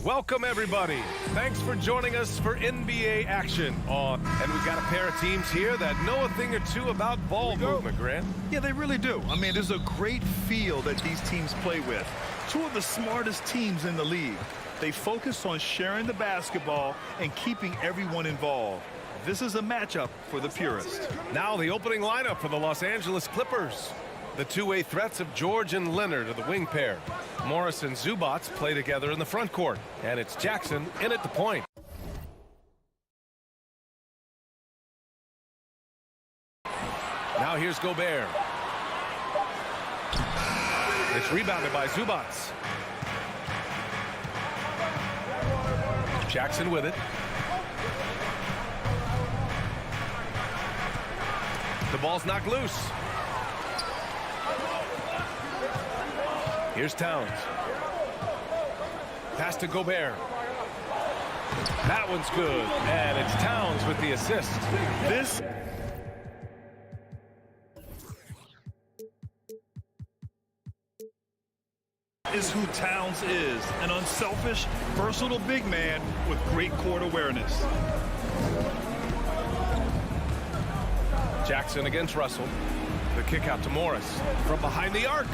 Welcome, everybody. Thanks for joining us for NBA action. And we've got a pair of teams here that know a thing or two about ball movement, Grant. Yeah, they really do. I mean, there's a great feel that these teams play with. Two of the smartest teams in the league. They focus on sharing the basketball and keeping everyone involved. This is a matchup for the purist. Now the opening lineup for the Los Angeles Clippers. The two-way threats of George and Leonard are the wing pair. Morris and Zubac play together in the front court. And it's Jackson in at the point. Now here's Gobert. It's rebounded by Zubac. Jackson with it. The ball's knocked loose. Here's Towns. Pass to Gobert. That one's good. And it's Towns with the assist. This is who Towns is. An unselfish, versatile big man with great court awareness. Jackson against Russell. The kick out to Morris from behind the arc.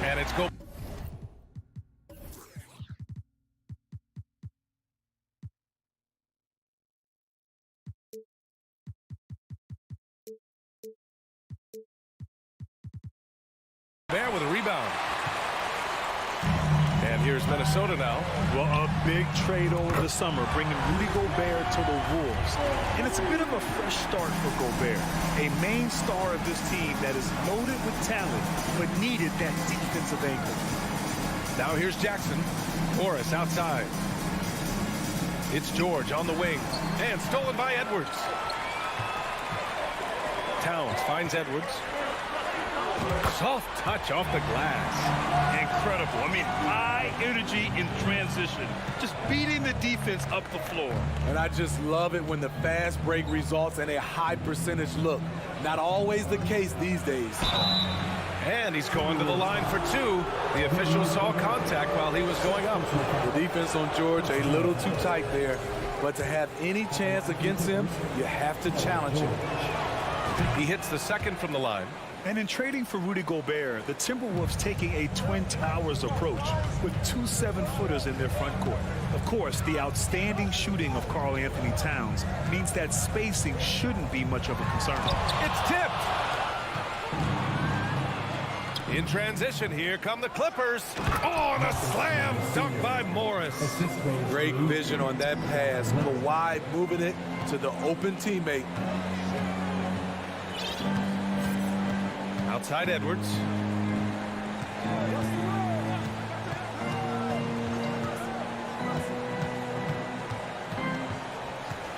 And it's go. There with a rebound. And here's Minnesota now. Well, a big trade over the summer, bringing Rudy Gobert to the Wolves. And it's a bit of a fresh start for Gobert, a main star of this team that is loaded with talent, but needed that defensive anchor. Now here's Jackson. Morris outside. It's George on the wing. And stolen by Edwards. Towns finds Edwards. Soft touch off the glass. Incredible. I mean, high energy in transition. Just beating the defense up the floor. And I just love it when the fast break results in a high percentage look. Not always the case these days. And he's going to the line for two. The official saw contact while he was going up. The defense on George a little too tight there. But to have any chance against him, you have to challenge him. He hits the second from the line. And in trading for Rudy Gobert, the Timberwolves taking a Twin Towers approach with two 7-footers in their front court. Of course, the outstanding shooting of Karl Anthony Towns means that spacing shouldn't be much of a concern. It's tipped. In transition, here come the Clippers. Oh, and a slam dunk by Morris. Great vision on that pass. Kawhi moving it to the open teammate. Outside Edwards.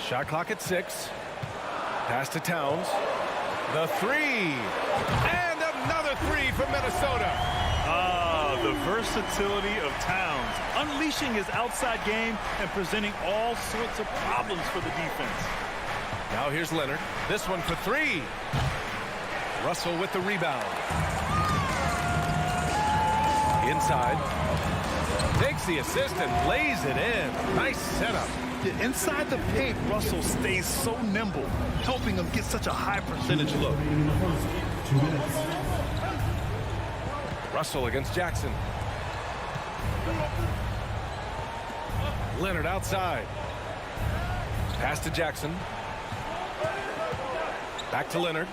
Shot clock at 6. Pass to Towns. The three. And another three from Minnesota. The versatility of Towns, unleashing his outside game and presenting all sorts of problems for the defense. Now here's Leonard. This one for 3. Russell with the rebound. Inside. Takes the assist and lays it in. Nice setup. Inside the paint, Russell stays so nimble, helping him get such a high percentage look. Russell against Jackson. Leonard outside. Pass to Jackson. Back to Leonard.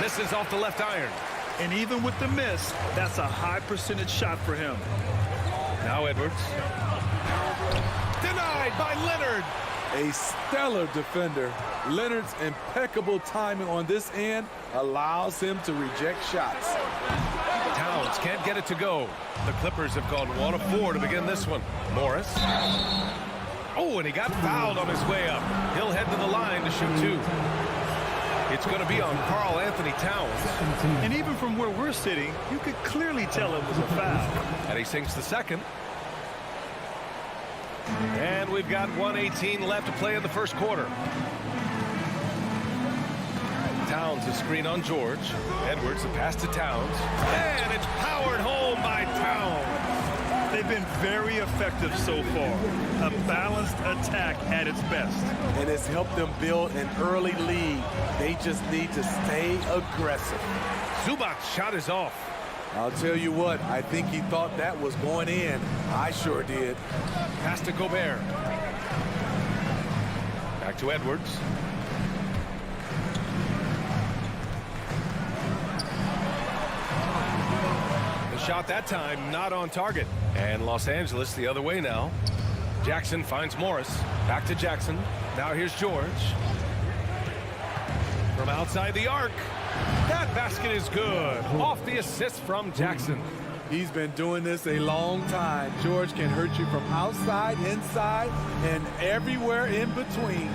Misses off the left iron. And even with the miss, that's a high percentage shot for him. Now Edwards. Denied by Leonard. A stellar defender. Leonard's impeccable timing on this end allows him to reject shots. Towns can't get it to go. The Clippers have gone 1 of 4 to begin this one. Morris. Oh, and he got fouled on his way up. He'll head to the line to shoot 2. It's going to be on Karl Anthony Towns. And even from where we're sitting, you could clearly tell it was a foul. And he sinks the second. And we've got 1:18 left to play in the first quarter. Towns a screen on George. Edwards a pass to Towns. And it's powered home by Towns. They've been very effective so far. A balanced attack at its best. And it's helped them build an early lead. They just need to stay aggressive. Zubac's shot is off. I'll tell you what, I think he thought that was going in. I sure did. Pass to Gobert. Back to Edwards. The shot that time not on target. And Los Angeles the other way now. Jackson finds Morris. Back to Jackson. Now here's George. From outside the arc. That basket is good. Off the assist from Jackson. He's been doing this a long time. George can hurt you from outside, inside, and everywhere in between.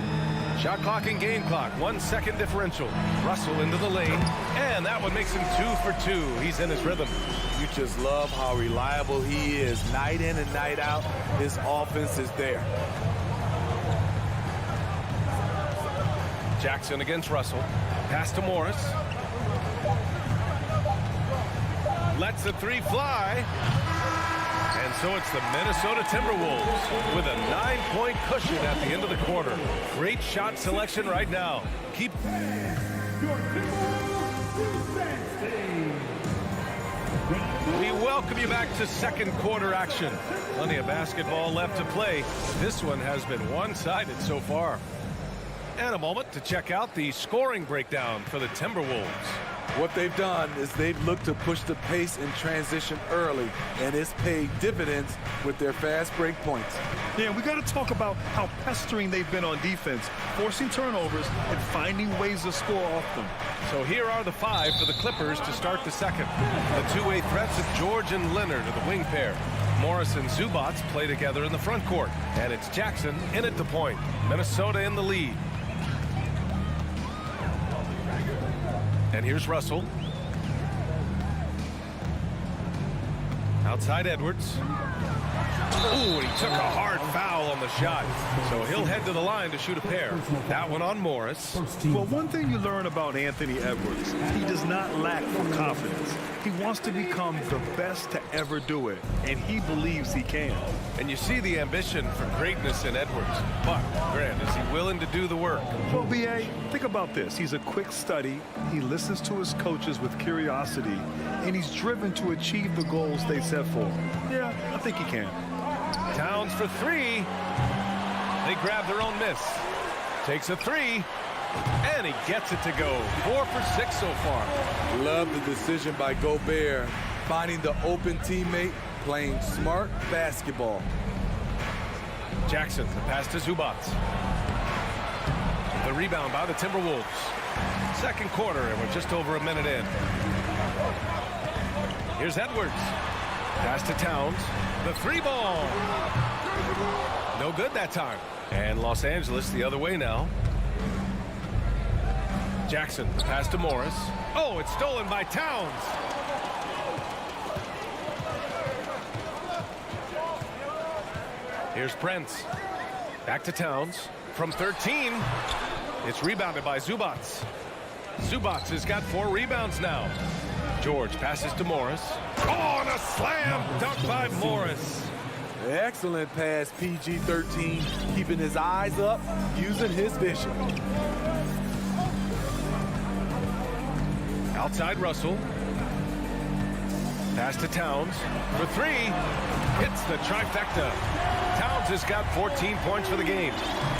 Shot clock and game clock. 1 second differential. Russell into the lane. And that one makes him 2 for 2. He's in his rhythm. You just love how reliable he is. Night in and night out, his offense is there. Jackson against Russell. Pass to Morris. Lets the three fly. And so it's the Minnesota Timberwolves with a 9-point cushion at the end of the quarter. Great shot selection right now. We welcome you back to second quarter action. Plenty of basketball left to play. This one has been one-sided so far. And a moment to check out the scoring breakdown for the Timberwolves. What they've done is they've looked to push the pace in transition early, and it's paid dividends with their fast break points. Yeah, we got to talk about how pestering they've been on defense, forcing turnovers and finding ways to score off them. So here are the 5 for the Clippers to start the second. The two-way threats of George and Leonard are the wing pair. Morris and Zubac's play together in the front court. And it's Jackson in at the point. Minnesota in the lead. And here's Russell. Outside Edwards. Ooh, and he took a hard foul on the shot. So he'll head to the line to shoot a pair. That one on Morris. Well, one thing you learn about Anthony Edwards, he does not lack for confidence. He wants to become the best to ever do it, and he believes he can. And you see the ambition for greatness in Edwards. But, Grant, is he willing to do the work? Well, B.A., think about this. He's a quick study. He listens to his coaches with curiosity, and he's driven to achieve the goals they set for him. Yeah, I think he can. Towns for 3. They grab their own miss. Takes a 3. And he gets it to go. 4 for 6 so far. Love the decision by Gobert. Finding the open teammate, playing smart basketball. Jackson, the pass to Zubac. The rebound by the Timberwolves. Second quarter, and we're just over a minute in. Here's Edwards. Pass to Towns. The 3 ball. No good that time. And Los Angeles the other way now. Jackson, pass to Morris. Oh, it's stolen by Towns. Here's Prince. Back to Towns. From 13. It's rebounded by Zubac. Zubac has got 4 rebounds now. George passes to Morris. Oh, and a slam dunk by Morris. Excellent pass, PG-13. Keeping his eyes up, using his vision. Outside Russell. Pass to Towns. For 3. Hits the trifecta. Towns has got 14 points for the game.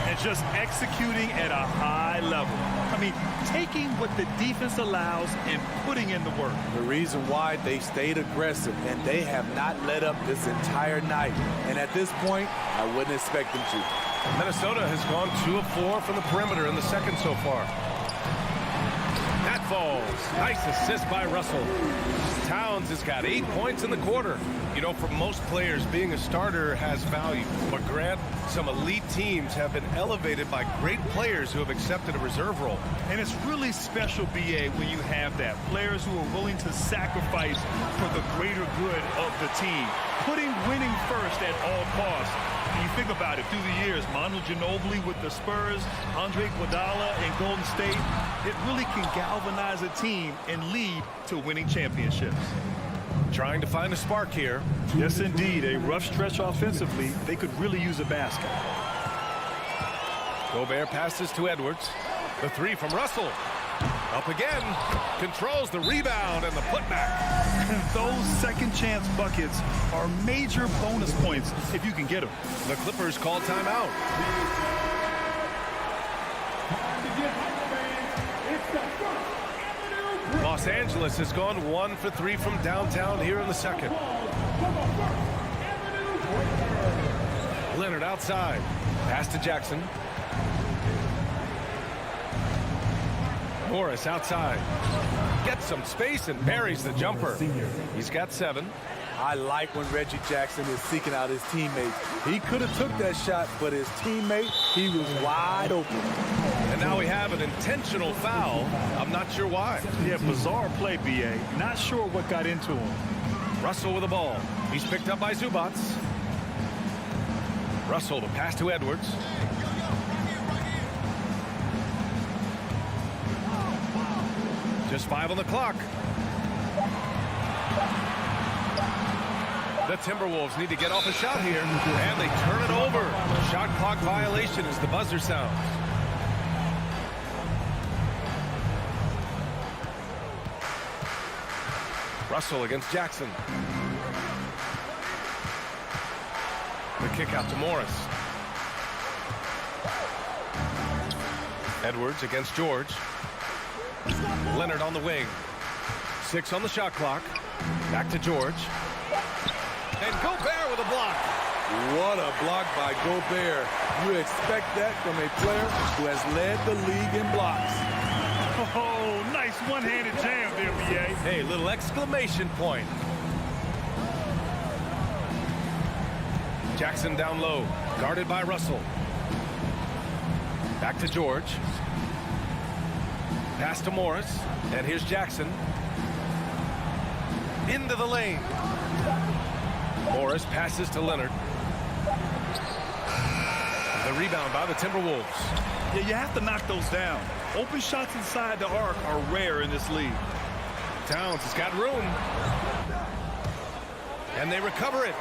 And just executing at a high level. I mean, taking what the defense allows and putting in the work. The reason why they stayed aggressive, and they have not let up this entire night. And at this point, I wouldn't expect them to. Minnesota has gone 2 of 4 from the perimeter in the second so far. That falls. Nice assist by Russell. Towns has got 8 points in the quarter. You know, for most players, being a starter has value. But Grant, some elite teams have been elevated by great players who have accepted a reserve role. And it's really special, B.A., when you have that. Players who are willing to sacrifice for the greater good of the team. Putting winning first at all costs. You think about it, through the years, Manu Ginobili with the Spurs, Andre Iguodala in Golden State, it really can galvanize a team and lead to winning championships. Trying to find a spark here. Yes, indeed. A rough stretch offensively. They could really use a basket. Gobert passes to Edwards. The three from Russell. Up again. Controls the rebound and the putback. Those second chance buckets are major bonus points if you can get them. The Clippers call timeout. Los Angeles has gone 1 for 3 from downtown here in the second. Leonard outside. Pass to Jackson. Morris outside. Gets some space and buries the jumper. He's got 7. I like when Reggie Jackson is seeking out his teammates. He could have took that shot, but his teammate, he was wide open. And now we have an intentional foul. I'm not sure why. Yeah, bizarre play, B.A. Not sure what got into him. Russell with the ball. He's picked up by Zubats. Russell to pass to Edwards. Just 5 on the clock. The Timberwolves need to get off a shot here, and they turn it over. Shot clock violation as the buzzer sounds. Russell against Jackson. The kick out to Morris. Edwards against George. Leonard on the wing. 6 on the shot clock. Back to George. And Gobert with a block. What a block by Gobert. You expect that from a player who has led the league in blocks. Oh, nice one-handed jam there, B.A. Hey, little exclamation point. Jackson down low, guarded by Russell. Back to George. Pass to Morris, and here's Jackson. Into the lane. Morris passes to Leonard. The rebound by the Timberwolves. Yeah, you have to knock those down. Open shots inside the arc are rare in this league. Towns has got room. And they recover it.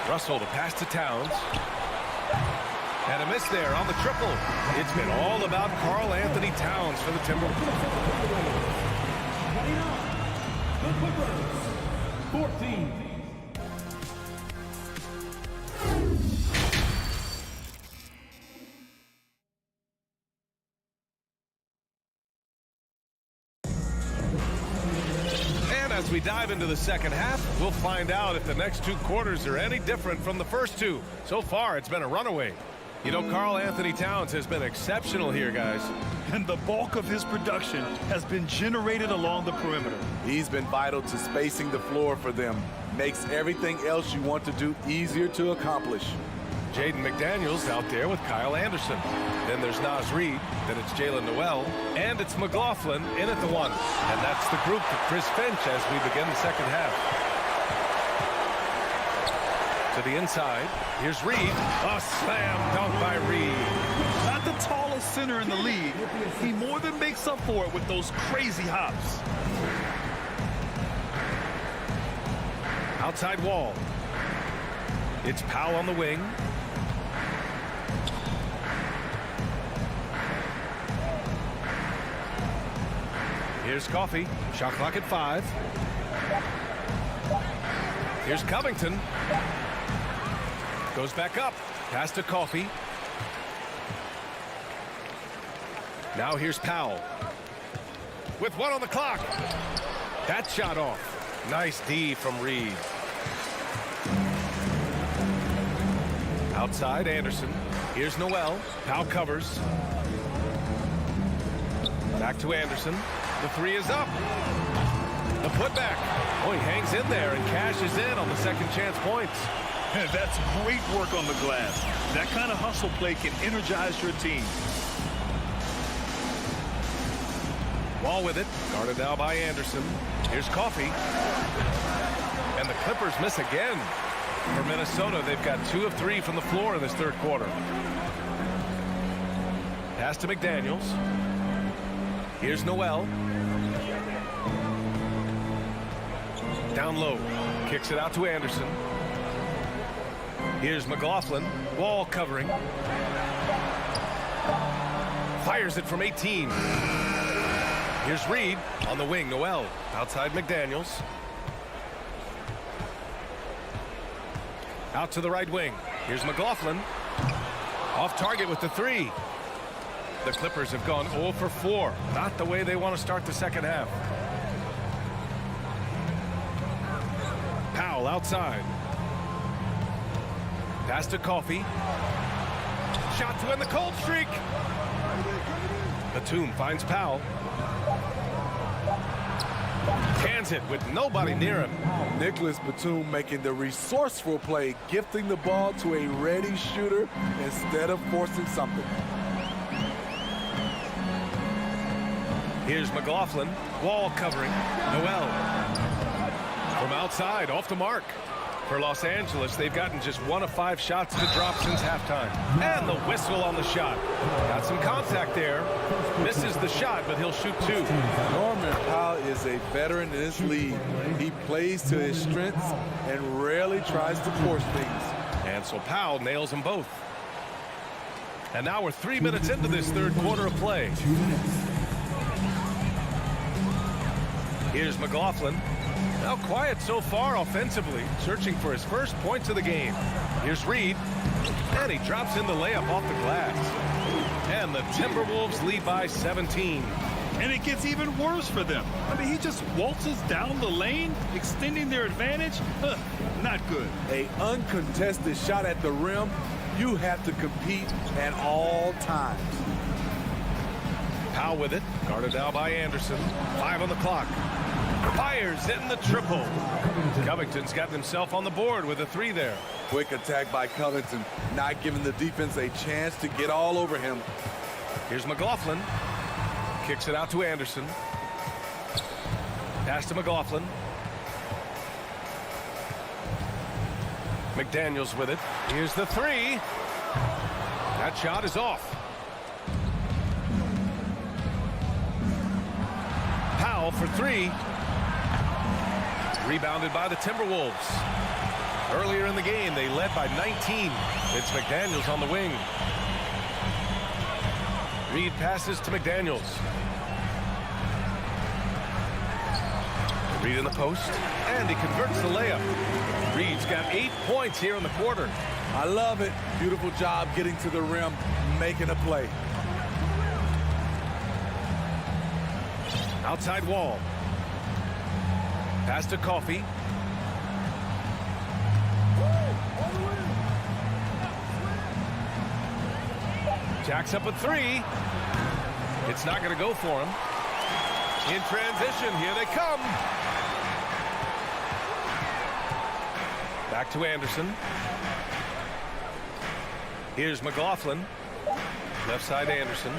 Russell to pass to Towns. And a miss there on the triple. It's been all about Karl Anthony Towns for the Timberwolves. 14. As we dive into the second half, we'll find out if the next 2 quarters are any different from the first 2. So far, it's been a runaway. You know, Karl Anthony Towns has been exceptional here, guys. And the bulk of his production has been generated along the perimeter. He's been vital to spacing the floor for them. Makes everything else you want to do easier to accomplish. Jaden McDaniels out there with Kyle Anderson. Then there's Naz Reid. Then it's Jalen Noel. And it's McLaughlin in at the 1. And that's the group to Chris Finch as we begin the second half. To the inside. Here's Reid. A slam dunk by Reid. Not the tallest center in the league. He more than makes up for it with those crazy hops. Outside wall. It's Powell on the wing. Here's Coffey. Shot clock at 5. Here's Covington. Goes back up. Pass to Coffey. Now here's Powell. With 1 on the clock. That shot off. Nice D from Reid. Outside Anderson. Here's Noel. Powell covers. Back to Anderson. The 3 is up. The putback. Oh, he hangs in there and cashes in on the second chance points. That's great work on the glass. That kind of hustle play can energize your team. Wall with it. Guarded now by Anderson. Here's Coffey. And the Clippers miss again. For Minnesota, they've got 2 of 3 from the floor in this third quarter. Pass to McDaniels. Here's Noel. Down low. Kicks it out to Anderson. Here's McLaughlin. Wall covering. Fires it from 18. Here's Reed on the wing. Noel outside McDaniels. Out to the right wing. Here's McLaughlin. Off target with the 3. The Clippers have gone 0 for 4. Not the way they want to start the second half. Powell outside. Pass to Coffey. Shot to end the cold streak. Batum finds Powell. Cans it with nobody near him. Nicholas Batum making the resourceful play, gifting the ball to a ready shooter instead of forcing something. Here's McLaughlin. Wall covering. Noel. From outside, off the mark. For Los Angeles, they've gotten just 1 of 5 shots to drop since halftime. And the whistle on the shot. Got some contact there. Misses the shot, but he'll shoot 2. Norman Powell is a veteran in this league. He plays to his strengths and rarely tries to force things. And so Powell nails them both. And now we're 3 minutes into this third quarter of play. Here's McLaughlin. Now quiet so far offensively, searching for his first points of the game. Here's Reed, and he drops in the layup off the glass. And the Timberwolves lead by 17. And it gets even worse for them. I mean, he just waltzes down the lane, extending their advantage. Not good. An uncontested shot at the rim, you have to compete at all times. Powell with it, guarded now by Anderson. 5 on the clock. Fires in the triple. Covington's got himself on the board with a 3 there. Quick attack by Covington, not giving the defense a chance to get all over him. Here's McLaughlin. Kicks it out to Anderson. Pass to McLaughlin. McDaniels with it. Here's the 3. That shot is off. Powell for 3. Rebounded by the Timberwolves. Earlier in the game, they led by 19. It's McDaniels on the wing. Reed passes to McDaniels. Reed in the post, and he converts the layup. Reed's got 8 points here in the quarter. I love it. Beautiful job getting to the rim, making a play. Outside Wall. Pass to Coffey. Jacks up a 3. It's not going to go for him. In transition, here they come. Back to Anderson. Here's McLaughlin. Left side Anderson.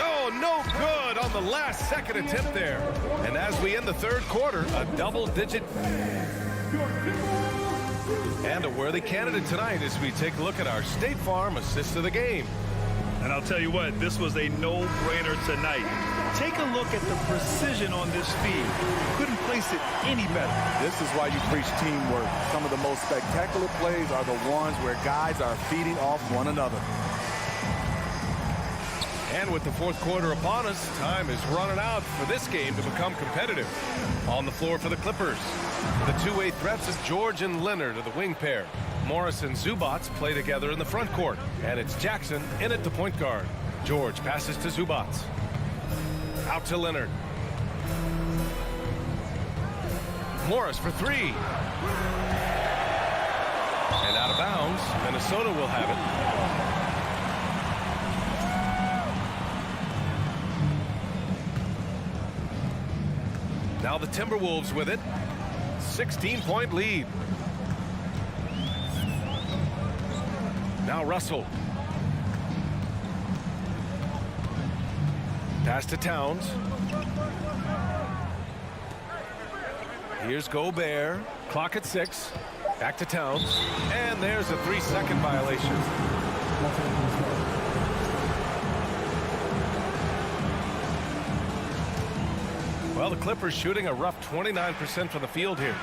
Oh, no good on the last second attempt there. And as we end the third quarter, a double-digit and a worthy candidate tonight as we take a look at our State Farm assist of the game. And I'll tell you what, this was a no-brainer tonight. Take a look at the precision on this feed. Couldn't place it any better. This is why you preach teamwork. Some of the most spectacular plays are the ones where guys are feeding off one another. And with the fourth quarter upon us, time is running out for this game to become competitive. On the floor for the Clippers, the two-way threats is George and Leonard of the wing pair. Morris and Zubats play together in the front court, and it's Jackson in at the point guard. George passes to Zubats. Out to Leonard. Morris for 3. And out of bounds. Minnesota will have it. Now the Timberwolves with it. 16-point lead. Now Russell. Pass to Towns. Here's Gobert. Clock at 6. Back to Towns. And there's a 3-second violation. Well, the Clippers shooting a rough 29% from the field here.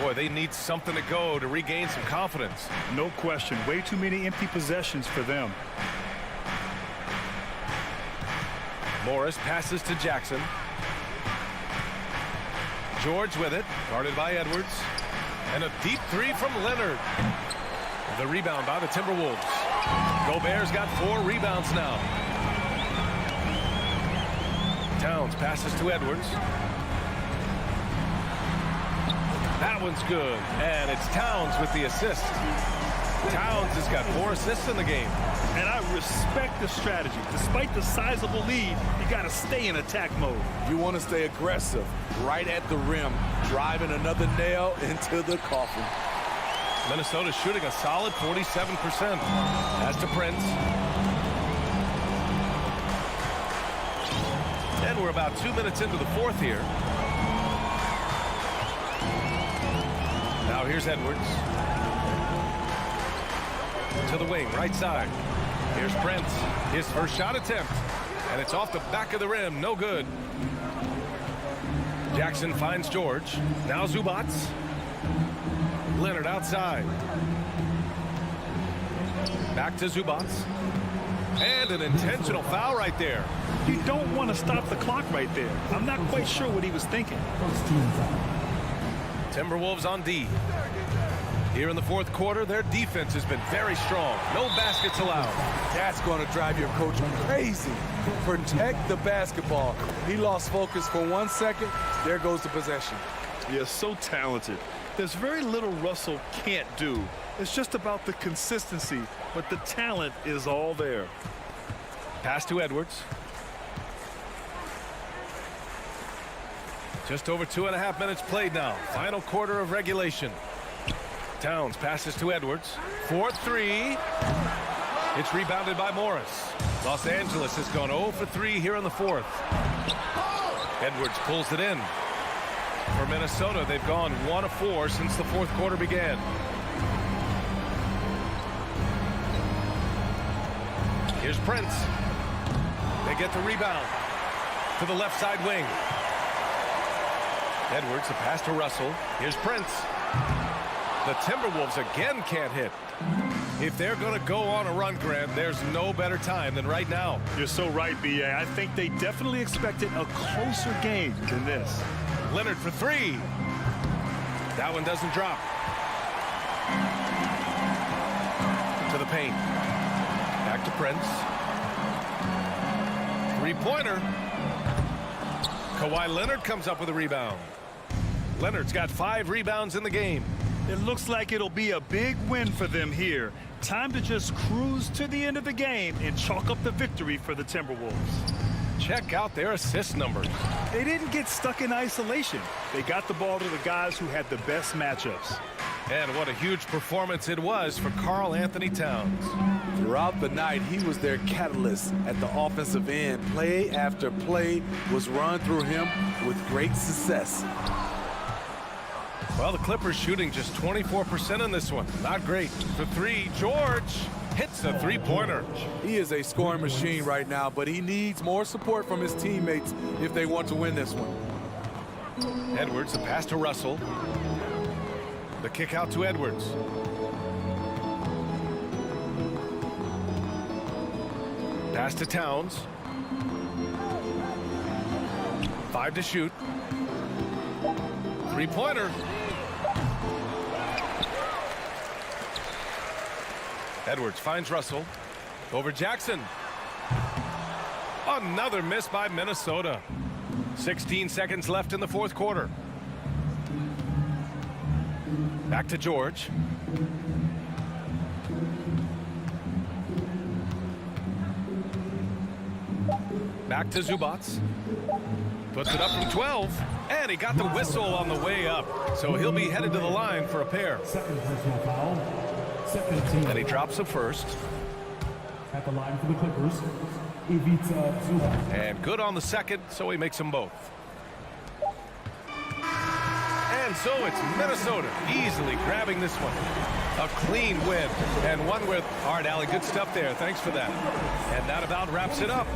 Boy, they need something to go to regain some confidence. No question. Way too many empty possessions for them. Morris passes to Jackson. George with it, guarded by Edwards. And a deep 3 from Leonard. The rebound by the Timberwolves. Gobert's got 4 rebounds now. Towns passes to Edwards. That one's good, and it's Towns with the assist. Towns has got 4 assists in the game. And I respect the strategy. Despite the sizable lead, you got to stay in attack mode. You want to stay aggressive, right at the rim, driving another nail into the coffin. Minnesota shooting a solid 47%. As to Prince. And we're about 2 minutes into the fourth here. Now here's Edwards. To the wing, right side. Here's Prince. His first shot attempt. And it's off the back of the rim. No good. Jackson finds George. Now Zubac. Leonard outside. Back to Zubac. And an intentional foul right there. You don't want to stop the clock right there. I'm not quite sure what he was thinking. Timberwolves on D. Here in the fourth quarter, their defense has been very strong. No baskets allowed. That's going to drive your coach crazy. Protect the basketball. He lost focus for 1 second. There goes the possession. Yeah, so talented. There's very little Russell can't do. It's just about the consistency, but the talent is all there. Pass to Edwards. Just over 2.5 minutes played now. Final quarter of regulation. Towns passes to Edwards. 4-3. It's rebounded by Morris. Los Angeles has gone 0 for 3 here in the fourth. Edwards pulls it in. For Minnesota, they've gone 1 of 4 since the fourth quarter began. Here's Prince. They get the rebound to the left side wing. Edwards, the pass to Russell. Here's Prince. The Timberwolves again can't hit. If they're going to go on a run, Grant, there's no better time than right now. You're so right, B.A. I think they definitely expected a closer game than this. Leonard for 3. That one doesn't drop. To the paint. Back to Prince. 3-pointer. Kawhi Leonard comes up with a rebound. Leonard's got 5 rebounds in the game. It looks like it'll be a big win for them here. Time to just cruise to the end of the game and chalk up the victory for the Timberwolves. Check out their assist numbers. They didn't get stuck in isolation. They got the ball to the guys who had the best matchups. And what a huge performance it was for Karl Anthony Towns. Throughout the night, he was their catalyst at the offensive end. Play after play was run through him with great success. Well, the Clippers shooting just 24% in this one. Not great. For 3, George hits a 3-pointer. He is a scoring machine right now, but he needs more support from his teammates if they want to win this one. Edwards, the pass to Russell. The kick out to Edwards. Pass to Towns. 5 to shoot. 3-pointer. Edwards finds Russell. Over Jackson. Another miss by Minnesota. 16 seconds left in the fourth quarter. Back to George. Back to Zubac. Puts it up from 12. And he got the whistle on the way up. So he'll be headed to the line for a pair. Second personal foul. Second team. And he drops the first. At the line for the Clippers, Ivica Zubac. And good on the second, so he makes them both. And so it's Minnesota easily grabbing this one. A clean win, and one with Art Alley. Good stuff there. Thanks for that. And that about wraps it up.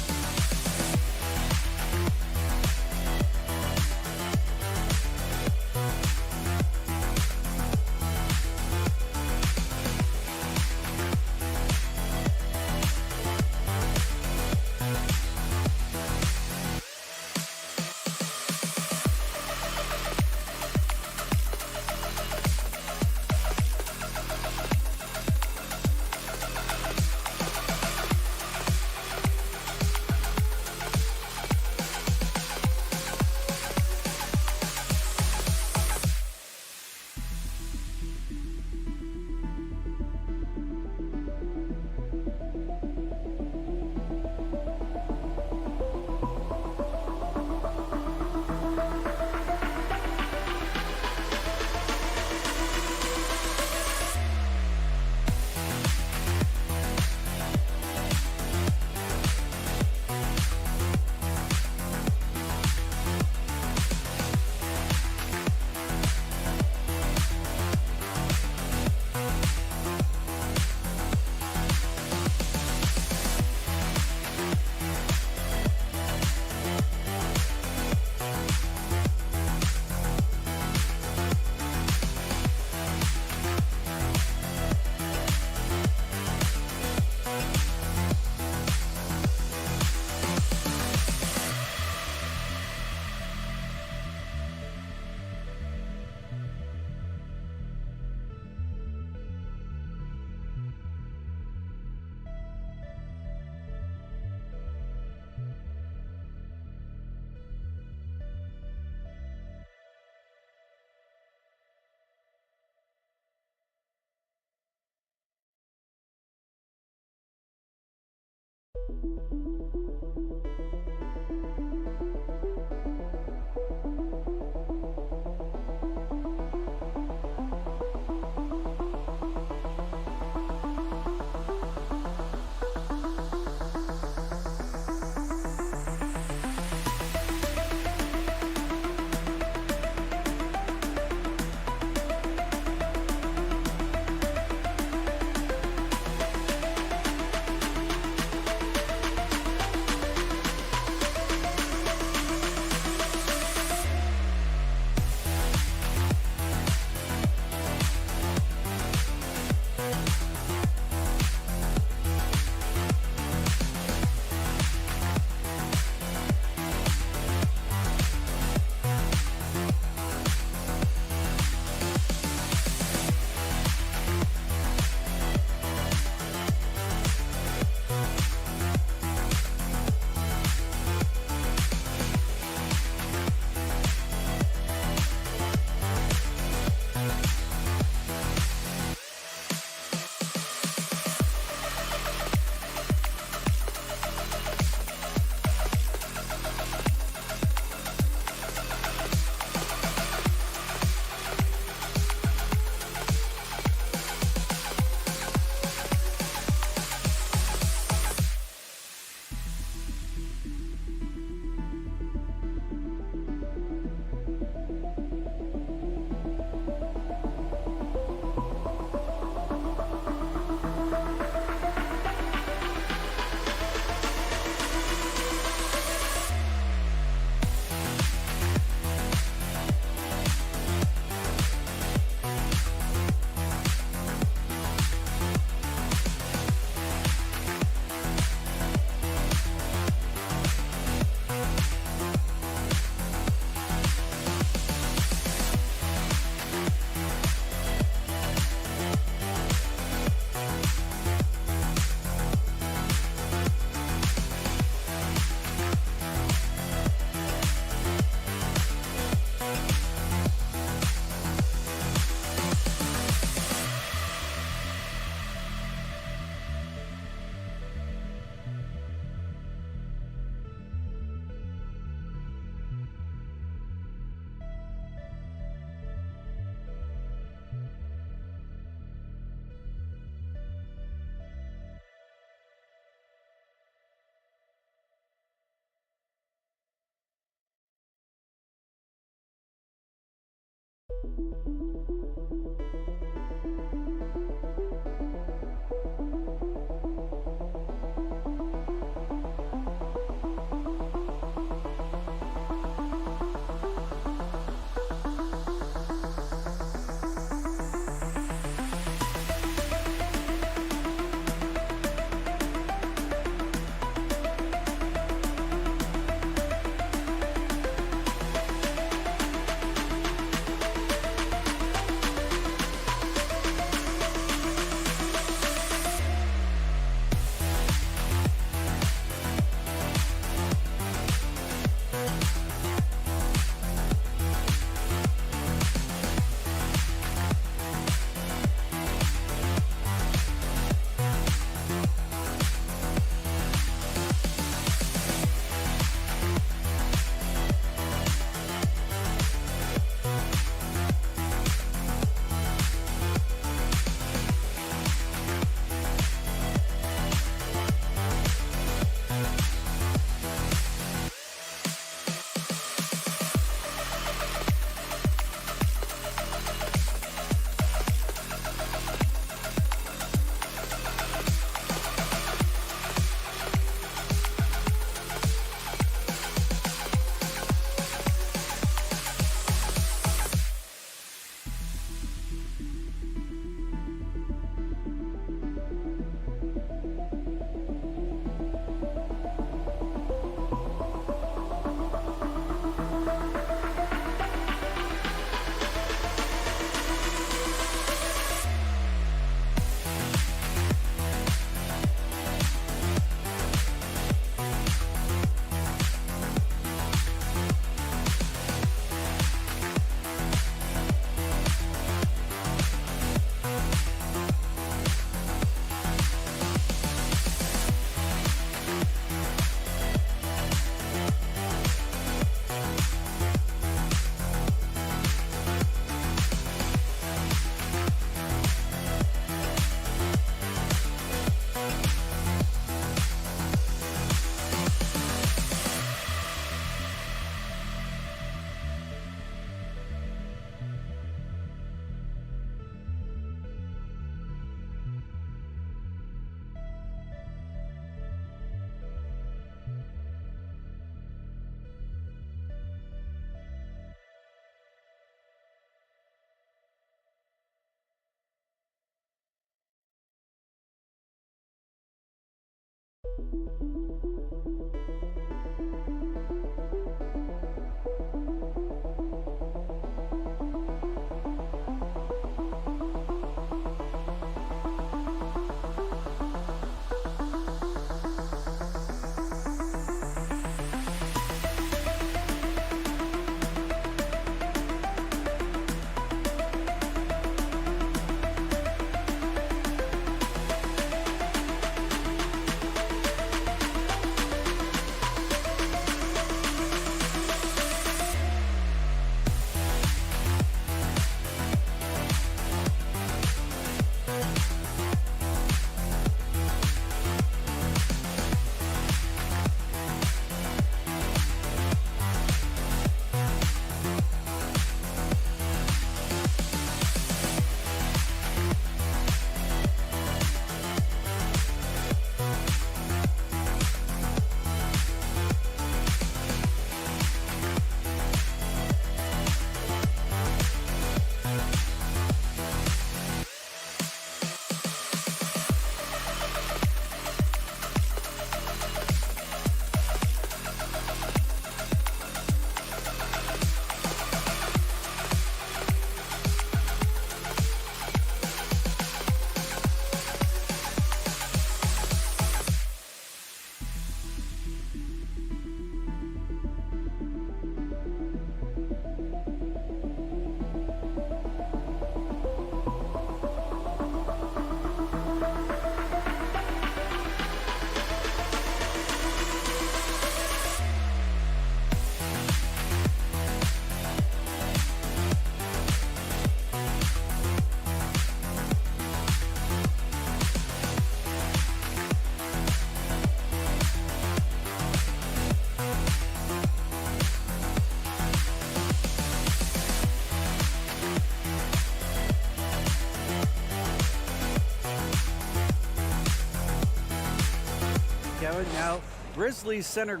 Now, Grizzlies center.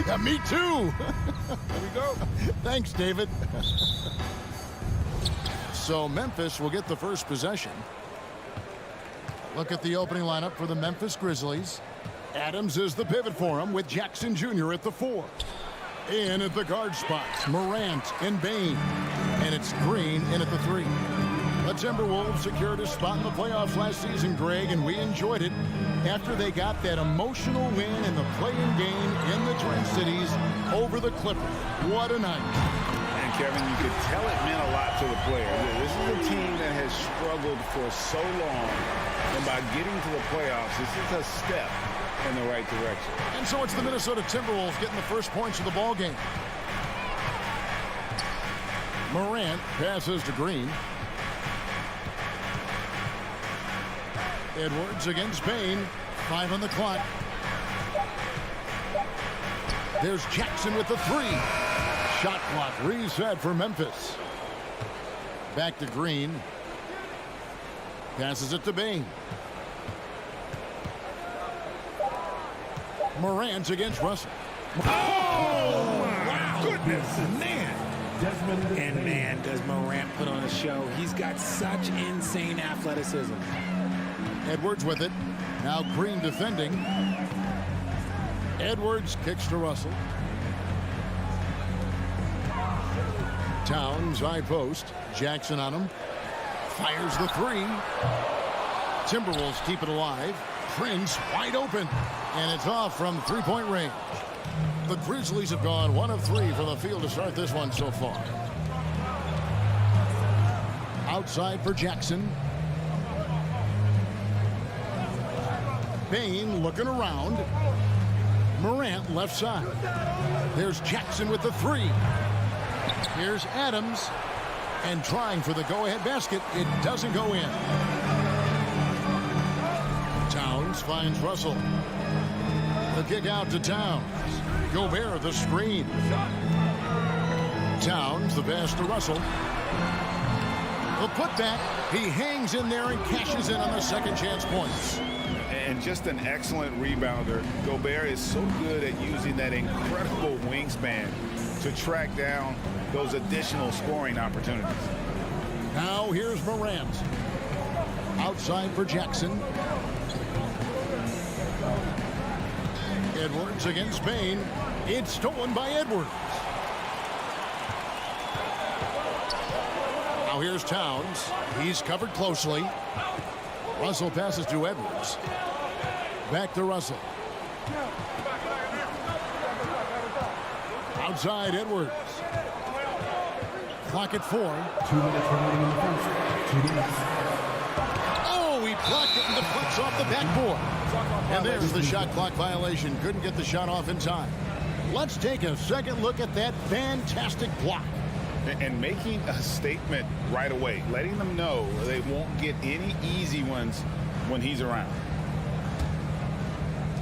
Yeah, me too. There we go. Thanks, David. So Memphis will get the first possession. Look at the opening lineup for the Memphis Grizzlies. Adams is the pivot for him with Jackson Jr. at the 4. In at the guard spots, Morant and Bain. And it's Green in at the 3. The Timberwolves secured a spot in the playoffs last season, Greg, and we enjoyed it after they got that emotional win in the play-in game in the Twin Cities over the Clippers. What a night. And Kevin, you could tell it meant a lot to the players. This is a team that has struggled for so long, and by getting to the playoffs, this is a step in the right direction. And so it's the Minnesota Timberwolves getting the first points of the ball game. Morant passes to Green. Edwards against Bain. 5 on the clock. There's Jackson with the 3. Shot clock reset for Memphis. Back to Green. Passes it to Bain. Morant against Russell. Oh, wow. Goodness, man. Desmond And man, does Morant put on a show. He's got such insane athleticism. Edwards with it. Now Green defending. Edwards kicks to Russell. Towns high post. Jackson on him. Fires the 3. Timberwolves keep it alive. Prince wide open. And it's off from three-point range. The Grizzlies have gone 1 of 3 from the field to start this one so far. Outside for Jackson. Bain looking around. Morant left side. There's Jackson with the 3. Here's Adams. And trying for the go-ahead basket. It doesn't go in. Towns finds Russell. The kick out to Towns. Gobert the screen. Towns the pass to Russell. The putback. He hangs in there and cashes in on the second chance points. And just an excellent rebounder. Gobert is so good at using that incredible wingspan to track down those additional scoring opportunities. Now here's Morant. Outside for Jackson. Edwards against Bain. It's stolen by Edwards. Now here's Towns. He's covered closely. Russell passes to Edwards. Back to Russell. Outside Edwards. Clock at 4. 2 minutes remaining in the first. 2 minutes. Oh, he blocked it and deflects off the backboard. And there's the shot clock violation. Couldn't get the shot off in time. Let's take a second look at that fantastic block. And making a statement right away, letting them know they won't get any easy ones when he's around.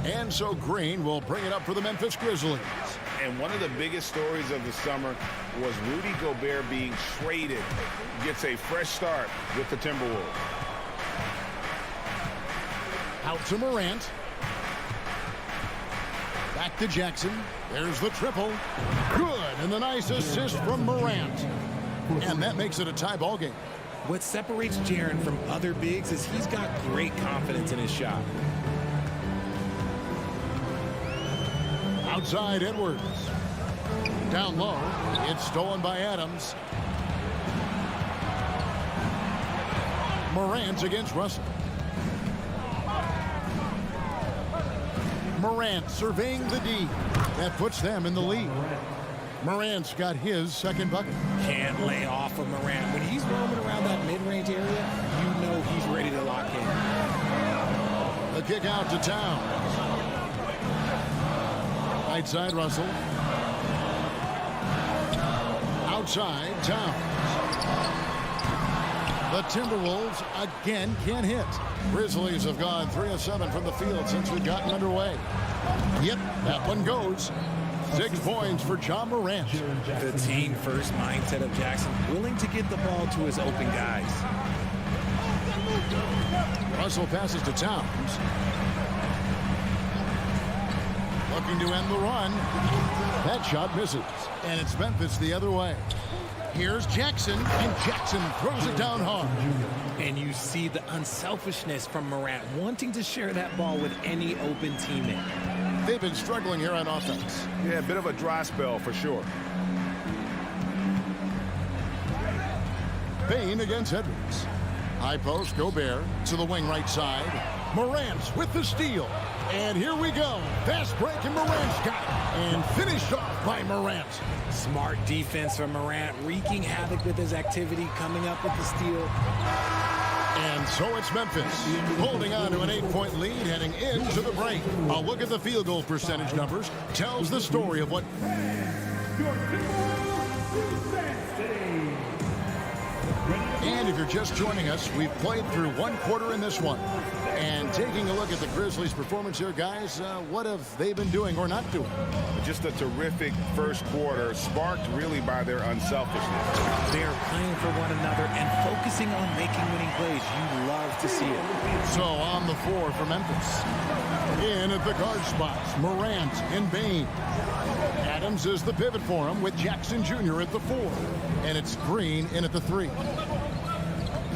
And so Green will bring it up for the Memphis Grizzlies. And one of the biggest stories of the summer was Rudy Gobert being traded. Gets a fresh start with the Timberwolves. Out to Morant. Back to Jackson. There's the triple. Good. And the nice assist from Morant. And that makes it a tie ball game. What separates Jaren from other bigs is he's got great confidence in his shot. Outside Edwards. Down low. It's stolen by Adams. Morant against Russell. Morant surveying the D. That puts them in the lead. Morant's got his second bucket. Can't lay off of Morant. When he's roaming around that mid-range area, you know he's ready to lock in. The kick out to Towns. Right side Russell. Outside Towns. The Timberwolves again can't hit. Grizzlies have gone 3 of 7 from the field since we've gotten underway. Yep, that one goes. 6 points for John Morant. The team-first mindset of Jackson, willing to get the ball to his open guys. Russell passes to Towns. Looking to end the run. That shot misses. And it's Memphis the other way. Here's Jackson, and Jackson throws it down hard. And you see the unselfishness from Morant, wanting to share that ball with any open teammate. They've been struggling here on offense. Yeah, a bit of a dry spell for sure. Bain against Edwards. High post, Gobert to the wing right side. Morant with the steal. And here we go. Fast break, and Morant's got it. And finished off by Morant. Smart defense from Morant, wreaking havoc with his activity, coming up with the steal. And so it's Memphis holding on to an 8-point lead heading into the break. A look at the field goal percentage numbers tells the story of what... And if you're just joining us, we've played through 1 quarter in this one. And taking a look at the Grizzlies' performance here, guys, what have they been doing or not doing? Just a terrific first quarter, sparked really by their unselfishness. They are playing for one another and focusing on making winning plays. You love to see it. So on the floor for Memphis. In at the guard spots, Morant and Bain. Adams is the pivot for him with Jackson Jr. at the 4. And it's Green in at the 3.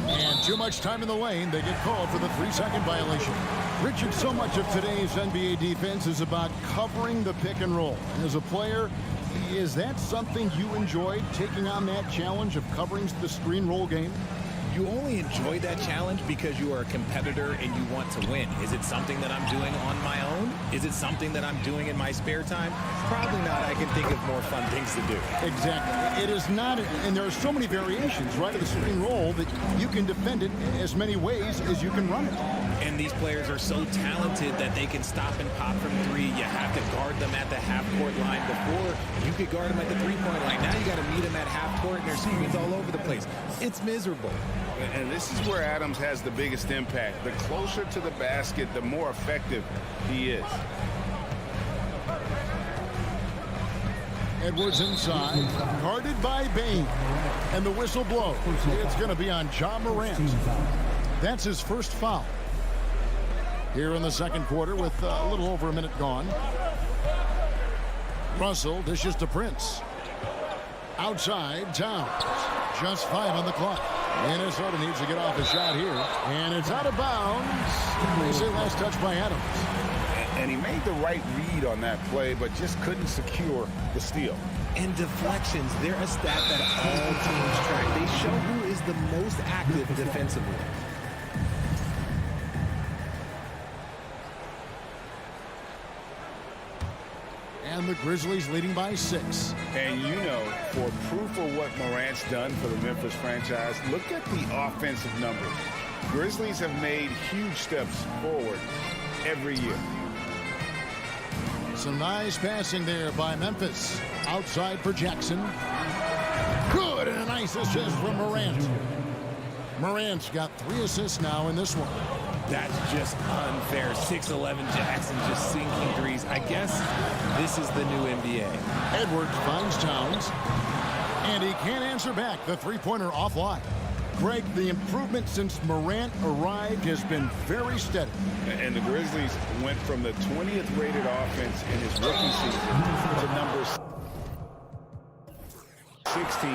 And too much time in the lane. They get called for the 3-second violation. Richard, so much of today's NBA defense is about covering the pick and roll. As a player, is that something you enjoyed, taking on that challenge of covering the screen roll game? You only enjoy that challenge because you are a competitor and you want to win. Is it something that I'm doing on my own? Is it something that I'm doing in my spare time? Probably not. I can think of more fun things to do. Exactly. It is not, and there are so many variations, right, of the screen roll that you can defend it as many ways as you can run it. And these players are so talented that they can stop and pop from 3. You have to guard them at the half-court line. Before, you could guard them at the 3-point line. Now you got to meet them at half-court, and there's screens all over the place. It's miserable. And this is where Adams has the biggest impact. The closer to the basket, the more effective he is. Edwards inside, guarded by Bain. And the whistle blows. It's going to be on John Morant. That's his first foul. Here in the second quarter with a little over a minute gone. Russell dishes to Prince. Outside, Towns. Just 5 on the clock. Minnesota needs to get off a shot here. And it's out of bounds. They say last touch by Adams. And he made the right read on that play, but just couldn't secure the steal. And deflections, they're a stat that all teams track. They show who is the most active defensively. And the Grizzlies leading by 6. And you know, for proof of what Morant's done for the Memphis franchise, look at the offensive numbers. Grizzlies have made huge steps forward every year. Some nice passing there by Memphis. Outside for Jackson. Good, and a nice assist from Morant. Morant's got 3 assists now in this one. That's just unfair. 6'11" Jackson just sinking threes. I guess this is the new NBA. Edwards finds Towns. And he can't answer back. The three-pointer offline. Greg, the improvement since Morant arrived has been very steady. And the Grizzlies went from the 20th rated offense in his rookie season to number 16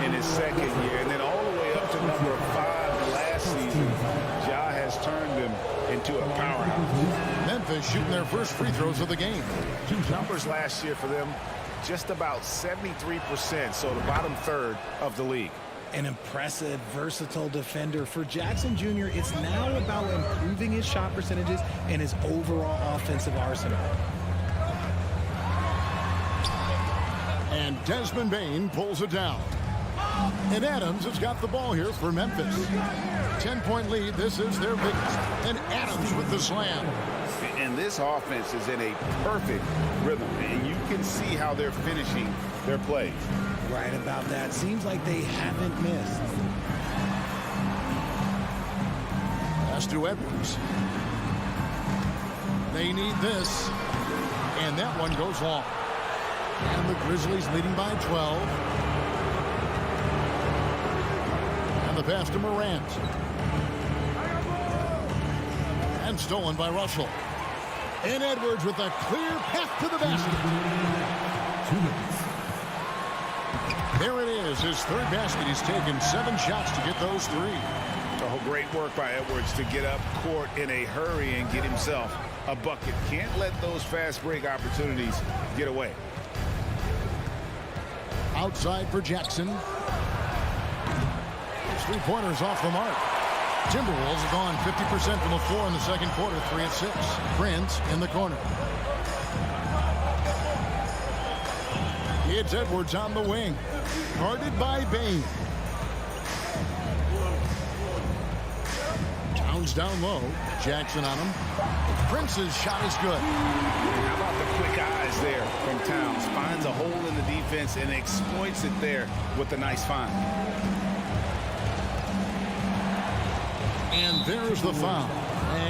in his second year, and then all the way up to number 5 last season. Ja has turned them into a powerhouse. Memphis shooting their first free throws of the game. Numbers last year for them, just about 73%, so the bottom third of the league. An impressive, versatile defender. For Jackson Jr., it's now about improving his shot percentages and his overall offensive arsenal. And Desmond Bane pulls it down. And Adams has got the ball here for Memphis. 10-point lead. This is their biggest. And Adams with the slam. And this offense is in a perfect rhythm. And you can see how they're finishing their plays. Right about that. Seems like they haven't missed. Pass to Edwards. They need this. And that one goes long. And the Grizzlies leading by 12. And the pass to Morant. And stolen by Russell. And Edwards with a clear path to the basket. 2 minutes. There it is, his third basket. He's taken 7 shots to get those 3. Oh, great work by Edwards to get up court in a hurry and get himself a bucket. Can't let those fast break opportunities get away. Outside for Jackson. 3-pointers off the mark. Timberwolves have gone 50% from the floor in the second quarter, 3 of 6. Prince in the corner. It's Edwards on the wing. Guarded by Bane. Towns down low. Jackson on him. Prince's shot is good. How about the quick eyes there from Towns? Finds a hole in the defense and exploits it there with a nice find. And there's the foul.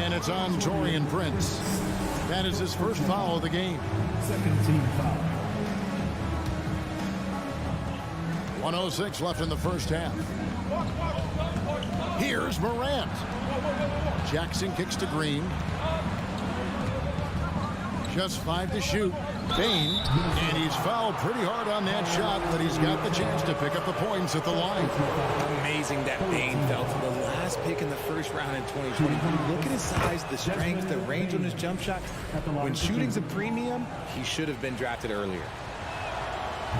And it's on Taurean Prince. That is his first foul of the game. Second team foul. 1:06 left in the first half. Here's Morant. Jackson kicks to Green. Just 5 to shoot. Bane, and he's fouled pretty hard on that shot, but he's got the chance to pick up the points at the line. Amazing that Bane fell to the last pick in the first round in 2020. Look at his size, the strength, the range on his jump shot. When shooting's a premium, he should have been drafted earlier.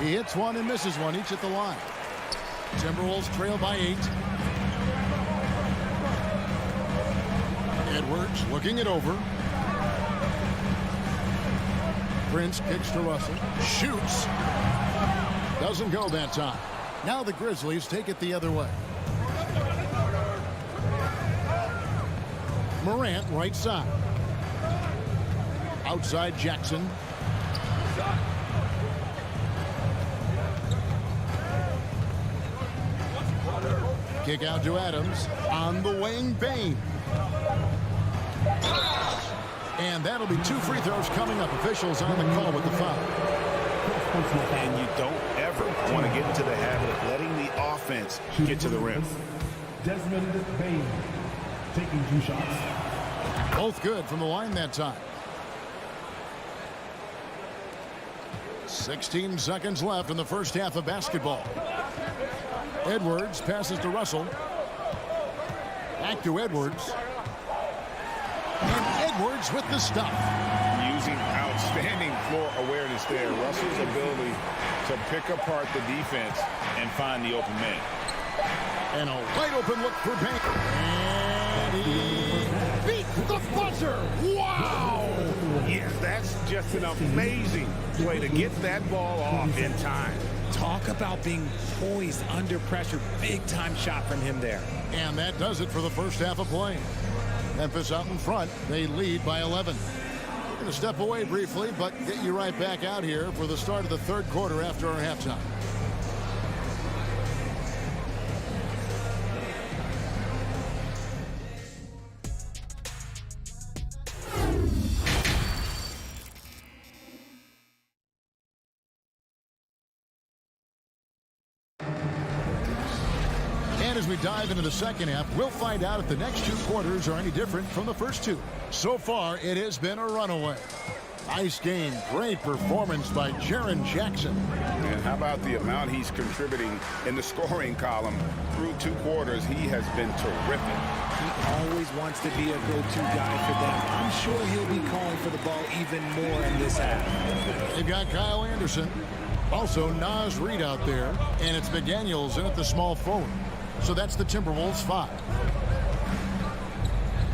He hits one and misses one, each at the line. Timberwolves trail by 8. Edwards looking it over. Prince kicks to Russell. Shoots. Doesn't go that time. Now the Grizzlies take it the other way. Morant right side. Outside Jackson. Kick out to Adams. On the wing, Bane. And that'll be 2 free throws coming up. Officials on the call with the foul. And you don't ever want to get into the habit of letting the offense get to the rim. Desmond Bane taking 2 shots. Both good from the line that time. 16 seconds left in the first half of basketball. Edwards passes to Russell. Back to Edwards. And Edwards with the stop. using outstanding floor awareness there. Russell's ability to pick apart the defense and find the open man. And a wide open look for Bank. And he beats the buzzer. Wow! Yes, that's just an amazing play to get that ball off in time. Talk about being poised under pressure. Big time shot from him there. And that does it for the first half of play. Memphis out in front. They lead by 11. We're going to step away briefly, but get you right back out here for the start of the third quarter after our halftime. And as we dive into the second half, we'll find out if the next two quarters are any different from the first two. So far, it has been a runaway. Nice game. Great performance by Jaren Jackson. And how about the amount he's contributing in the scoring column through 2 quarters? He has been terrific. He always wants to be a go-to guy for them. I'm sure he'll be calling for the ball even more in this half. They've got Kyle Anderson. Also, Naz Reid out there. And it's McDaniels in at the small forward. So that's the Timberwolves 5.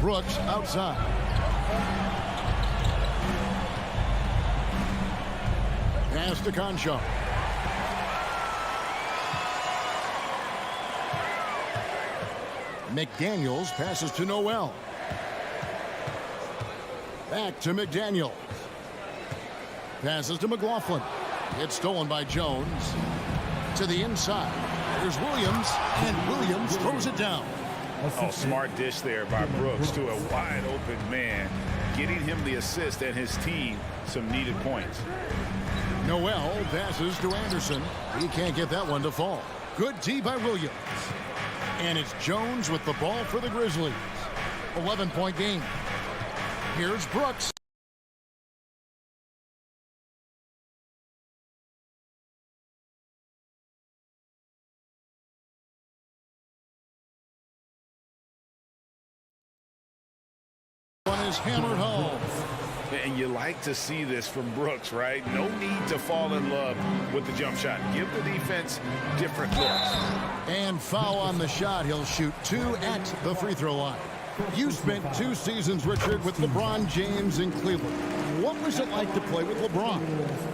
Brooks outside. Pass to Conchar. McDaniels passes to Noel. Back to McDaniels. Passes to McLaughlin. It's stolen by Jones. To the inside. There's Williams, and Williams throws it down. Oh, smart dish there by Brooks to a wide open man, getting him the assist and his team some needed points. Noel passes to Anderson. He can't get that one to fall. Good D by Williams. And it's Jones with the ball for the Grizzlies. 11-point game. Here's Brooks. One is hammered home. And you like to see this from Brooks, right? No need to fall in love with the jump shot. Give the defense different looks. And foul on the shot. He'll shoot 2 at the free throw line. You spent 2 seasons, Richard, with LeBron James in Cleveland. What was it like to play with LeBron?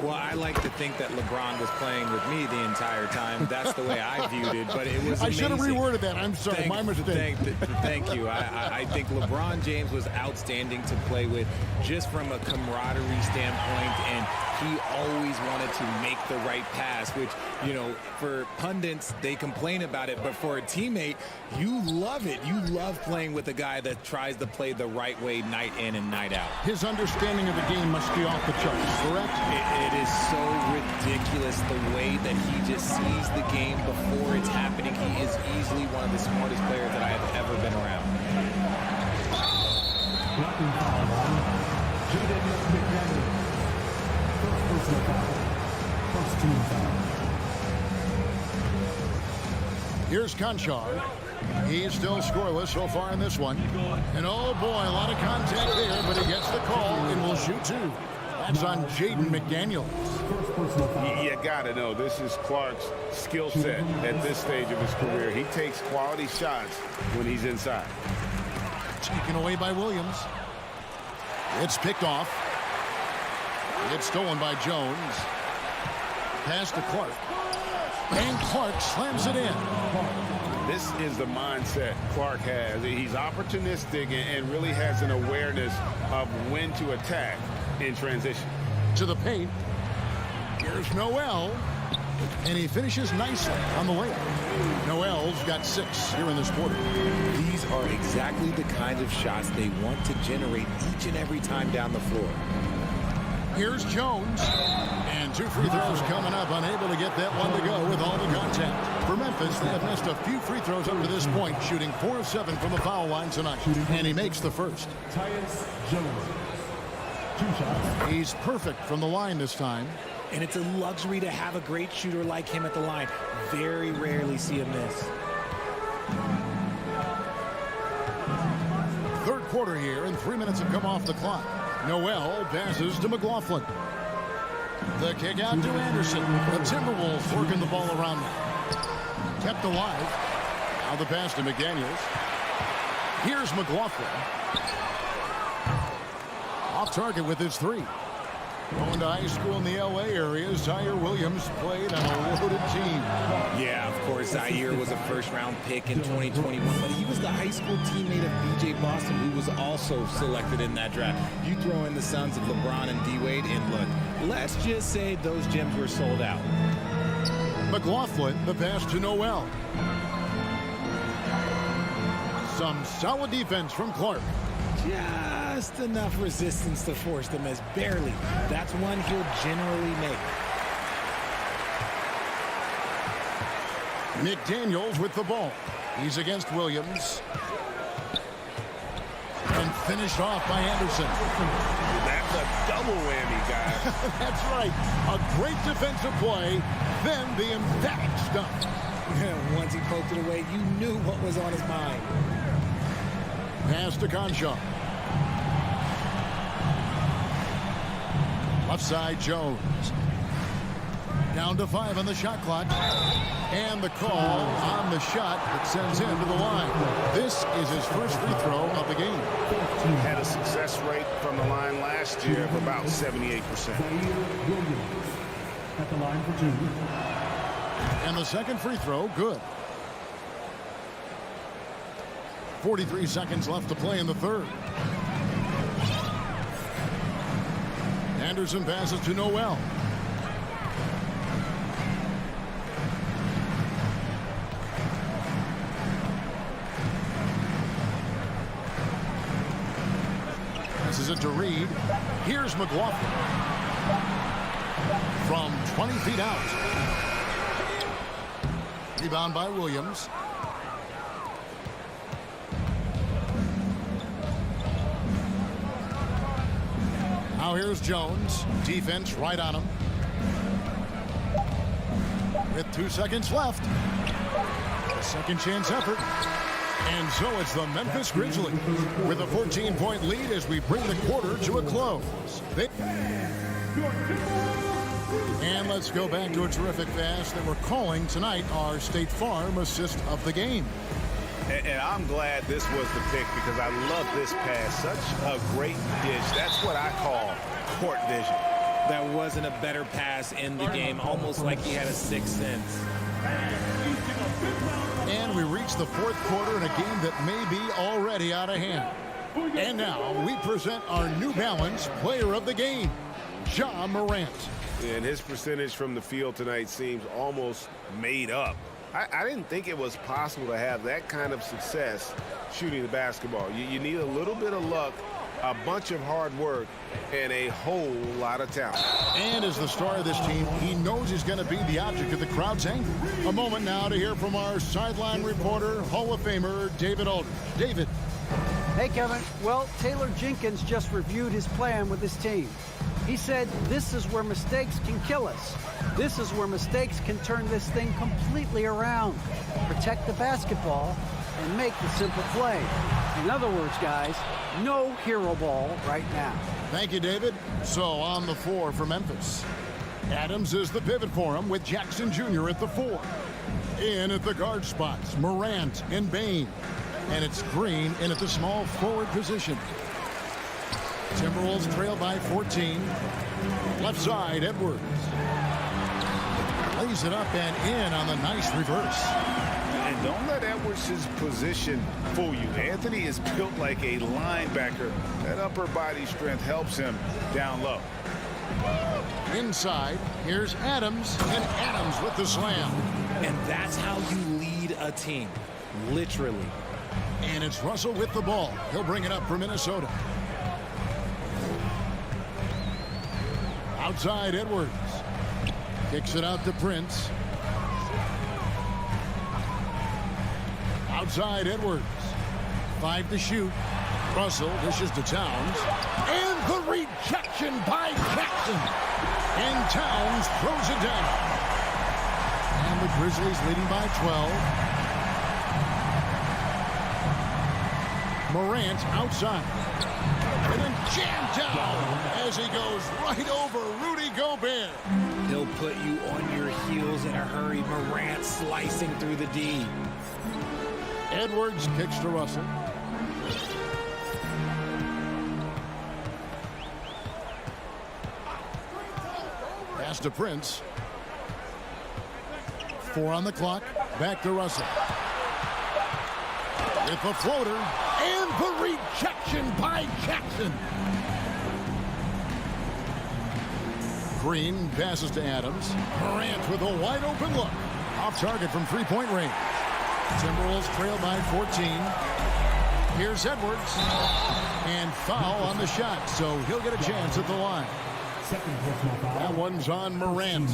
Well, I like to think that LeBron was playing with me the entire time. That's the way I viewed it, but it was amazing. I should have reworded that. I'm sorry, my mistake. Thank you. I think LeBron James was outstanding to play with just from a camaraderie standpoint, and he always wanted to make the right pass, which, you know, for pundits, they complain about it, but for a teammate, you love it. You love playing with a guy that tries to play the right way night in and night out. His understanding of the game must be off the charts, correct? It is so ridiculous the way that he just sees the game before it's happening. He is easily one of the smartest players that I have ever been around. Blocking foul line. Jaden McDaniel. First personal foul. First team foul. Here's Conchar. He's still scoreless so far in this one. And oh boy, a lot of contact there, but he gets the call and will shoot 2. That's on Jaden McDaniel. You got to know, this is Clark's skill set at this stage of his career. He takes quality shots when he's inside. Taken away by Williams. It's picked off. It's stolen by Jones. Pass to Clark. And Clark slams it in. This is the mindset Clark has. He's opportunistic and really has an awareness of when to attack in transition. To the paint. Here's Noel. And he finishes nicely on the layup. Noel's got 6 here in this quarter. These are exactly the kinds of shots they want to generate each and every time down the floor. Here's Jones. And 2 free throws coming up. Unable to get that one to go with all the contact. For Memphis, they have missed a few free throws up to this point, shooting 4 of 7 from the foul line tonight. And he makes the first. Tyus Jones. 2 shots. He's perfect from the line this time. And it's a luxury to have a great shooter like him at the line. Very rarely see a miss. Third quarter here, and 3 minutes have come off the clock. Noel passes to McLaughlin. The kick out to Anderson. The Timberwolves working the ball around them. Kept alive. Now the pass to McDaniels. Here's McLaughlin. Off target with his three. Going to high school in the L.A. area, Zaire Williams played on a loaded team. Yeah, of course, Zaire was a first-round pick in 2021, but he was the high school teammate of B.J. Boston, who was also selected in that draft. You throw in the sons of LeBron and D-Wade, and look, let's just say those gyms were sold out. McLaughlin, the pass to Noel. Some solid defense from Clark. Just enough resistance to force the miss, barely. That's one he'll generally make. McDaniels with the ball. He's against Williams. And finished off by Anderson. That's a double whammy, guys. That's right. A great defensive play, then the emphatic stuff. Once he poked it away, you knew what was on his mind. Pass to Conshaw. Left side, Jones. Down to 5 on the shot clock. And the call on the shot that sends him to the line. This is his first free throw of the game. Had a success rate from the line last year of about 78%. At the line for 2. And the second free throw, good. 43 seconds left to play in the third. Anderson passes to Noel. Passes it to Reed. Here's McLaughlin. From 20 feet out. Rebound by Williams. Now here's Jones. Defense right on him. With 2 seconds left. Second chance effort. And so it's the Memphis Grizzlies with a 14-point lead as we bring the quarter to a close. And let's go back to a terrific pass that we're calling tonight our State Farm assist of the game. And I'm glad this was the pick because I love this pass. Such a great dish. That's what I call court vision. There wasn't a better pass in the game, almost like he had a sixth sense. And we reach the fourth quarter in a game that may be already out of hand. And now we present our New Balance player of the game, Ja Morant. And his percentage from the field tonight seems almost made up. I didn't think it was possible to have that kind of success shooting the basketball. You need a little bit of luck, a bunch of hard work, and a whole lot of talent. And as the star of this team, he knows he's going to be the object of the crowd's anger. A moment now to hear from our sideline reporter, Hall of Famer David Aldridge. David. Hey, Kevin. Well, Taylor Jenkins just reviewed his plan with his team. He said, this is where mistakes can kill us. This is where mistakes can turn this thing completely around. Protect the basketball and make the simple play. In other words, guys, no hero ball right now. Thank you, David. So on the floor for Memphis. Adams is the pivot for him with Jackson Jr. at the 4. In at the guard spots, Morant and Bain. And it's Green in at the small forward position. Timberwolves trail by 14. Left side, Edwards. Lays it up and in on the nice reverse. And don't let Edwards' position fool you. Anthony is built like a linebacker. That upper body strength helps him down low. Inside, here's Adams, and Adams with the slam. And that's how you lead a team, literally. And it's Russell with the ball. He'll bring it up for Minnesota. Outside, Edwards. Kicks it out to Prince. Outside, Edwards. 5 to shoot. Russell dishes to Towns. And the rejection by Jackson. And Towns throws it down. And the Grizzlies leading by 12. Morant outside. And then jammed down as he goes right over Rudy Gobert. He'll put you on your heels in a hurry. Morant slicing through the D. Edwards kicks to Russell. Pass to Prince. 4 on the clock. Back to Russell. With the floater. And the rejection by Jackson. Green passes to Adams. Morant with a wide open look. Off target from three-point range. Timberwolves trail by 14. Here's Edwards. And foul on the shot, so he'll get a chance at the line. That one's on Morant.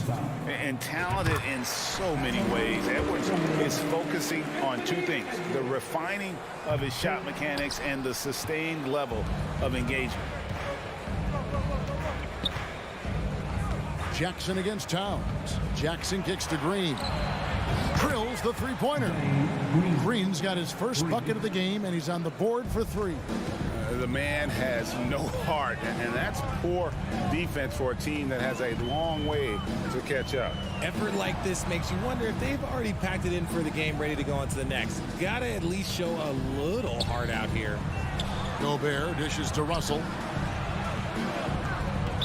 And talented in so many ways. Edwards is focusing on two things: the refining of his shot mechanics and the sustained level of engagement. Jackson against Towns. Jackson kicks to Green. Drills the three-pointer. Green's got his first bucket of the game, and he's on the board for 3. The man has no heart, and that's poor defense for a team that has a long way to catch up. Effort like this makes you wonder if they've already packed it in for the game, ready to go on to the next. Gotta at least show a little heart out here. Gobert dishes to Russell.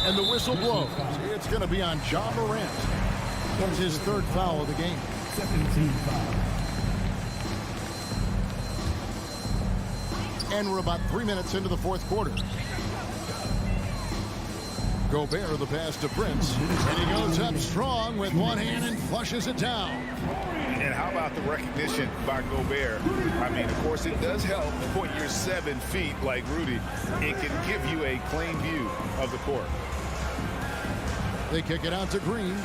And the whistle blows. It's going to be on Ja Morant. It's his 3rd foul of the game. 17 foul. And we're about 3 minutes into the 4th quarter. Gobert the pass to Prince. And he goes up strong with one hand and flushes it down. And how about the recognition by Gobert? I mean, of course, it does help when you're 7 feet like Rudy. It can give you a clean view of the court. They kick it out to Green.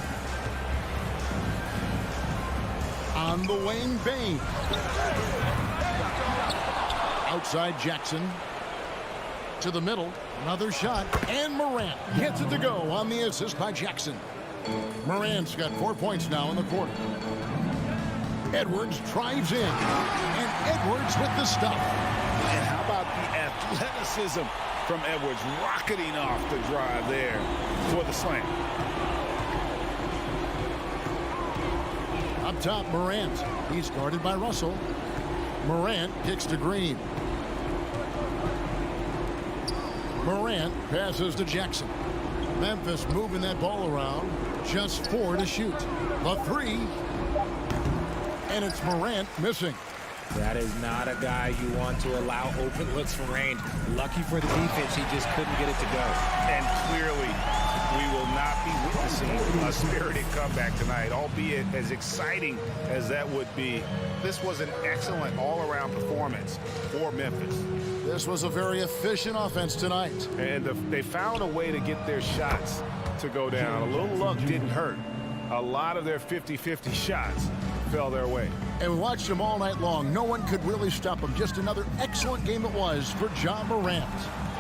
On the wing, Bain. Outside Jackson. To the middle. Another shot. And Morant gets it to go on the assist by Jackson. Morant's got 4 points now in the quarter. Edwards drives in. And Edwards with the stuff. And how about the athleticism from Edwards, rocketing off the drive there for the slam. Up top, Morant. He's guarded by Russell. Morant kicks to Green. Morant passes to Jackson. Memphis moving that ball around. Just 4 to shoot. The 3. And it's Morant missing. That is not a guy you want to allow open looks from range. Lucky for the defense, he just couldn't get it to go. And clearly, we will not be witnessing a spirited comeback tonight, albeit as exciting as that would be. This was an excellent all-around performance for Memphis. This was a very efficient offense tonight. And they found a way to get their shots to go down. A little luck didn't hurt. A lot of their 50-50 shots fell their way. And we watched them all night long. No one could really stop them. Just another excellent game it was for Ja Morant.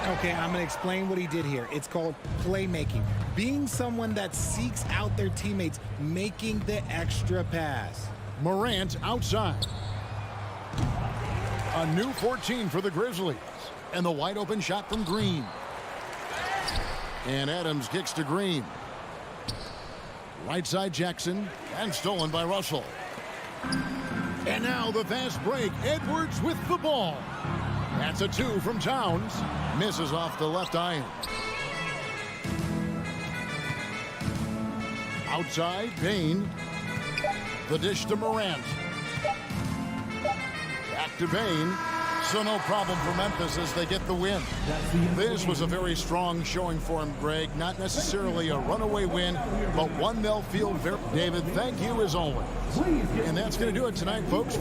Okay, I'm going to explain what he did here. It's called playmaking. Being someone that seeks out their teammates, making the extra pass. Morant outside. A new 14 for the Grizzlies. And the wide open shot from Green. And Adams kicks to Green. Right side Jackson. And stolen by Russell. And now the fast break. Edwards with the ball. That's a 2 from Towns. Misses off the left iron. Outside, Bain. The dish to Morant. Back to Bain. So no problem for Memphis as they get the win. This was a very strong showing for him, Greg. Not necessarily a runaway win, but one they'll feel very... David, thank you as always. And that's going to do it tonight, folks.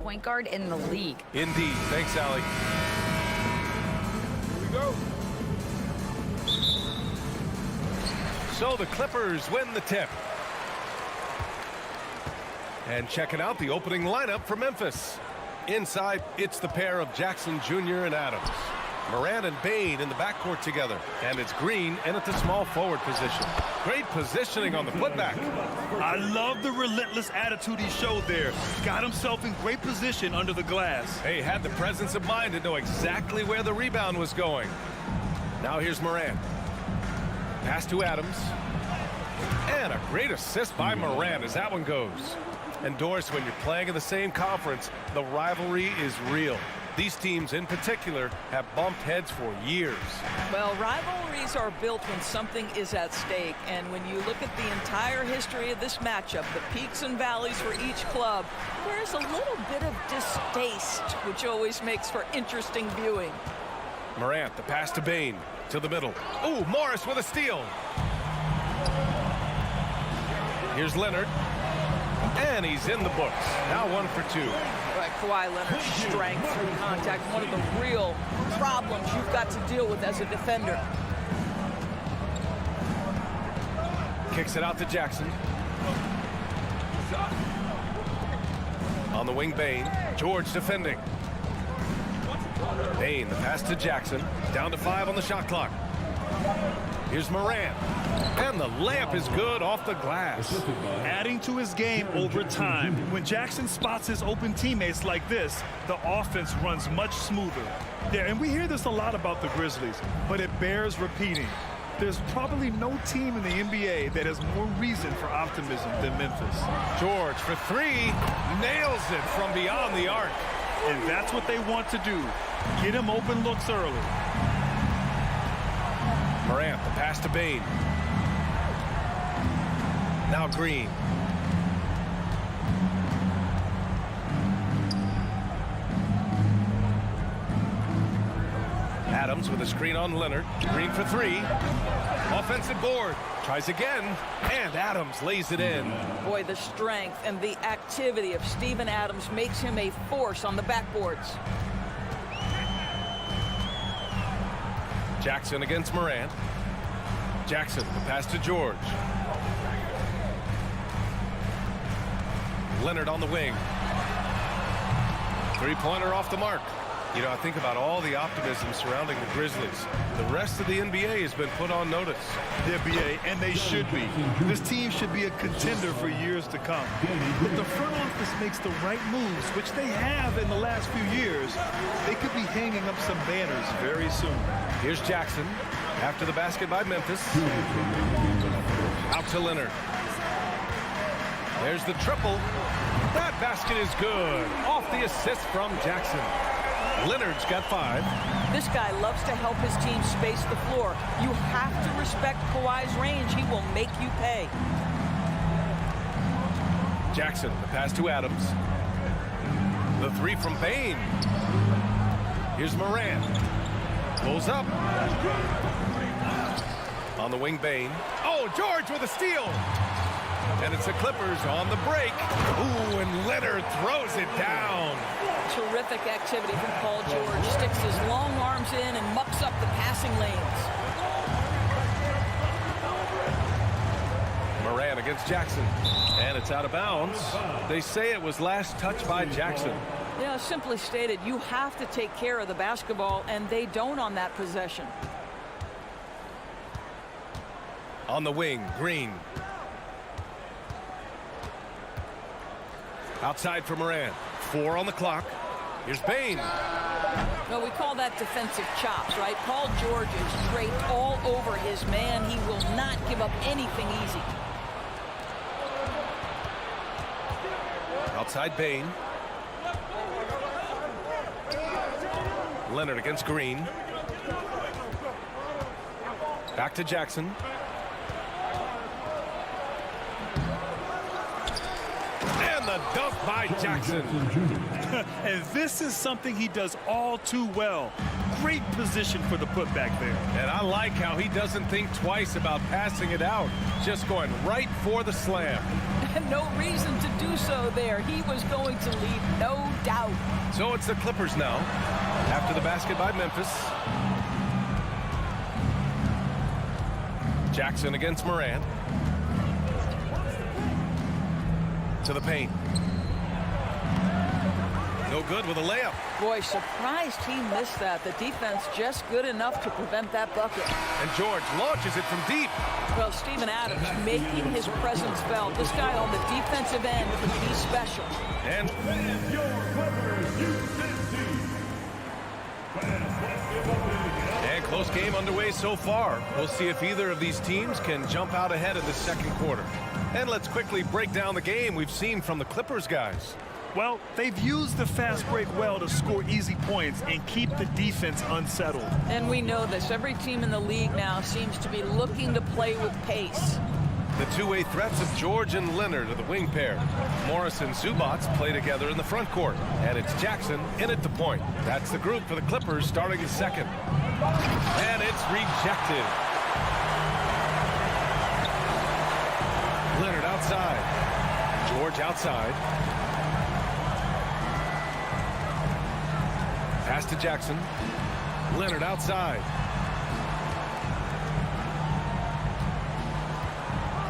Point guard in the league. Indeed. Thanks, Allie. Here we go. So the Clippers win the tip. And checking out the opening lineup for Memphis. Inside, it's the pair of Jackson Jr. and Adams. Moran and Bain in the backcourt together. And it's Green in at the small forward position. Great positioning on the putback. I love the relentless attitude he showed there. Got himself in great position under the glass. He had the presence of mind to know exactly where the rebound was going. Now here's Moran. Pass to Adams. And a great assist by Moran as that one goes. And Doris, when you're playing in the same conference, the rivalry is real. These teams in particular have bumped heads for years. Well, rivalries are built when something is at stake. And when you look at the entire history of this matchup, the peaks and valleys for each club, there's a little bit of distaste, which always makes for interesting viewing. Morant, the pass to Bain, to the middle. Ooh, Morris with a steal. Here's Leonard. And he's in the books. Now 1 for 2. Right, Kawhi Leonard's strength through contact, one of the real problems you've got to deal with as a defender. Kicks it out to Jackson. On the wing, Bain. George defending. Bain, the pass to Jackson. Down to 5 on the shot clock. Here's Moran. And the layup is good off the glass. Adding to his game over time. When Jackson spots his open teammates like this, the offense runs much smoother. Yeah, and we hear this a lot about the Grizzlies, but it bears repeating. There's probably no team in the NBA that has more reason for optimism than Memphis. George for 3. Nails it from beyond the arc. And that's what they want to do. Get him open looks early. Morant, the pass to Bain. Now Green. Adams with a screen on Leonard. Green for three. Offensive board. Tries again. And Adams lays it in. Boy, the strength and the activity of Steven Adams makes him a force on the backboards. Jackson against Morant. Jackson, the pass to George. Leonard on the wing. Three-pointer off the mark. You know, I think about all the optimism surrounding the Grizzlies. The rest of the NBA has been put on notice. The NBA, and they should be. This team should be a contender for years to come. If the front office makes the right moves, which they have in the last few years, they could be hanging up some banners very soon. Here's Jackson after the basket by Memphis. Out to Leonard. There's the triple. That basket is good. Off the assist from Jackson. Leonard's got 5. This guy loves to help his team space the floor. You have to respect Kawhi's range. He will make you pay. Jackson, the pass to Adams. The three from Bain. Here's Morant. Pulls up. On the wing, Bain. Oh, George with a steal. And it's the Clippers on the break. Ooh, and Leonard throws it down. Terrific activity from Paul George. Sticks his long arms in and mucks up the passing lanes. Morant against Jackson. And it's out of bounds. They say it was last touched by Jackson. Yeah, simply stated, you have to take care of the basketball, and they don't on that possession. On the wing, Green. Outside for Morant. 4 on the clock. Here's Bain. Well, we call that defensive chops, right? Paul George is draped all over his man. He will not give up anything easy. Outside Bain. Leonard against Green. Back to Jackson. And the dunk by Jackson. And this is something he does all too well. Great position for the putback there. And I like how he doesn't think twice about passing it out. Just going right for the slam. No reason to do so there. He was going to lead, no doubt. So it's the Clippers now. After the basket by Memphis. Jackson against Morant. To the paint. No good with a layup. Boy, surprised he missed that. The defense just good enough to prevent that bucket. And George launches it from deep. Well, Steven Adams making his presence felt. This guy on the defensive end can be special. And close game underway so far. We'll see if either of these teams can jump out ahead in the second quarter. And let's quickly break down the game we've seen from the Clippers guys. Well, they've used the fast break well to score easy points and keep the defense unsettled. And we know this. Every team in the league now seems to be looking to play with pace. The two-way threats of George and Leonard are the wing pair. Morris and Zubac play together in the front court. And it's Jackson in at the point. That's the group for the Clippers starting the second. And it's rejected. Leonard outside. George outside. Pass to Jackson. Leonard outside.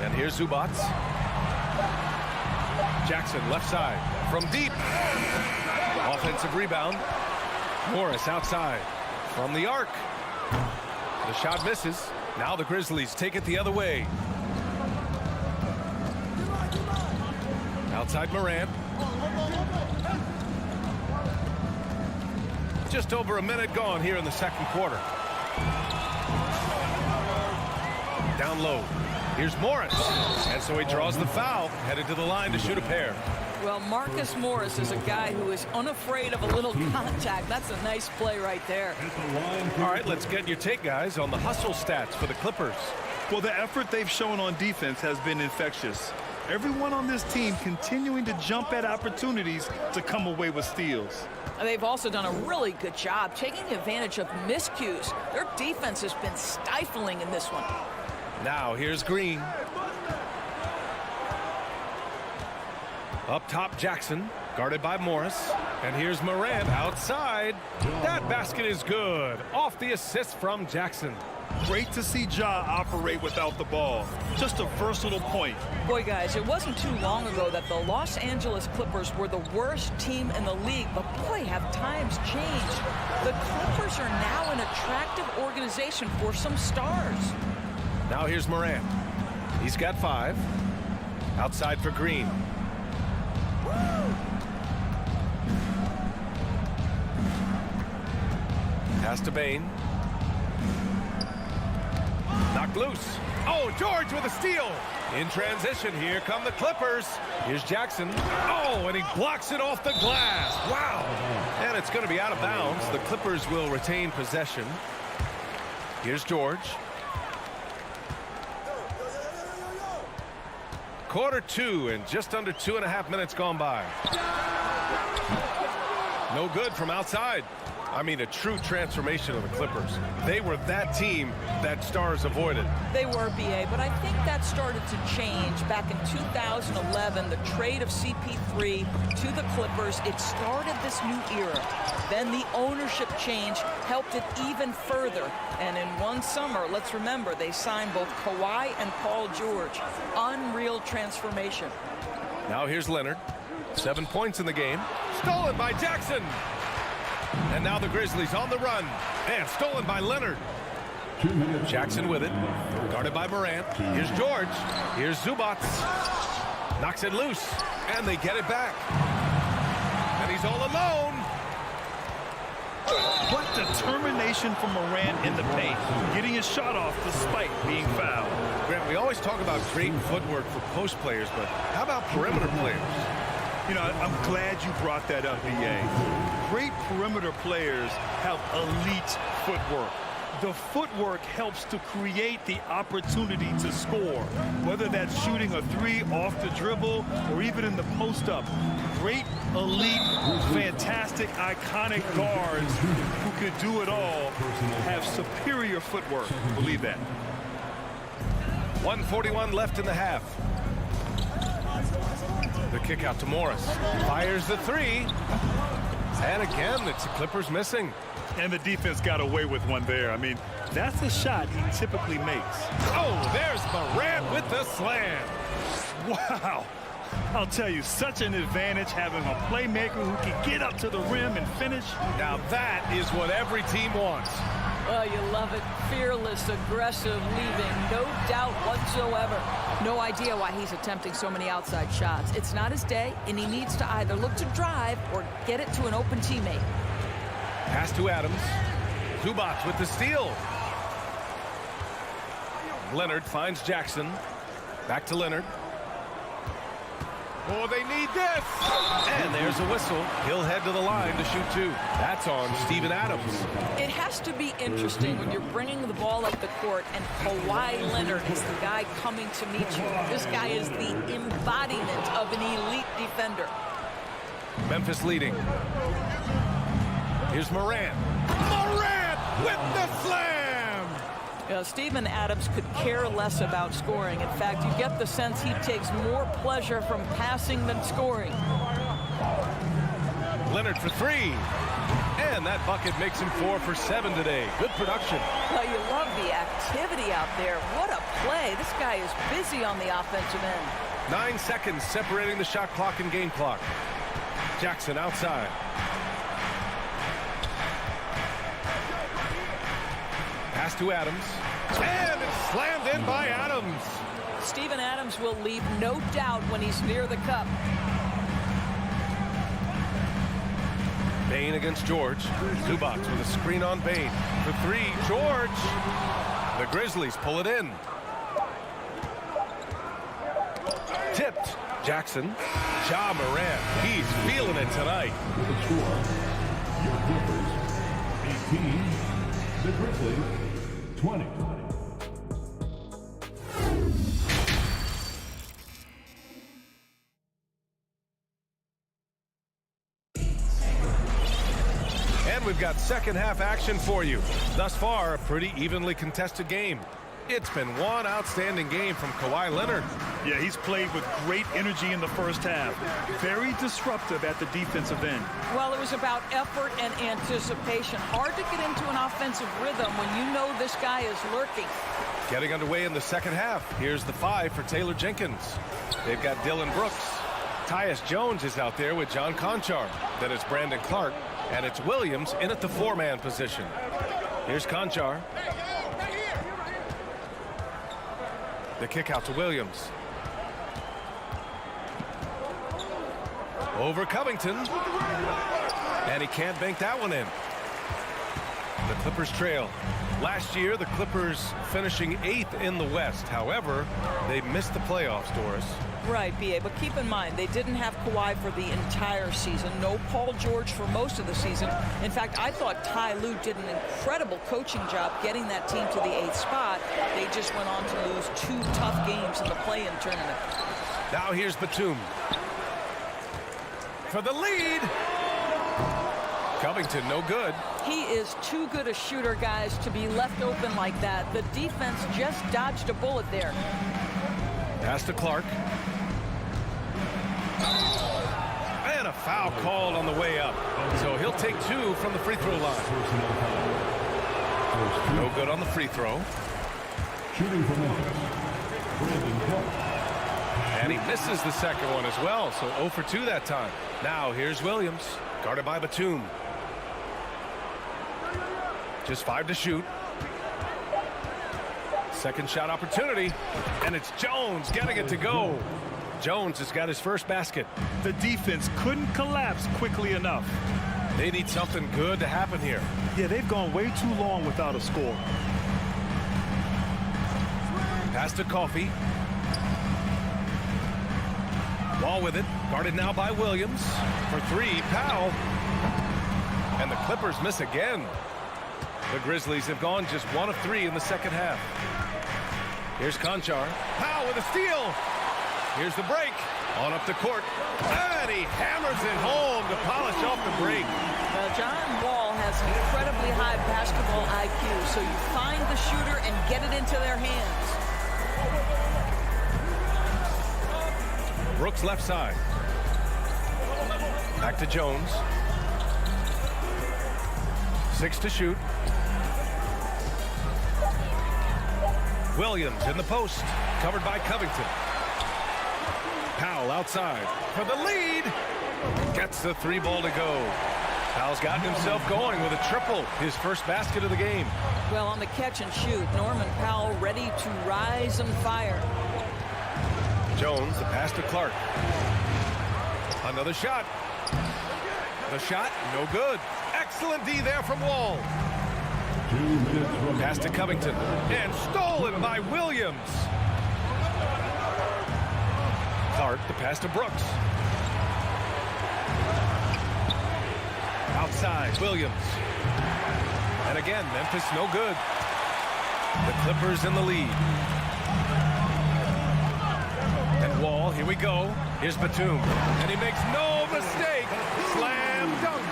And here's Zubac. Jackson left side from deep. Offensive rebound. Morris outside from the arc. The shot misses. Now the Grizzlies take it the other way. Outside Morant. Just over a minute gone here in the second quarter. Down low. Here's Morris. And so he draws the foul, headed to the line to shoot a pair. Well, Marcus Morris is a guy who is unafraid of a little contact. That's a nice play right there. All right, let's get your take, guys, on the hustle stats for the Clippers. Well, the effort they've shown on defense has been infectious. Everyone on this team continuing to jump at opportunities to come away with steals. They've also done a really good job taking advantage of miscues. Their defense has been stifling in this one. Now here's Green. Up top, Jackson, guarded by Morris. And here's Morant outside. That basket is good. Off the assist from Jackson. Great to see Ja operate without the ball. Just a versatile point. Boy, guys, it wasn't too long ago that the Los Angeles Clippers were the worst team in the league, but boy, have times changed. The Clippers are now an attractive organization for some stars. Now here's Morant. He's got 5. Outside for Green. Pass to Bain. Knocked loose. Oh, George with a steal. In transition, here come the Clippers. Here's Jackson. Oh, and he blocks it off the glass. Wow. And it's going to be out of bounds. The Clippers will retain possession. Here's George. Quarter 2 and just under 2.5 minutes gone by. No good from outside. I mean, a true transformation of the Clippers. They were that team that stars avoided. They were, BA, but I think that started to change back in 2011, the trade of CP3 to the Clippers. It started this new era. Then the ownership change helped it even further. And in one summer, let's remember, they signed both Kawhi and Paul George. Unreal transformation. Now here's Leonard. 7 points in the game. Stolen by Jackson. And now the Grizzlies on the run. And stolen by Leonard. Jackson with it. Guarded by Morant. Here's George. Here's Zubac. Knocks it loose. And they get it back. And he's all alone. What determination from Morant in the paint. Getting his shot off despite being fouled. Grant, we always talk about great footwork for post players, but how about perimeter players? You know, I'm glad you brought that up, BA. Great perimeter players have elite footwork. The footwork helps to create the opportunity to score, whether that's shooting a 3 off the dribble or even in the post-up. Great, elite, fantastic, iconic guards who could do it all have superior footwork. Believe that. 1:41 left in the half. The kick out to Morris. Fires the 3. And again, it's the Clippers missing. And the defense got away with one there. I mean, that's a shot he typically makes. Oh, there's Morant with the slam. Wow. I'll tell you, such an advantage having a playmaker who can get up to the rim and finish. Now that is what every team wants. Oh, you love it. Fearless, aggressive, leaving. No doubt whatsoever. No idea why he's attempting so many outside shots. It's not his day, and he needs to either look to drive or get it to an open teammate. Pass to Adams. Zubac with the steal. Leonard finds Jackson. Back to Leonard. Oh, they need this. And there's a whistle. He'll head to the line to shoot 2. That's on Steven Adams. It has to be interesting when you're bringing the ball up the court and Kawhi Leonard is the guy coming to meet you. This guy is the embodiment of an elite defender. Memphis leading. Here's Morant. Morant with the slam! Steven Adams could care less about scoring. In fact, you get the sense he takes more pleasure from passing than scoring. Leonard for 3. And that bucket makes him 4 for 7 today. Good production. Well, you love the activity out there. What a play. This guy is busy on the offensive end. 9 seconds separating the shot clock and game clock. Jackson outside. Pass to Adams. And it's slammed in by Adams. Steven Adams will leave no doubt when he's near the cup. Bain against George. Zubac with a screen on Bain. For 3, George. The Grizzlies pull it in. Tipped. Jackson. Ja Morant. He's feeling it tonight. With the score, your Clippers 18, the Grizzlies 20. And we've got second half action for you. Thus far, a pretty evenly contested game. It's been one outstanding game from Kawhi Leonard. Yeah, he's played with great energy in the first half. Very disruptive at the defensive end. Well, it was about effort and anticipation. Hard to get into an offensive rhythm when you know this guy is lurking. Getting underway in the second half. Here's the 5 for Taylor Jenkins. They've got Dylan Brooks. Tyus Jones is out there with John Conchar. Then it's Brandon Clark. And it's Williams in at the 4-man position. Here's Conchar. The kick out to Williams. Over Covington. And he can't bank that one in. The Clippers trail. Last year, the Clippers finishing 8th in the West. However, they missed the playoffs, Doris. Right, B.A., but keep in mind, they didn't have Kawhi for the entire season. No Paul George for most of the season. In fact, I thought Ty Lue did an incredible coaching job getting that team to the 8th spot. They just went on to lose 2 tough games in the play-in tournament. Now here's Batum. For the lead. Covington, no good. He is too good a shooter, guys, to be left open like that. The defense just dodged a bullet there. Pass to Clark. And a foul called on the way up. So he'll take 2 from the free throw line. No good on the free throw. Shooting for Memphis, Brandon Clark. And he misses the second one as well. So 0 for 2 that time. Now here's Williams. Guarded by Batum. Just 5 to shoot. Second shot opportunity. And it's Jones getting it to go. Jones has got his first basket. The defense couldn't collapse quickly enough. They need something good to happen here. Yeah, they've gone way too long without a score. Pass to Coffey. Wall with it. Guarded now by Williams. For 3, Powell. And the Clippers miss again. The Grizzlies have gone just 1 of 3 in the second half. Here's Conchar. Powell with a steal. Here's the break. On up the court. And he hammers it home to polish off the break. Well, John Wall has an incredibly high basketball IQ, so you find the shooter and get it into their hands. Brooks left side. Back to Jones. 6 to shoot. Williams in the post. Covered by Covington. Powell outside for the lead. Gets the 3 ball to go. Powell's gotten himself going with a triple. His first basket of the game. Well, on the catch and shoot, Norman Powell ready to rise and fire. Jones, the pass to Clark. Another shot. The shot, no good. Excellent D there from Wall. Pass to Covington. And stolen by Williams. Clark, the pass to Brooks. Outside, Williams. And again, Memphis no good. The Clippers in the lead. And Wall, here we go. Here's Batum. And he makes no mistake. Slam dunk.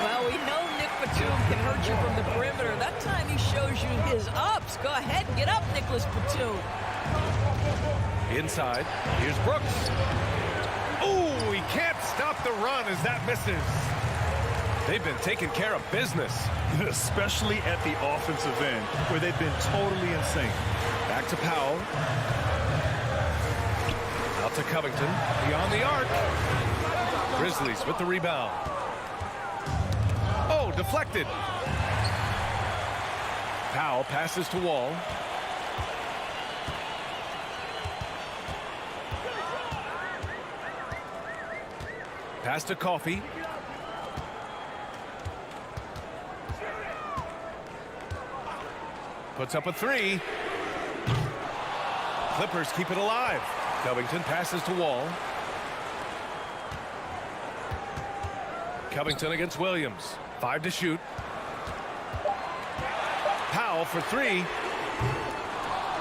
Well, we know Nick Batum can hurt you from the perimeter. That time he shows you his ups. Go ahead and get up, Nicholas Batum. Inside, here's Brooks. Oh, he can't stop the run as that misses. They've been taking care of business. Especially at the offensive end, where they've been totally in sync. Back to Powell. Out to Covington. Beyond the arc. Grizzlies with the rebound. Oh, deflected. Powell passes to Wall. Pass to Coffey. Puts up a 3. Clippers keep it alive. Covington passes to Wall. Covington against Williams. 5 to shoot. Powell for 3.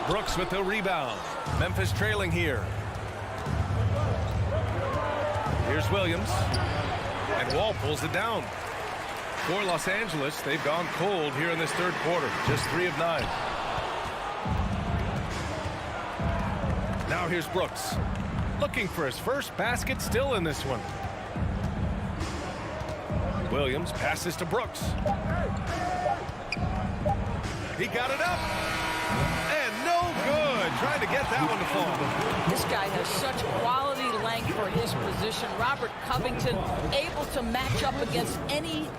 Brooks with the rebound. Memphis trailing here. Here's Williams. And Wall pulls it down. For Los Angeles, they've gone cold here in this third quarter. Just 3 of 9. Now here's Brooks. Looking for his first basket, still in this one. Williams passes to Brooks. He got it up. And no good. Trying to get that one to fall. This guy has such quality length for his position. Robert Covington able to match up against any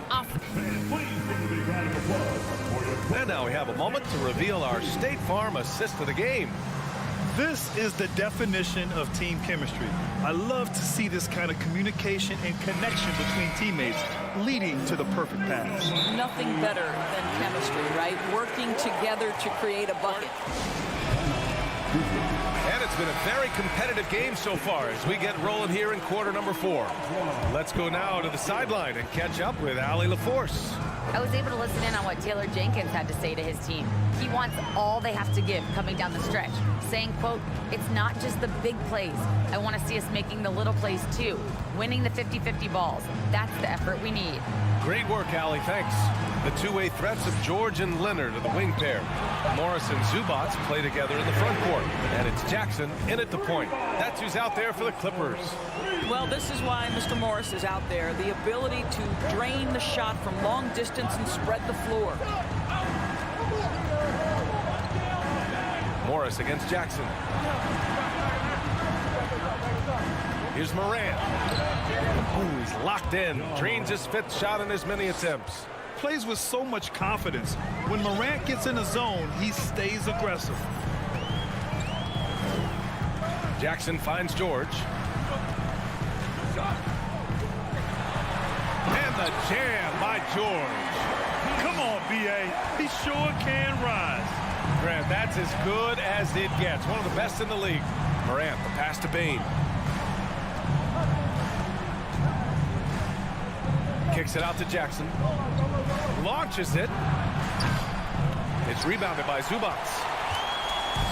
And now we have a moment to reveal our State Farm assist of the game. This is the definition of team chemistry. I love to see this kind of communication and connection between teammates leading to the perfect pass. Nothing better than chemistry, right? Working together to create a bucket. And it's been a very competitive game so far as we get rolling here in quarter number 4. Let's go now to the sideline and catch up with Allie LaForce. I was able to listen in on what Taylor Jenkins had to say to his team. He wants all they have to give coming down the stretch, saying, quote, "It's not just the big plays. I want to see us making the little plays too, winning the 50-50 balls. That's the effort we need." Great work, Allie. Thanks. The two-way threats of George and Leonard are the wing pair. Morris and Zubats play together in the front court. And it's Jackson in at the point. That's who's out there for the Clippers. Well, this is why Mr. Morris is out there. The ability to drain the shot from long distance and spread the floor. Morris against Jackson. Here's Morant. Ooh, he's locked in. Drains his 5th shot in as many attempts. Plays with so much confidence. When Morant gets in a zone, he stays aggressive. Jackson finds George. And the jam by George. Come on, B.A. He sure can rise. Grant, that's as good as it gets. One of the best in the league. Morant, the pass to Bain. Kicks it out to Jackson. Launches it. It's rebounded by Zubats.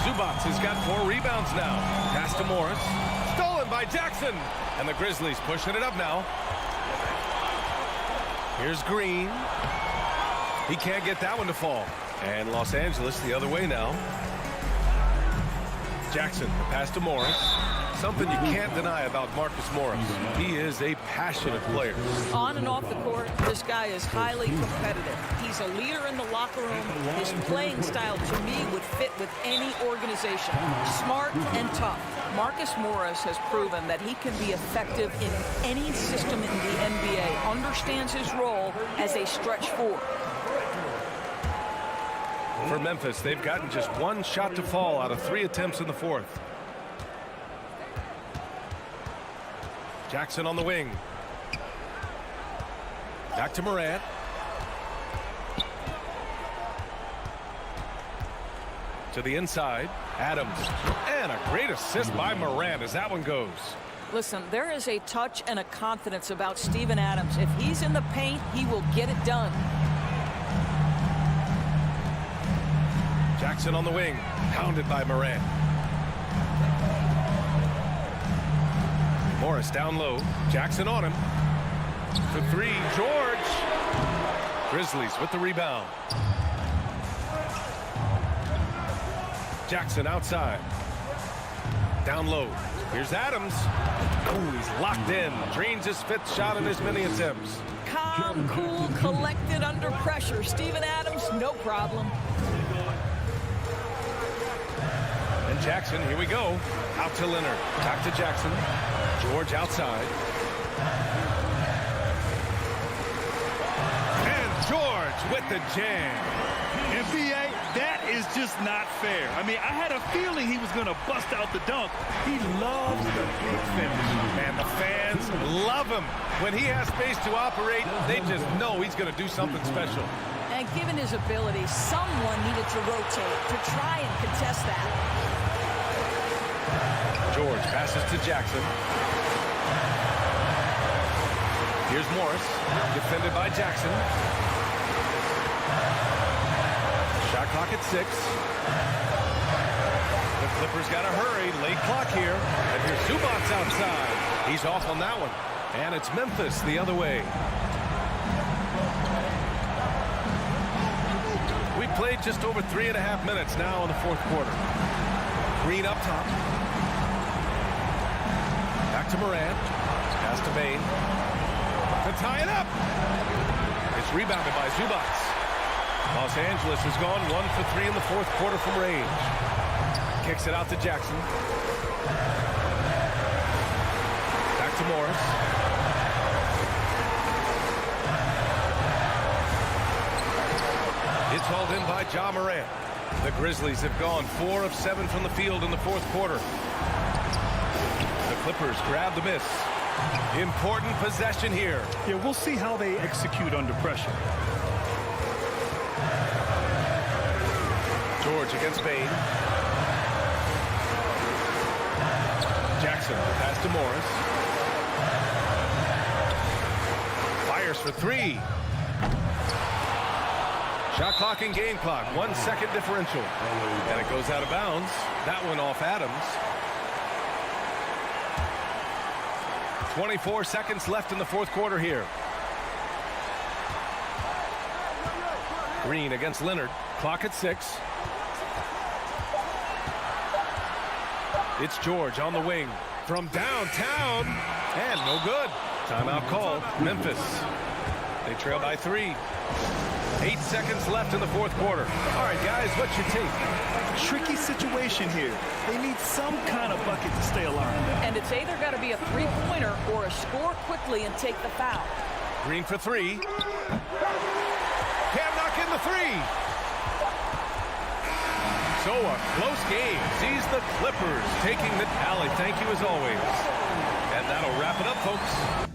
Zubats has got 4 rebounds now. Pass to Morris. Stolen by Jackson. And the Grizzlies pushing it up now. Here's Green. He can't get that one to fall. And Los Angeles the other way now. Jackson, the pass to Morris. Something you can't deny about Marcus Morris. He is a passionate player. On and off the court, this guy is highly competitive. He's a leader in the locker room. His playing style, to me, would fit with any organization. Smart and tough. Marcus Morris has proven that he can be effective in any system in the NBA. Understands his role as a stretch 4. For Memphis, they've gotten just 1 shot to fall out of 3 attempts in the 4th. Jackson on the wing. Back to Morant. To the inside. Adams. And a great assist by Morant as that one goes. Listen, there is a touch and a confidence about Steven Adams. If he's in the paint, he will get it done. Jackson on the wing. Pounded by Morant. Morris down low. Jackson on him. For 3. George. Grizzlies with the rebound. Jackson outside. Down low. Here's Adams. Oh, he's locked in. Drains his 5th shot in as many attempts. Calm, cool, collected under pressure. Steven Adams, no problem. And Jackson, here we go. Out to Leonard. Back to Jackson. George outside. And George with the jam. NBA, that is just not fair. I mean, I had a feeling he was going to bust out the dunk. He loves the big finish. And the fans love him. When he has space to operate, they just know he's going to do something special. And given his ability, someone needed to rotate to try and contest that. George passes to Jackson. Here's Morris, defended by Jackson. Shot clock at 6. The Clippers got to hurry. Late clock here. And here's Zubac's outside. He's off on that one. And it's Memphis the other way. We played just over 3.5 minutes now in the fourth quarter. Green up top. Back to Morant. Pass to Bain. To tie it up. It's rebounded by Zubac. Los Angeles has gone 1 for 3 in the fourth quarter from range. Kicks it out to Jackson. Back to Morris. It's hauled in by Ja Morant. The Grizzlies have gone 4 of 7 from the field in the fourth quarter. The Clippers grab the miss. Important possession here. Yeah, we'll see how they execute under pressure. George against Bain. Jackson pass to Morris. Fires for 3. Shot clock and game clock. 1 second differential. And it goes out of bounds. That one off Adams. 24 seconds left in the fourth quarter here. Green against Leonard. Clock at 6. It's George on the wing from downtown. And no good. Timeout called. Memphis. They trail by 3. 8 seconds left in the fourth quarter. All right, guys, what's your take? Tricky situation here. They need some kind of bucket to stay alive. And it's either got to be a three-pointer or a score quickly and take the foul. Green for 3. Can't knock in the 3. So a close game sees the Clippers taking the tally. Thank you as always. And that'll wrap it up, folks.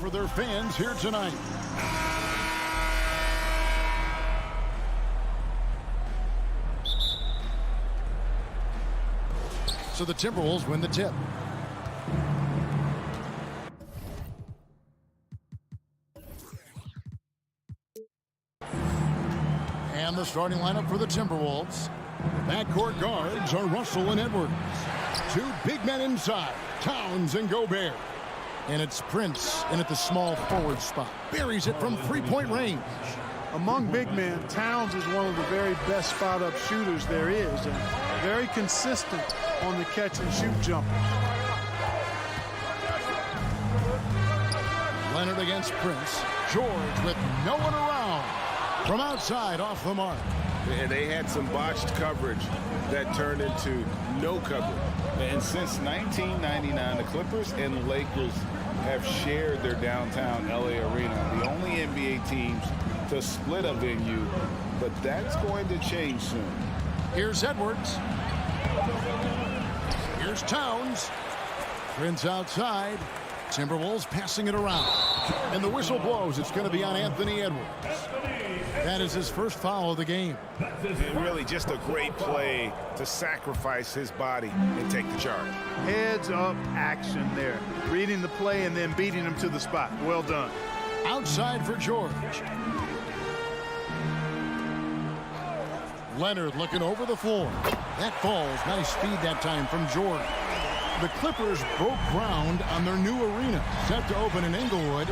For their fans here tonight. So the Timberwolves win the tip. And the starting lineup for the Timberwolves. Backcourt guards are Russell and Edwards. Two big men inside, Towns and Gobert. And it's Prince in at the small forward spot. Buries it from three-point range. Among big men, Towns is one of the very best spot-up shooters there is, and very consistent on the catch-and-shoot jumper. Leonard against Prince. George with no one around. From outside, off the mark. And they had some botched coverage that turned into no coverage. And since 1999, the Clippers and Lakers have shared their downtown LA arena, the only NBA teams to split a venue, but that's going to change soon. Here's Edwards. Here's Towns. Prince outside. Timberwolves passing it around. And the whistle blows. It's going to be on Anthony Edwards. That is his first foul of the game. And really just a great play to sacrifice his body and take the charge. Heads up action there. Reading the play and then beating him to the spot. Well done. Outside for George. Leonard looking over the floor. That falls. Nice speed that time from George. The Clippers broke ground on their new arena, set to open in Inglewood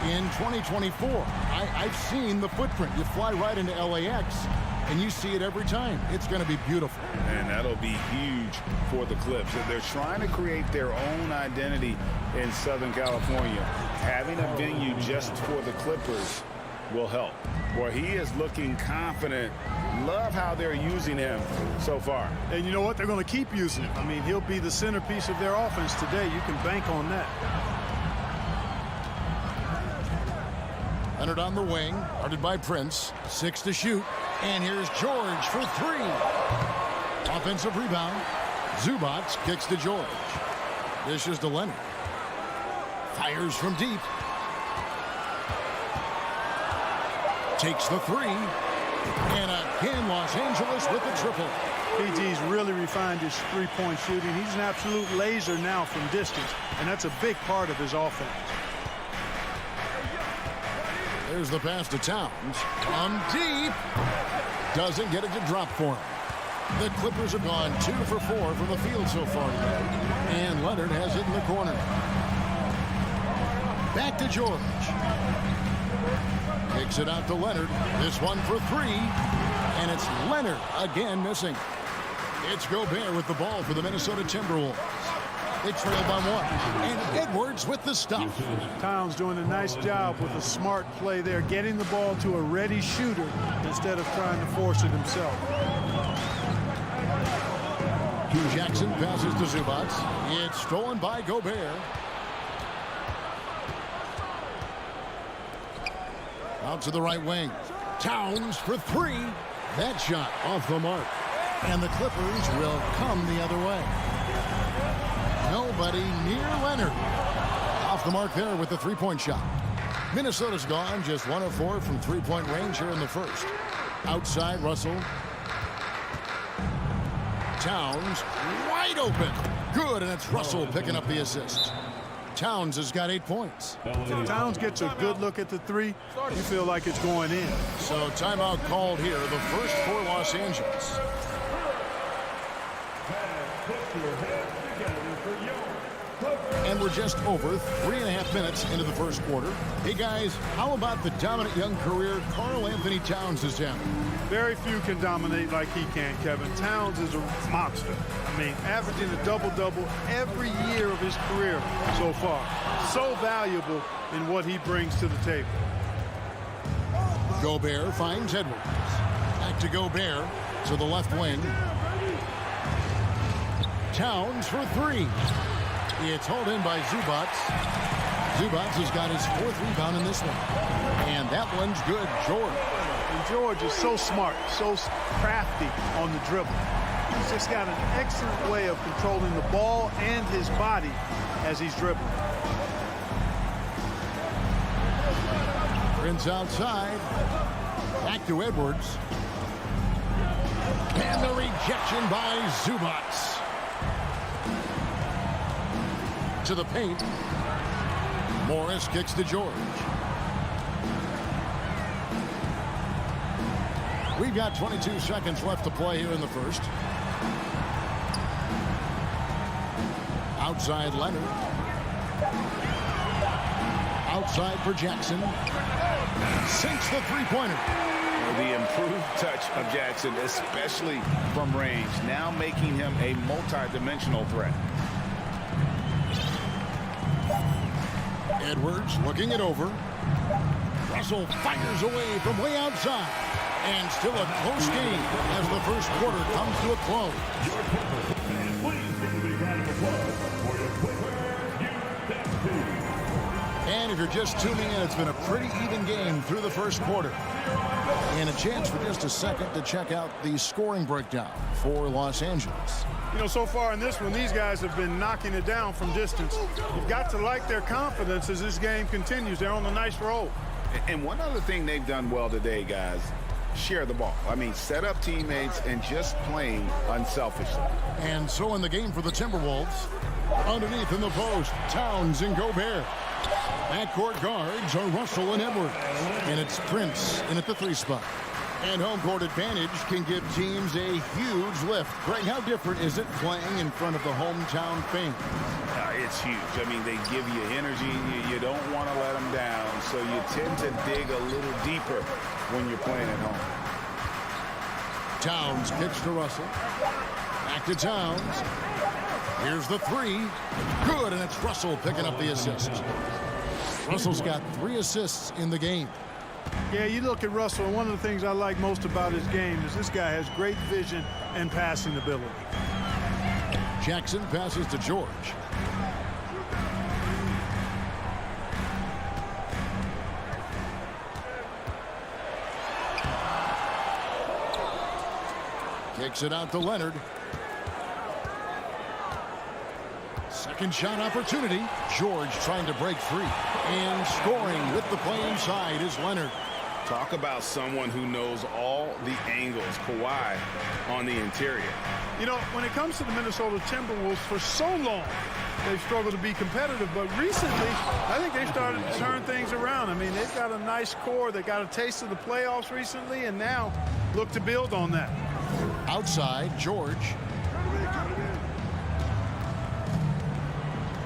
in 2024. I've seen the footprint. You fly right into LAX, and you see it every time. It's going to be beautiful. And that'll be huge for the Clips. They're trying to create their own identity in Southern California. Having a venue just for the Clippers will help. Boy, he is looking confident. Love how they're using him so far. And you know what? They're going to keep using him. I mean, he'll be the centerpiece of their offense today. You can bank on that. Leonard on the wing, guarded by Prince. 6 to shoot. And here's George for 3. Offensive rebound. Zubac kicks to George. Dishes to Leonard. Fires from deep. Takes the 3. And again, Los Angeles with the triple. PG's really refined his three-point shooting. He's an absolute laser now from distance, and that's a big part of his offense. There's the pass to Towns. From deep. Doesn't get it to drop for him. The Clippers have gone 2 for 4 from the field so far today. And Leonard has it in the corner. Back to George. Kicks it out to Leonard. This one for 3. And it's Leonard again missing. It's Gobert with the ball for the Minnesota Timberwolves. They trail by 1. And Edwards with the stuff. Towns doing a nice job with a smart play there, getting the ball to a ready shooter instead of trying to force it himself. Jackson passes to Zubac. It's stolen by Gobert. Out to the right wing. Towns for 3. That shot off the mark. And the Clippers will come the other way. Nobody near Leonard. Off the mark there with the three-point shot. Minnesota's gone just 1 of 4 from three-point range here in the first. Outside, Russell. Towns wide open. Good, and it's Russell picking up the assist. Towns has got 8 points. If Towns gets a good look at the 3, you feel like it's going in. So timeout called here, the first for Los Angeles. And we're just over 3.5 minutes into the first quarter. Hey guys, how about the dominant young career Karl Anthony Towns has had? Very few can dominate like he can, Kevin. Towns is a monster. I mean, averaging a double-double every year of his career so far. So valuable in what he brings to the table. Gobert finds Edwards. Back to Gobert to the left wing. Towns for 3. It's hauled in by Zubac. Zubac has got his 4th rebound in this one. And that one's good. George. And George is so smart, so crafty on the dribble. He's just got an excellent way of controlling the ball and his body as he's dribbling. Prince outside. Back to Edwards. And the rejection by Zubac. To the paint. Morris kicks to George. We've got 22 seconds left to play here in the first. Outside Leonard. Outside for Jackson. Sinks the three-pointer. The improved touch of Jackson, especially from range, now making him a multi-dimensional threat. Edwards looking it over. Russell fires away from way outside. And still a close game as the first quarter comes to a close. And if you're just tuning in, it's been a pretty even game through the first quarter. And a chance for just a second to check out the scoring breakdown for Los Angeles. You know, so far in this one, these guys have been knocking it down from distance. You've got to like their confidence as this game continues. They're on a nice roll. And one other thing they've done well today, guys, share the ball. I mean, set up teammates and just playing unselfishly. And so in the game for the Timberwolves, underneath in the post, Towns and Gobert. Backcourt guards are Russell and Edwards. And it's Prince in at the 3 spot. And home court advantage can give teams a huge lift. Greg, how different is it playing in front of the hometown fans? It's huge. I mean, they give you energy. You don't want to let them down. So you tend to dig a little deeper when you're playing at home. Towns kicks to Russell. Back to Towns. Here's the three. Good, and it's Russell picking up the assist. Russell's got 3 assists in the game. Yeah, you look at Russell, and one of the things I like most about his game is this guy has great vision and passing ability. Jackson passes to George. Kicks it out to Leonard. Second shot opportunity. George trying to break free. And scoring with the play inside is Leonard. Talk about someone who knows all the angles. Kawhi on the interior. You know, when it comes to the Minnesota Timberwolves, for so long, they've struggled to be competitive. But recently, I think they've started to turn things around. I mean, they've got a nice core. They got a taste of the playoffs recently, and now look to build on that. Outside, George.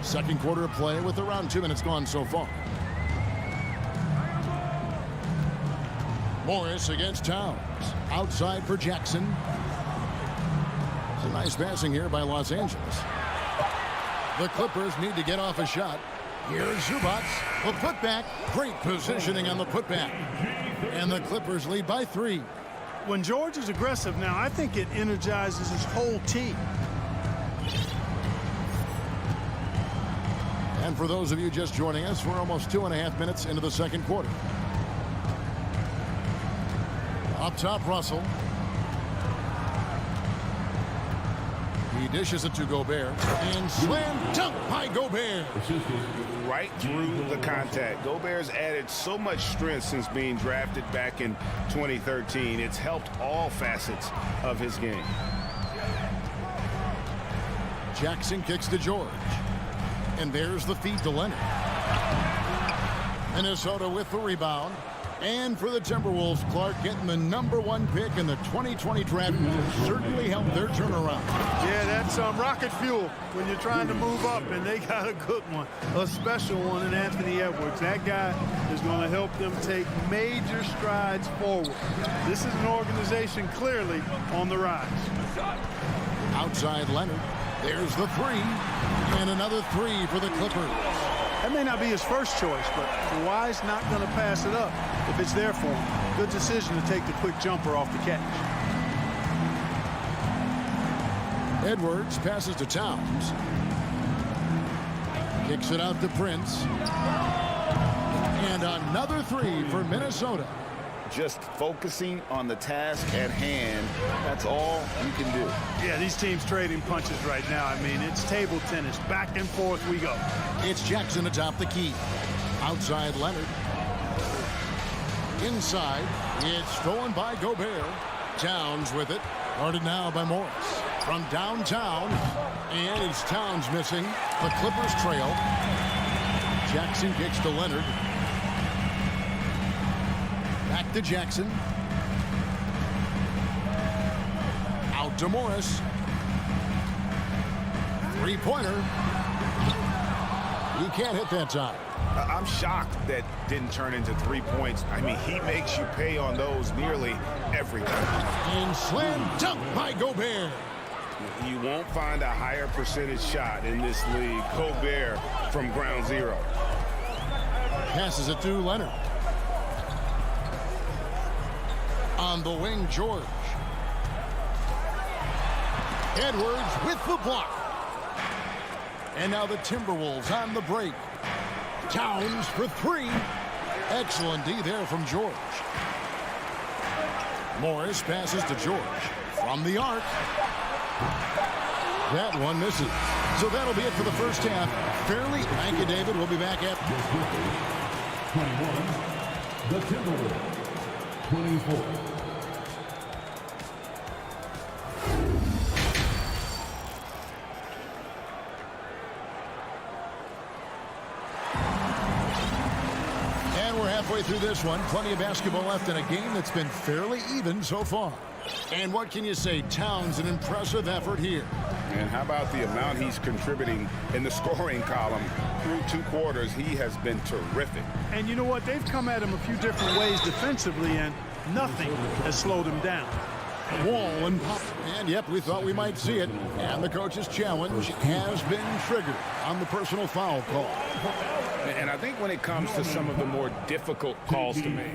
Second quarter of play with around 2 minutes gone so far. Morris against Towns. Outside for Jackson. Some nice passing here by Los Angeles. The Clippers need to get off a shot. Here's Zubac. The putback. Great positioning on the putback. And the Clippers lead by 3. When George is aggressive now, I think it energizes his whole team. And for those of you just joining us, we're almost 2.5 minutes into the second quarter. Up top, Russell. He dishes it to Gobert. And slam dunk by Gobert. Right through the contact. Gobert's added so much strength since being drafted back in 2013. It's helped all facets of his game. Jackson kicks to George. And there's the feed to Leonard. Minnesota with the rebound. And for the Timberwolves, Clark getting the #1 pick in the 2020 draft certainly helped their turnaround. Yeah, that's rocket fuel when you're trying to move up, and they got a good one, a special one in Anthony Edwards. That guy is going to help them take major strides forward. This is an organization clearly on the rise. Outside Leonard. There's the three. And another 3 for the Clippers. That may not be his first choice, but Kawhi's not going to pass it up if it's there for him. Good decision to take the quick jumper off the catch. Edwards passes to Towns. Kicks it out to Prince. And another 3 for Minnesota. Just focusing on the task at hand, that's all you can do. Yeah, these teams trading punches right now. I mean, it's table tennis. Back and forth we go. It's Jackson atop the key. Outside Leonard. Inside, it's stolen by Gobert. Towns with it. Guarded now by Morris. From downtown, and it's Towns missing. The Clippers trail. Jackson kicks to Leonard. Back to Jackson. Out to Morris. Three-pointer. He can't hit that time. I'm shocked that didn't turn into 3 points. I mean, he makes you pay on those nearly every time. And slam dunk by Gobert. You won't find a higher percentage shot in this league. Gobert from ground zero. Passes it to Leonard. On the wing, George. Edwards with the block. And now the Timberwolves on the break. Towns for 3. Excellent D there from George. Morris passes to George. From the arc. That one misses. So that'll be it for the first half. Fairly. Thank you, David. We'll be back after. 21. The Timberwolves. 24. And we're halfway through this one. Plenty of basketball left in a game that's been fairly even so far. And what can you say? Towns, an impressive effort here. And how about the amount he's contributing in the scoring column through 2 quarters? He has been terrific. And you know what? They've come at him a few different ways defensively, and nothing has slowed him down. Wall and pop. And yep, we thought we might see it. And the coach's challenge has been triggered on the personal foul call. And I think when it comes to some of the more difficult calls to make,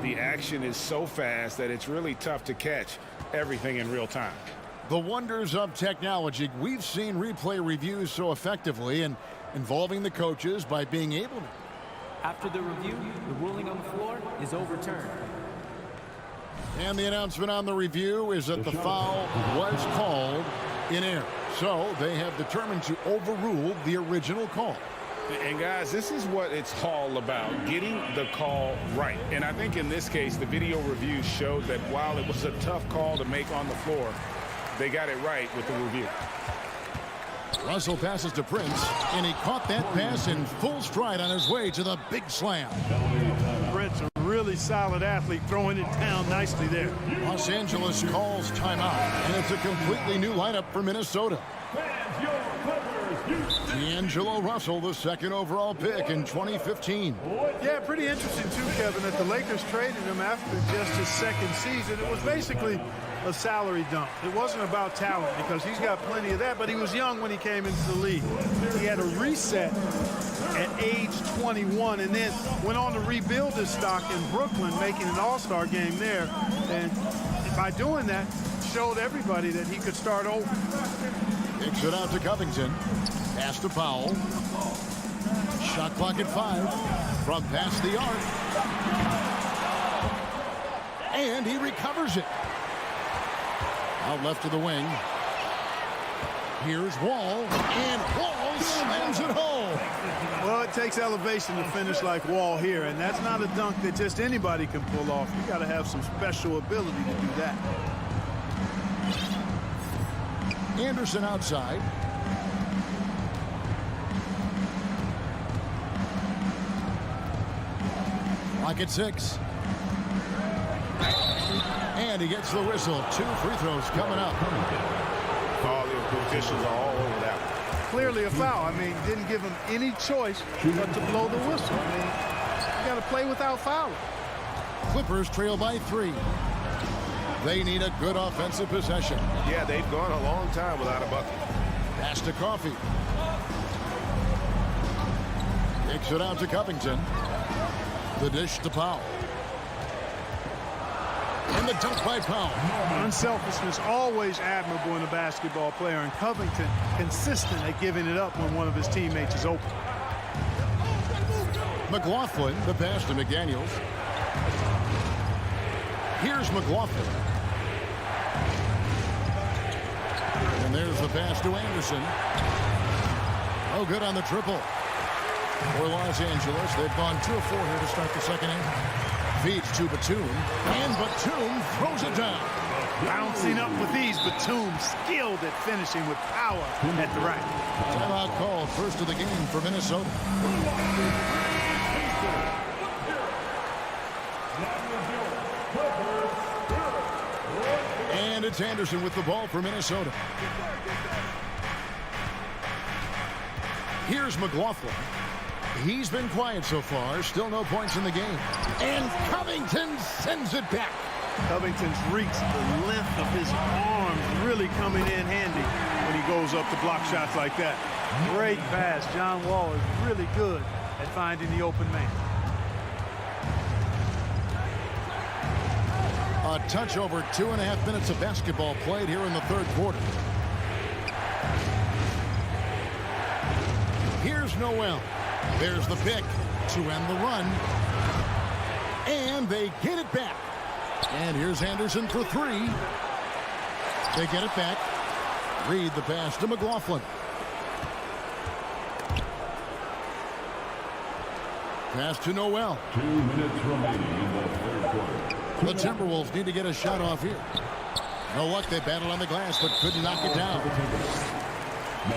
the action is so fast that it's really tough to catch everything in real time. The wonders of technology. We've seen replay reviews so effectively and involving the coaches by being able to. After the review, the ruling on the floor is overturned. And the announcement on the review is that the foul was called in error. So they have determined to overrule the original call. And guys, this is what it's all about, getting the call right. And I think in this case, the video review showed that while it was a tough call to make on the floor, they got it right with the review. Russell passes to Prince, and he caught that pass in full stride on his way to the big slam. Prince, a really solid athlete, throwing it down nicely there. Los Angeles calls timeout, and it's a completely new lineup for Minnesota. D'Angelo Russell, the second overall pick in 2015. Yeah, pretty interesting too, Kevin, that the Lakers traded him after just his second season. It was basically a salary dump. It wasn't about talent because he's got plenty of that, but he was young when he came into the league. He had a reset at age 21 and then went on to rebuild his stock in Brooklyn, making an all-star game there. And by doing that, showed everybody that he could start over. Kicks it out to Covington. Pass to Powell. Shot clock at 5 from past the arc. And he recovers it. Out left to the wing. Here's Wall. And Wall slams it home. Well, it takes elevation to finish like Wall here, and that's not a dunk that just anybody can pull off. You got to have some special ability to do that. Anderson outside. Clock at 6. And he gets the whistle. 2 free throws coming up. All the officials are all over that one. Clearly a foul. I mean, didn't give him any choice but to blow the whistle. I mean, you got to play without fouling. Clippers trail by 3. They need a good offensive possession. Yeah, they've gone a long time without a bucket. Pass to Coffey. Kicks it out to Covington. The dish to Powell. And the dunk by Powell. Unselfishness always admirable in a basketball player, and Covington consistent at giving it up when one of his teammates is open. McLaughlin, the pass to McDaniels. Here's McLaughlin. And there's the pass to Anderson. Oh, good on the triple. For Los Angeles, they've gone 2 of 4 here to start the second half. Feeds to Batum, and Batum throws it down. Bouncing up with ease, Batum skilled at finishing with power at the rack. Timeout called, first of the game for Minnesota. And it's Anderson with the ball for Minnesota. Here's McLaughlin. He's been quiet so far. Still no points in the game. And Covington sends it back. Covington's reach, the length of his arms really coming in handy when he goes up to block shots like that. Great pass. John Wall is really good at finding the open man. A touch over 2.5 minutes of basketball played here in the third quarter. Here's Noel. There's the pick to end the run. And they get it back. And here's Anderson for 3. They get it back. Reed the pass to McLaughlin. Pass to Noel. 2 minutes remaining in the third quarter. The Timberwolves need to get a shot off here. No luck. They battled on the glass but couldn't knock it down.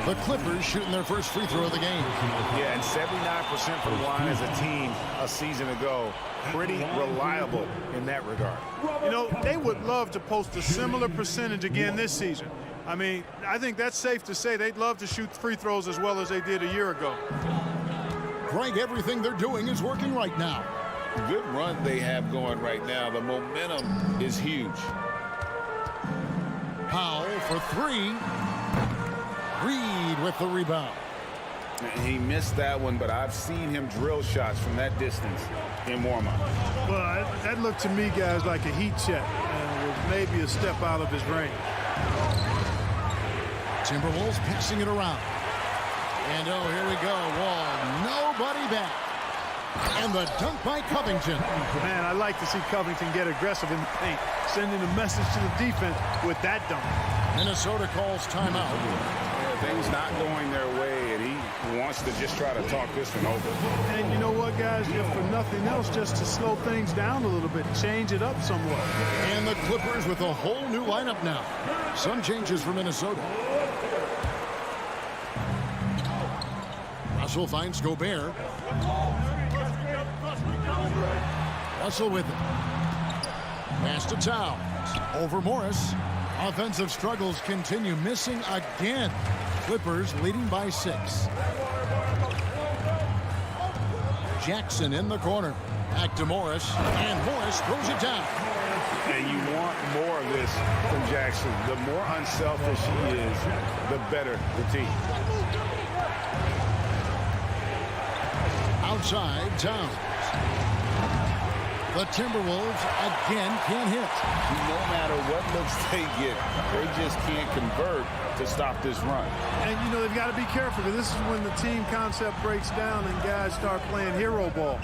The Clippers shooting their first free throw of the game. Yeah, and 79% from the line as a team a season ago. Pretty reliable in that regard. You know, they would love to post a similar percentage again this season. I mean, I think that's safe to say they'd love to shoot free throws as well as they did a year ago. Greg, everything they're doing is working right now. good run they have going right now. The momentum is huge. Powell for three. Reed with the rebound. He missed that one, but I've seen him drill shots from that distance in warm-up. Well, that looked to me, guys, like a heat check. And was maybe a step out of his range. Timberwolves passing it around. And oh, here we go. Wall, nobody back. And the dunk by Covington. Man, I like to see Covington get aggressive in the paint, sending a message to the defense with that dunk. Minnesota calls timeout. Yeah, things not going their way, and he wants to just try to talk this one over. And you know what, guys? If for nothing else, just to slow things down a little bit, change it up somewhat. And the Clippers with a whole new lineup now. Some changes for Minnesota. Russell finds Gobert. Russell with it. Pass to Towns. Over Morris. Offensive struggles continue. Missing again. Clippers leading by 6. Jackson in the corner. Back to Morris. And Morris throws it down. And you want more of this from Jackson. The more unselfish he is, the better the team. Outside, Towns. The Timberwolves again can't hit. No matter what looks they get, they just can't convert to stop this run. And, you know, they've got to be careful, because this is when the team concept breaks down and guys start playing hero ball.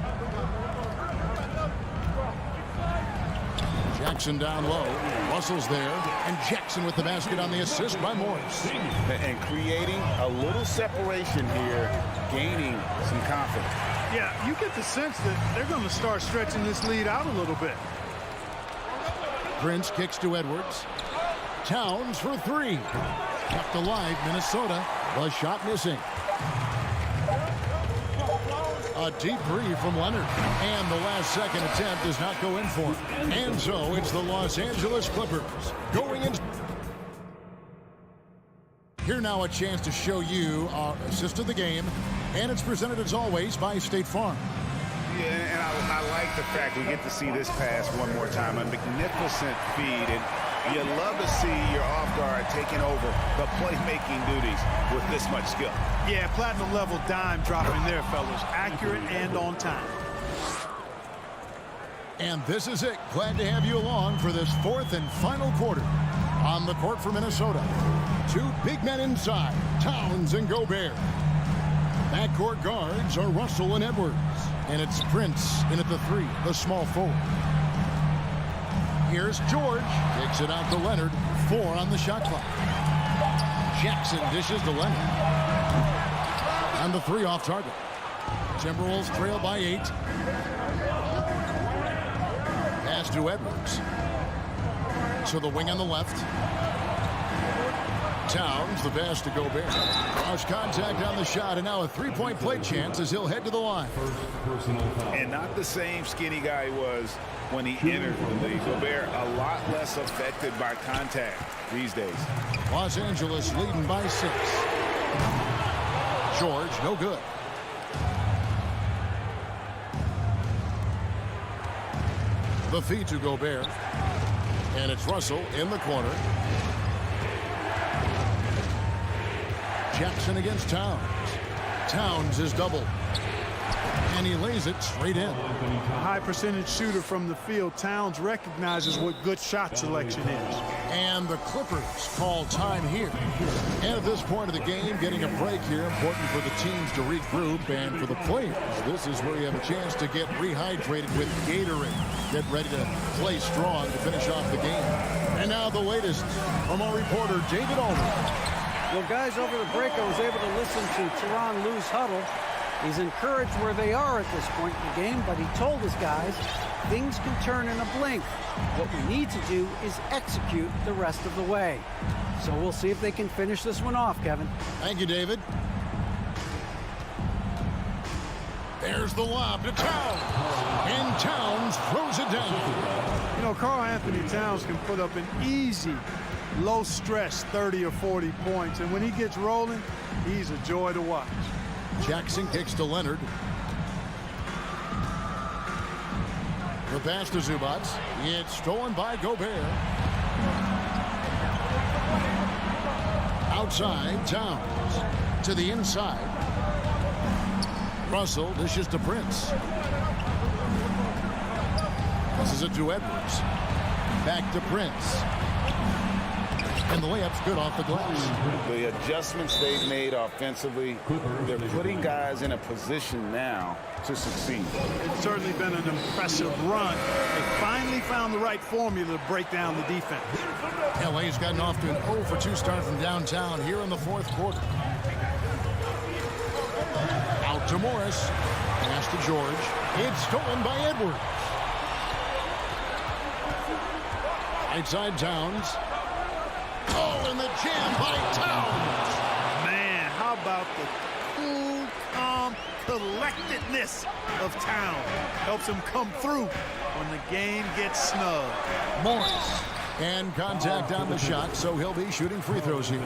Jackson down low. Russell's there. And Jackson with the basket on the assist by Morris. And creating a little separation here, gaining some confidence. Yeah, you get the sense that they're going to start stretching this lead out a little bit. Prince kicks to Edwards. Towns for 3. Kept alive, Minnesota. The shot missing. A deep 3 from Leonard. And the last second attempt does not go in for him. And so it's the Los Angeles Clippers going in. Here now a chance to show you our assist of the game. And it's presented as always by State Farm. Yeah, and I like the fact we get to see this pass one more time. A magnificent feed. And you love to see your off guard taking over the playmaking duties with this much skill. Yeah, platinum level dime dropping there, fellas. Accurate and on time. And this is it. Glad to have you along for this 4th and final quarter. On the court for Minnesota. 2 big men inside, Towns and Gobert. Backcourt guards are Russell and Edwards. And it's Prince in at the 3, the small forward. Here's George. Takes it out to Leonard. 4 on the shot clock. Jackson dishes to Leonard. And the 3 off target. Timberwolves trail by 8. Pass to Edwards. To the wing on the left. Towns, the pass to Gobert. Cross contact on the shot, and now a 3-point play chance as he'll head to the line. And not the same skinny guy he was when he entered the league. Gobert a lot less affected by contact these days. Los Angeles leading by 6. George, no good. The feed to Gobert. And it's Russell in the corner. Jackson against Towns. Towns is doubled. And he lays it straight in. A high percentage shooter from the field. Towns recognizes what good shot selection is. And the Clippers call time here. And at this point of the game, getting a break here, important for the teams to regroup, and for the players, this is where you have a chance to get rehydrated with Gatorade. Get ready to play strong to finish off the game. And now the latest from our reporter, David Aldridge. Well, guys, over the break, I was able to listen to Tyronn Lue's huddle. He's encouraged where they are at this point in the game, but he told his guys things can turn in a blink. What we need to do is execute the rest of the way. So we'll see if they can finish this one off, Kevin. Thank you, David. There's the lob to Towns. And Towns throws it down. You know, Karl Anthony Towns can put up an easy, low-stress 30 or 40 points. And when he gets rolling, he's a joy to watch. Jackson kicks to Leonard. The pass to Zubac. It's stolen by Gobert. Outside, Towns. To the inside. Russell dishes to Prince. This is it to Edwards. Back to Prince. And the layup's good off the glass. The adjustments they've made offensively, they're putting guys in a position now to succeed. It's certainly been an impressive run. They finally found the right formula to break down the defense. LA's gotten off to an 0 for 2 start from downtown here in the fourth quarter. Out to Morris. Pass to George. It's stolen by Edwards. Right side, Towns. Oh, and the jam by Towns. Man, how about the cool, calm collectedness of Towns? Helps him come through when the game gets snug. Morris. And contact on the shot, so he'll be shooting free throws here.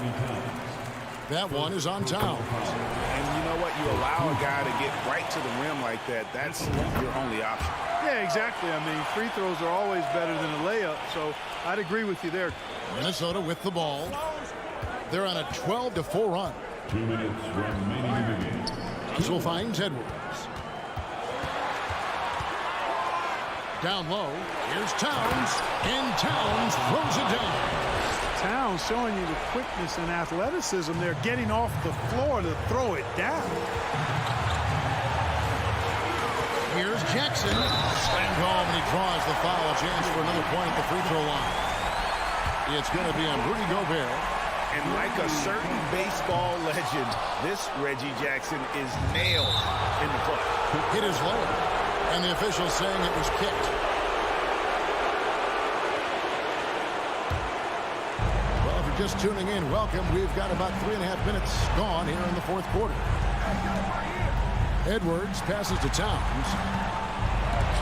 That one is on Towns. And you know what? You allow a guy to get right to the rim like that. That's your only option. Yeah, exactly. I mean, free throws are always better than a layup, so I'd agree with you there. Minnesota with the ball. They're on a 12-4 run. 2 minutes remaining in the game. Russell finds Edwards. Down low. Here's Towns. And Towns throws it down. Towns showing you the quickness and athleticism. They're getting off the floor to throw it down. Here's Jackson. Slammed home, and he draws the foul. A chance for another point at the free throw line. It's going to be on Rudy Gobert. And like a certain baseball legend, this Reggie Jackson is nailed in the clutch. Hit his leg, and the official saying it was kicked. Well, if you're just tuning in, welcome. We've got about 3.5 minutes gone here in the fourth quarter. Edwards passes to Towns.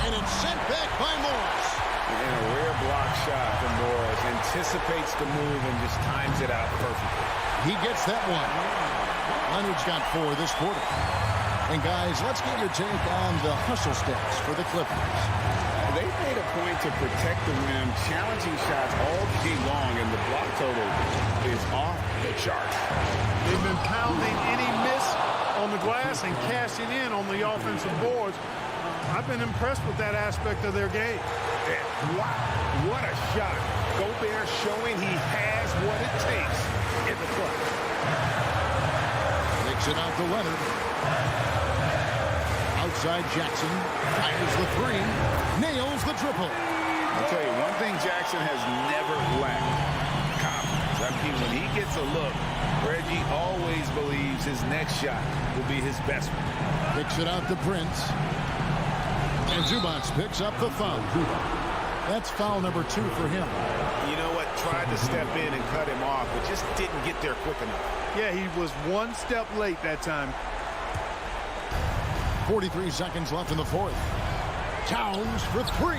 And it's sent back by Morris. And a rare block shot from Morris. Anticipates the move and just times it out perfectly. He gets that one. Leonard's got 4 this quarter. And guys, let's get your take on the hustle stats for the Clippers. They made a point to protect the rim, challenging shots all game long, and the block total is off the charts. They've been pounding any miss on the glass and cashing in on the offensive boards. I've been impressed with that aspect of their game. And wow, what a shot. Gobert showing he has what it takes in the clutch. Kicks it out to Leonard. Outside Jackson. Fires the 3. Nails the triple. I'll tell you, one thing Jackson has never lacked: confidence. I mean, when he gets a look, Reggie always believes his next shot will be his best one. Kicks it out to Prince. And Zubac picks up the foul. That's foul number 2 for him. You know what? Tried to step in and cut him off, but just didn't get there quick enough. Yeah, he was one step late that time. 43 seconds left in the fourth. Towns for 3.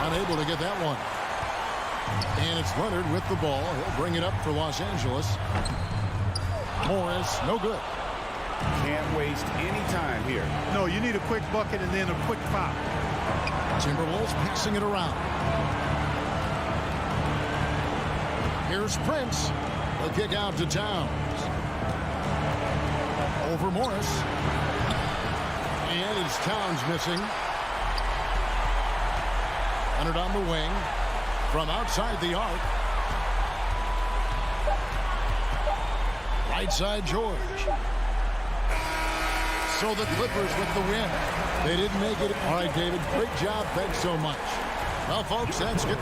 Unable to get that one. And it's Leonard with the ball. He'll bring it up for Los Angeles. Morris, no good. Can't waste any time here. No, you need a quick bucket and then a quick foul. Timberwolves passing it around. Here's Prince. The kick out to Towns. Over Morris. And it's Towns missing. Leonard on the wing. From outside the arc. Right side George. So the Clippers with the win. They didn't make it. All right, David, great job. Thanks so much. Well, folks, that's good.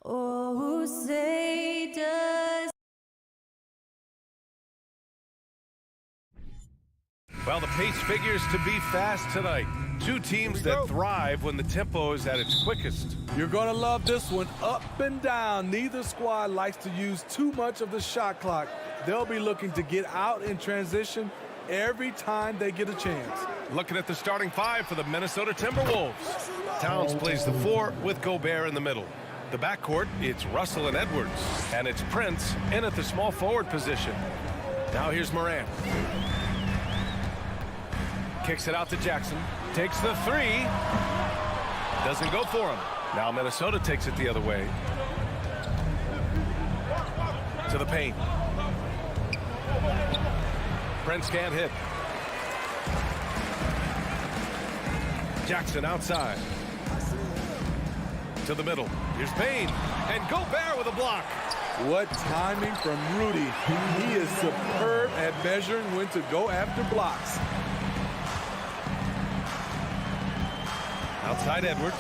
Oh, say does. Well, the pace figures to be fast tonight. Two teams that thrive when the tempo is at its quickest. You're going to love this one. Up and down. Neither squad likes to use too much of the shot clock. They'll be looking to get out in transition every time they get a chance. Looking at the starting five for the Minnesota Timberwolves. Towns plays the 4 with Gobert in the middle. The backcourt, it's Russell and Edwards. And it's Prince in at the small forward position. Now here's Morant. Kicks it out to Jackson. Takes the 3. Doesn't go for him. Now Minnesota takes it the other way. To the paint. Prince can't hit. Jackson outside. To the middle. Here's Payne. And Gobert with a block. What timing from Rudy. He is superb at measuring when to go after blocks. Outside Edwards.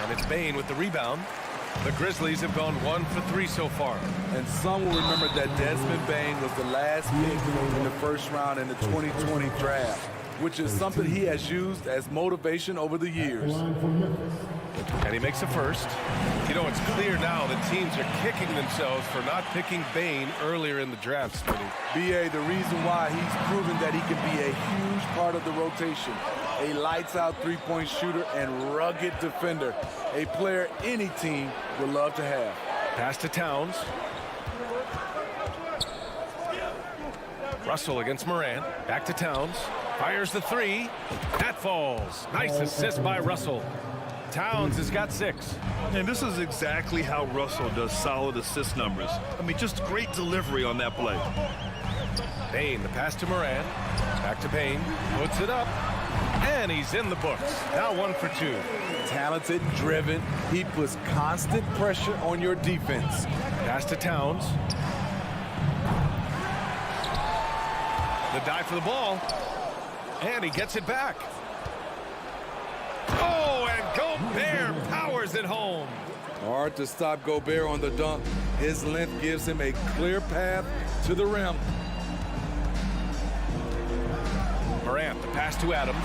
And it's Payne with the rebound. The Grizzlies have gone 1 for 3 so far. And some will remember that Desmond Bane was the last pick in the first round in the 2020 draft, which is something he has used as motivation over the years. And he makes a first. You know, it's clear now that teams are kicking themselves for not picking Bane earlier in the draft, Smitty. B.A., the reason why he's proven that he can be a huge part of the rotation. A lights-out three-point shooter and rugged defender. A player any team would love to have. Pass to Towns. Russell against Morant. Back to Towns. Fires the 3. That falls. Nice assist by Russell. Towns has got 6. And this is exactly how Russell does solid assist numbers. I mean, just great delivery on that play. Payne, the pass to Morant. Back to Payne. Puts it up. And he's in the books. Now 1 for 2. Talented, driven. He puts constant pressure on your defense. Pass to Towns. The dive for the ball. And he gets it back. Oh, and Gobert powers it home. Hard to stop Gobert on the dunk. His length gives him a clear path to the rim. Morant, the pass to Adams.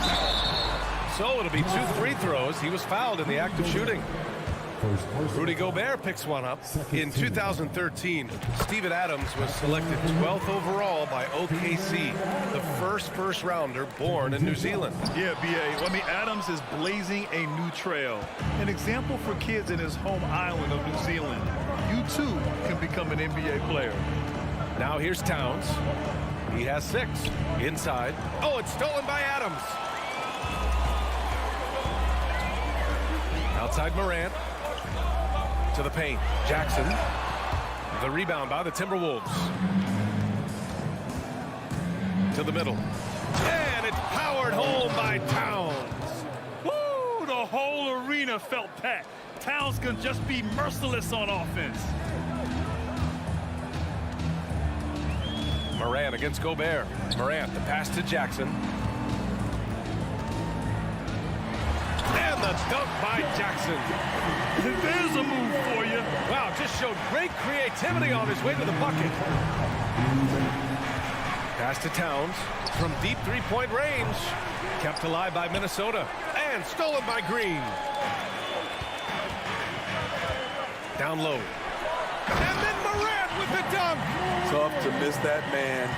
So it'll be 2 free throws. He was fouled in the act of shooting. Rudy Gobert picks one up. In 2013, Steven Adams was selected 12th overall by OKC, the first rounder born in New Zealand. Yeah, B.A. I mean, Adams is blazing a new trail. An example for kids in his home island of New Zealand. You, too, can become an NBA player. Now here's Towns. He has 6. Inside. Oh, it's stolen by Adams. Outside Morant. To the paint. Jackson. The rebound by the Timberwolves. To the middle. And it's powered home by Towns. Woo! The whole arena felt packed. Towns can just be merciless on offense. Morant against Gobert. Morant, the pass to Jackson. And the dunk by Jackson. There's a move for you. Wow, just showed great creativity on his way to the bucket. Pass to Towns from deep three-point range. Kept alive by Minnesota. And stolen by Green. Down low. And then Morant with the dunk. Tough to miss that man.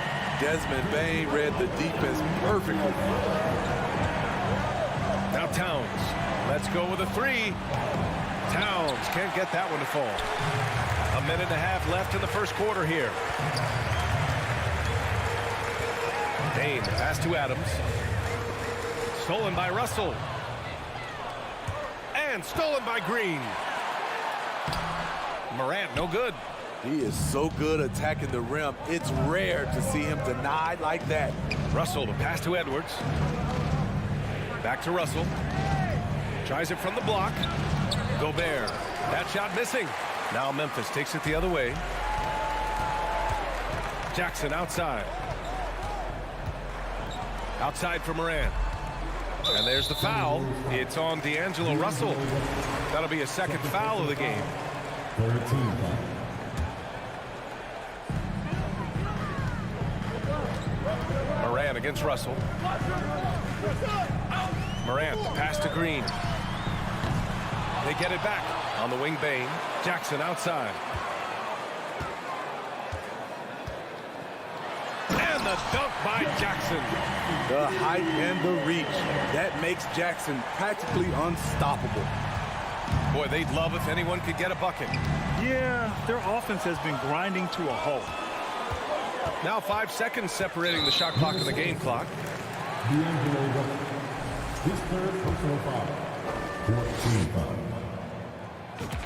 Desmond Bain read the defense perfectly. Now Towns. Let's go with a three. Towns can't get that one to fall. A minute and a half left in the first quarter here. Bain, pass to Adams. Stolen by Russell. And stolen by Green. Morant, no good. He is so good attacking the rim. It's rare to see him denied like that. Russell, the pass to Edwards. Back to Russell. Tries it from the block. Gobert. That shot missing. Now Memphis takes it the other way. Jackson outside. Outside for Morant. And there's the foul. It's on D'Angelo Russell. That'll be a second foul of the game. 13. Morant against Russell. Morant, the pass to Green. They get it back on the wing. Bain. Jackson outside. And the dunk by Jackson. The height and the reach. That makes Jackson practically unstoppable. Boy, they'd love if anyone could get a bucket. Yeah, their offense has been grinding to a halt. Now 5 seconds separating the shot clock and the game clock. D'Angelo Russell. His third personal foul. 14 foul.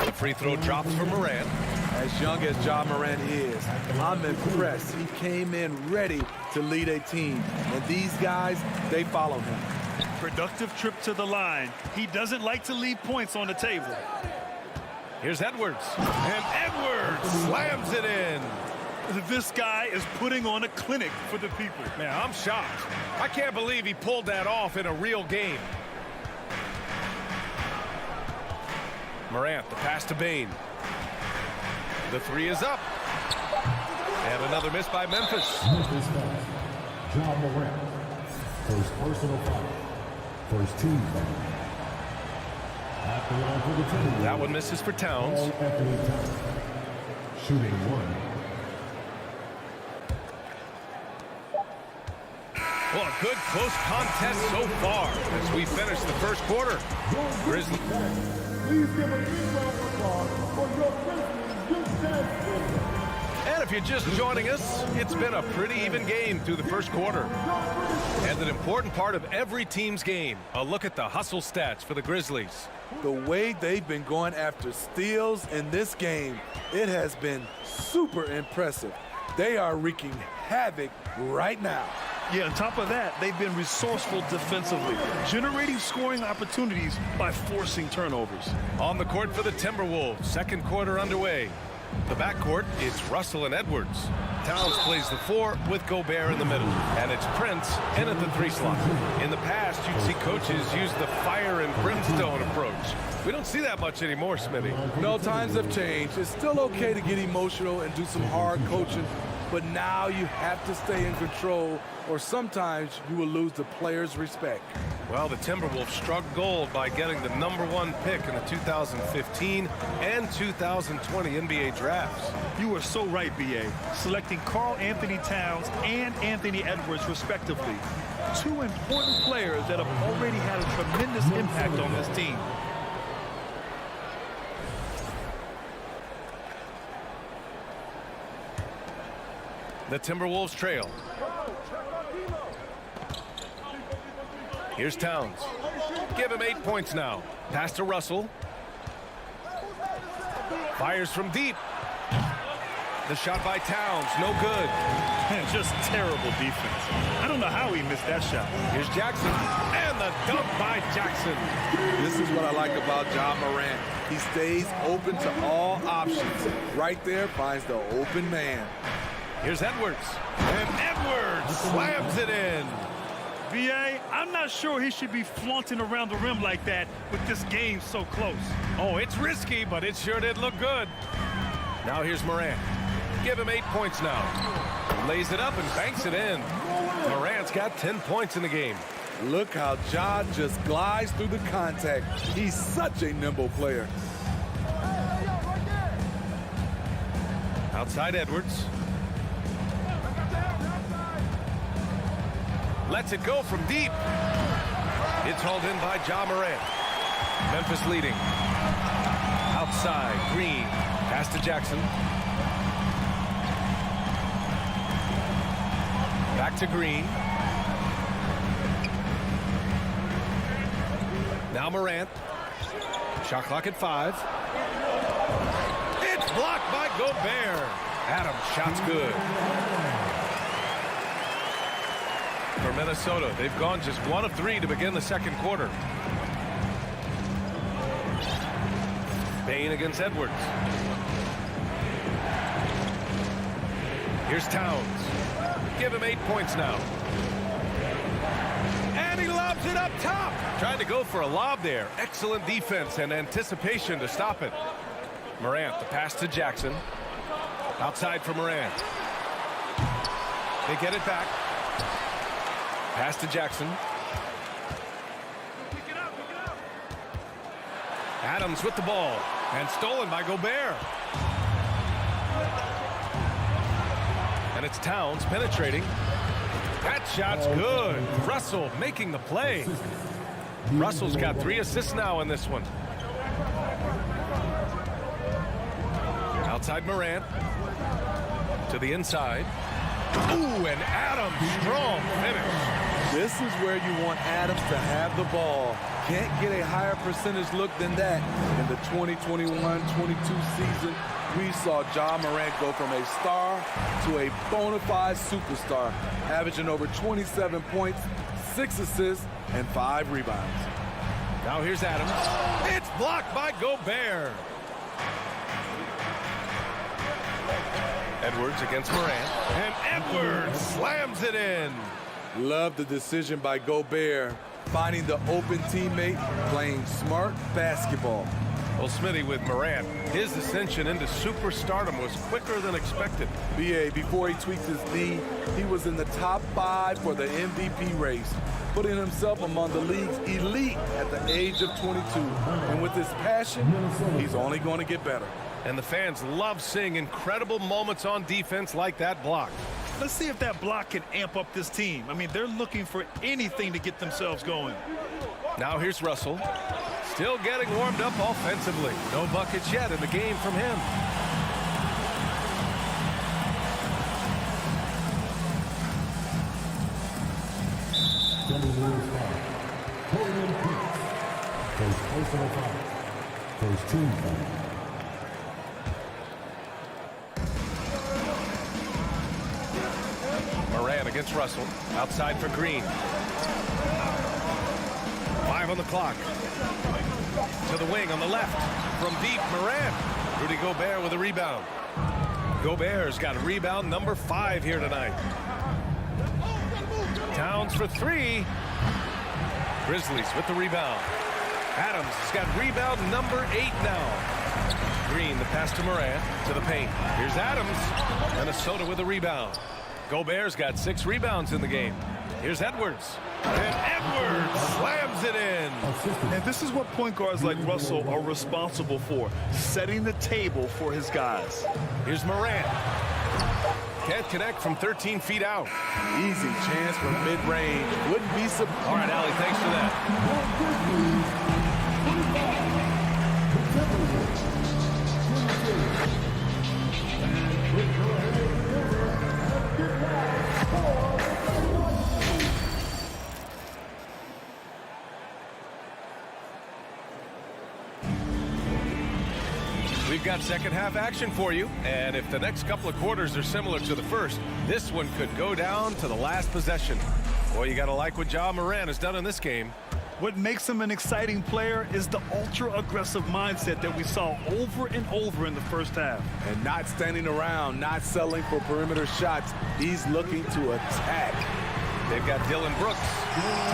The free throw drops for Morant. As young as Ja Morant is, I'm impressed. He came in ready to lead a team. And these guys, they follow him. Productive trip to the line. He doesn't like to leave points on the table. Here's Edwards. And Edwards slams it in. This guy is putting on a clinic for the people. Man, I'm shocked. I can't believe he pulled that off in a real game. Morant, the pass to Bain. The three is up. And another miss by Memphis. Memphis foul. Ja Morant. First personal foul. First team foul. At the line for the Timberwolves. That one misses for Towns. Anthony Towns. Shooting one. Well, a good close contest so far as we finish the first quarter. Grizzlies. Please give a big round of applause for your Grizzlies. And if you're just joining us, it's been a pretty even game through the first quarter. And an important part of every team's game, a look at the hustle stats for the Grizzlies. The way they've been going after steals in this game, it has been super impressive. They are wreaking havoc right now. Yeah, on top of that, they've been resourceful defensively, generating scoring opportunities by forcing turnovers. On the court for the Timberwolves, second quarter underway. The backcourt, it's Russell and Edwards. Towns plays the four with Gobert in the middle. And it's Prince in at the three slot. In the past, you'd see coaches use the fire and brimstone approach. We don't see that much anymore, Smitty. No, times have changed. It's still okay to get emotional and do some hard coaching, but now you have to stay in control, or sometimes you will lose the players' respect. Well, the Timberwolves struck gold by getting the #1 pick in the 2015 and 2020 NBA drafts. You are so right, B.A. Selecting Karl Anthony Towns and Anthony Edwards, respectively. Two important players that have already had a tremendous impact on this team. The Timberwolves trail. Here's Towns. Give him 8 points now. Pass to Russell. Fires from deep. The shot by Towns, no good. Man, just terrible defense. I don't know how he missed that shot. Here's Jackson, and the dunk by Jackson. This is what I like about Ja Morant. He stays open to all options. Right there finds the open man. Here's Edwards. And Edwards slams it in. VA, I'm not sure he should be flaunting around the rim like that with this game so close. Oh, it's risky, but it sure did look good. Now here's Morant. Give him 8 points now. Lays it up and banks it in. Morant's got 10 points in the game. Look how Ja just glides through the contact. He's such a nimble player. Outside Edwards. Lets it go from deep. It's hauled in by Ja Morant. Memphis leading. Outside, Green. Pass to Jackson. Back to Green. Now Morant. Shot clock at 5. It's blocked by Gobert. Adams, shot's good. For Minnesota, they've gone just 1 of 3 to begin the second quarter. Bain against Edwards. Here's Towns. Give him 8 points now. And he lobs it up top. Trying to go for a lob there. Excellent defense and anticipation to stop it. Morant, the pass to Jackson. Outside for Morant. They get it back. Pass to Jackson. Adams with the ball. And stolen by Gobert. And it's Towns penetrating. That shot's good. Russell making the play. Russell's got 3 assists now in this one. Outside Morant. To the inside. Ooh, and Adams, strong finish. This is where you want Adams to have the ball. Can't get a higher percentage look than that. In the 2021-22 season, we saw Ja Morant go from a star to a bona fide superstar, averaging over 27 points, 6 assists, and 5 rebounds. Now here's Adams. It's blocked by Gobert. Edwards against Morant. And Edwards slams it in. Love the decision by Gobert, finding the open teammate, playing smart basketball. Well, Smitty, with Morant, his ascension into superstardom was quicker than expected. BA, before he tweaked his knee, he was in the top 5 for the MVP race, putting himself among the league's elite at the age of 22. And with his passion, he's only going to get better. And the fans love seeing incredible moments on defense like that block. Let's see if that block can amp up this team. I mean, they're looking for anything to get themselves going. Now here's Russell. Still getting warmed up offensively. No buckets yet in the game from him. First personal foul. First team foul. Morant against Russell. Outside for Green. 5 on the clock. To the wing on the left. From deep, Morant. Rudy Gobert with a rebound. Gobert's got rebound number 5 here tonight. Towns for 3. Grizzlies with the rebound. Adams has got rebound number 8 now. Green, the pass to Morant, to the paint. Here's Adams. Minnesota with a rebound. Gobert's got 6 rebounds in the game. Here's Edwards. And Edwards slams it in. And this is what point guards like Russell are responsible for, setting the table for his guys. Here's Morant. Can't connect from 13 feet out. Easy chance for mid-range. Wouldn't be surprised. All right, Allie, thanks for that. We've got second half action for you, and if the next couple of quarters are similar to the first, this one could go down to the last possession. Boy, you got to like what Ja Morant has done in this game. What makes him an exciting player is the ultra-aggressive mindset that we saw over and over in the first half. And not standing around, not settling for perimeter shots. He's looking to attack. They've got Dylan Brooks.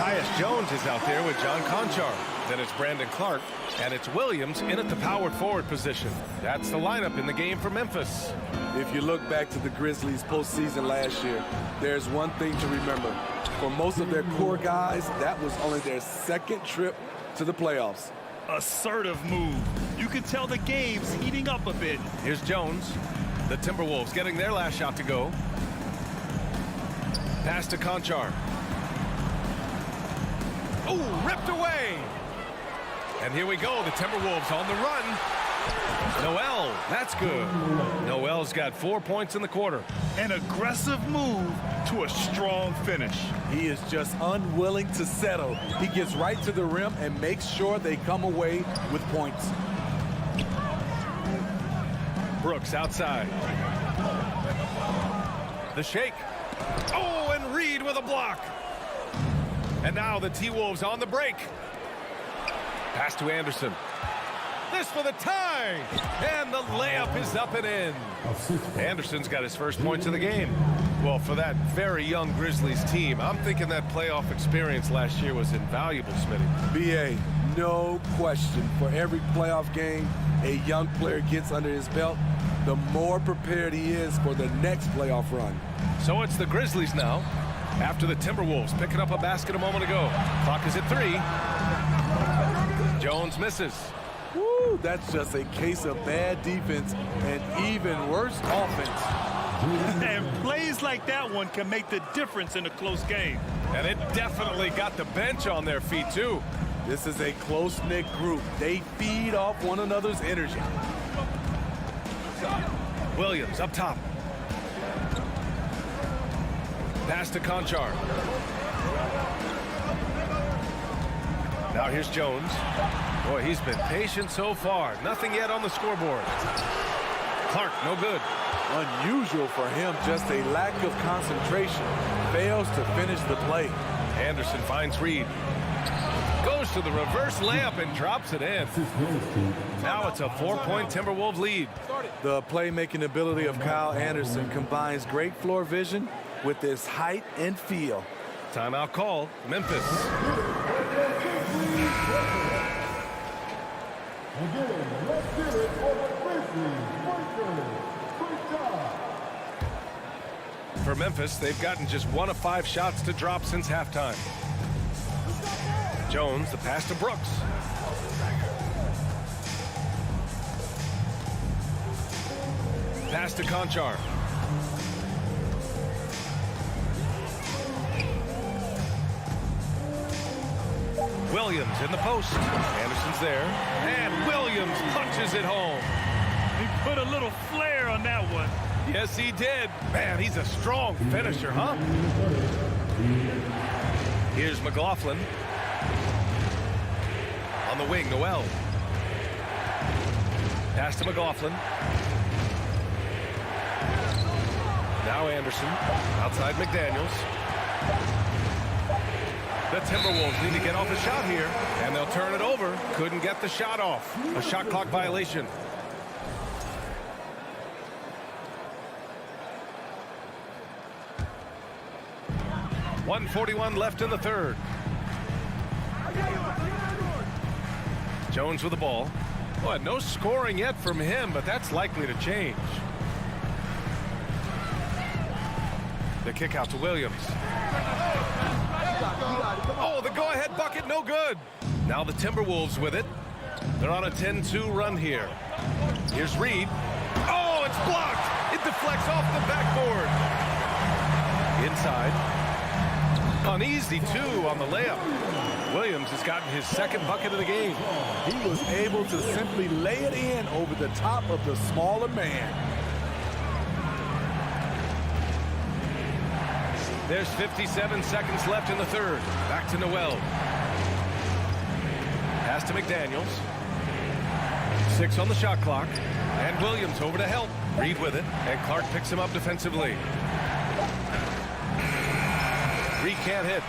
Tyus Jones is out there with John Conchar. Then it's Brandon Clark, and it's Williams in at the power forward position. That's the lineup in the game for Memphis. If you look back to the Grizzlies postseason last year, there's one thing to remember. For most of their core guys, that was only their second trip to the playoffs. Assertive move. You can tell the game's heating up a bit. Here's Jones. The Timberwolves getting their last shot to go. Pass to Conchar. Oh, ripped away. And here we go, the Timberwolves on the run. Noel, that's good. Noel's got 4 points in the quarter. An aggressive move to a strong finish. He is just unwilling to settle. He gets right to the rim and makes sure they come away with points. Brooks outside. The shake. Oh, and Reed with a block. And now the T-Wolves on the break. Pass to Anderson. This for the tie. And the layup is up and in. Anderson's got his first points of the game. Well, for that very young Grizzlies team, I'm thinking that playoff experience last year was invaluable, Smitty. B.A., no question. For every playoff game a young player gets under his belt, the more prepared he is for the next playoff run. So it's the Grizzlies now, after the Timberwolves picking up a basket a moment ago. Clock is at 3. Jones misses. Woo, that's just a case of bad defense and even worse offense. And plays like that one can make the difference in a close game. And it definitely got the bench on their feet, too. This is a close-knit group. They feed off one another's energy. Williams up top. Pass to Conchar. Now here's Jones. Boy, he's been patient so far. Nothing yet on the scoreboard. Clark, no good. Unusual for him, just a lack of concentration. Fails to finish the play. Anderson finds Reed. Goes to the reverse layup and drops it in. Now it's a 4-point Timberwolves lead. The playmaking ability of Kyle Anderson combines great floor vision with his height and feel. Timeout call, Memphis. For Memphis, they've gotten just 1 of 5 shots to drop since halftime. Jones, the pass to Brooks. Pass to Conchar. Williams in the post. Anderson's there. And Williams punches it home. He put a little flair on that one. Yes, he did. Man, he's a strong finisher, huh? Here's McLaughlin. On the wing, Noel. Pass to McLaughlin. Now Anderson. Outside McDaniels. The Timberwolves need to get off a shot here, and they'll turn it over. Couldn't get the shot off. A shot clock violation. .141 left in the third. Jones with the ball. Boy, no scoring yet from him, but that's likely to change. The kick out to Williams. Oh, the go-ahead bucket, no good. Now the Timberwolves with it. They're on a 10-2 run here. Here's Reed. Oh, it's blocked. It deflects off the backboard. Inside. Uneasy, too, on the layup. Williams has gotten his second bucket of the game. He was able to simply lay it in over the top of the smaller man. There's 57 seconds left in the third. Back to Noel. Pass to McDaniels. 6 on the shot clock. And Williams over to help. Reed with it. And Clark picks him up defensively. Reed can't hit.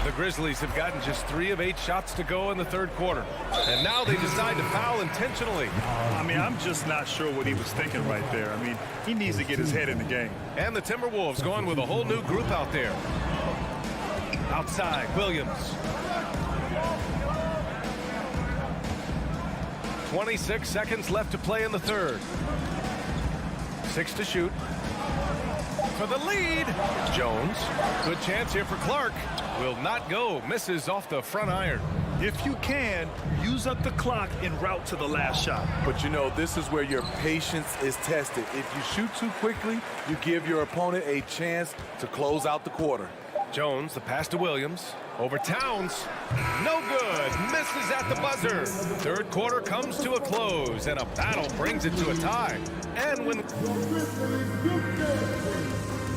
The Grizzlies have gotten just 3 of 8 shots to go in the third quarter. And now they decide to foul intentionally. I mean, I'm just not sure what he was thinking right there. I mean, he needs to get his head in the game. And the Timberwolves going with a whole new group out there. Outside, Williams. 26 seconds left to play in the third. 6 to shoot. For the lead. Jones. Good chance here for Clark. Will not go. Misses off the front iron. If you can, use up the clock en route to the last shot. But you know, this is where your patience is tested. If you shoot too quickly, you give your opponent a chance to close out the quarter. Jones, the pass to Williams. Over Towns. No good. Misses at the buzzer. Third quarter comes to a close, and a battle brings it to a tie.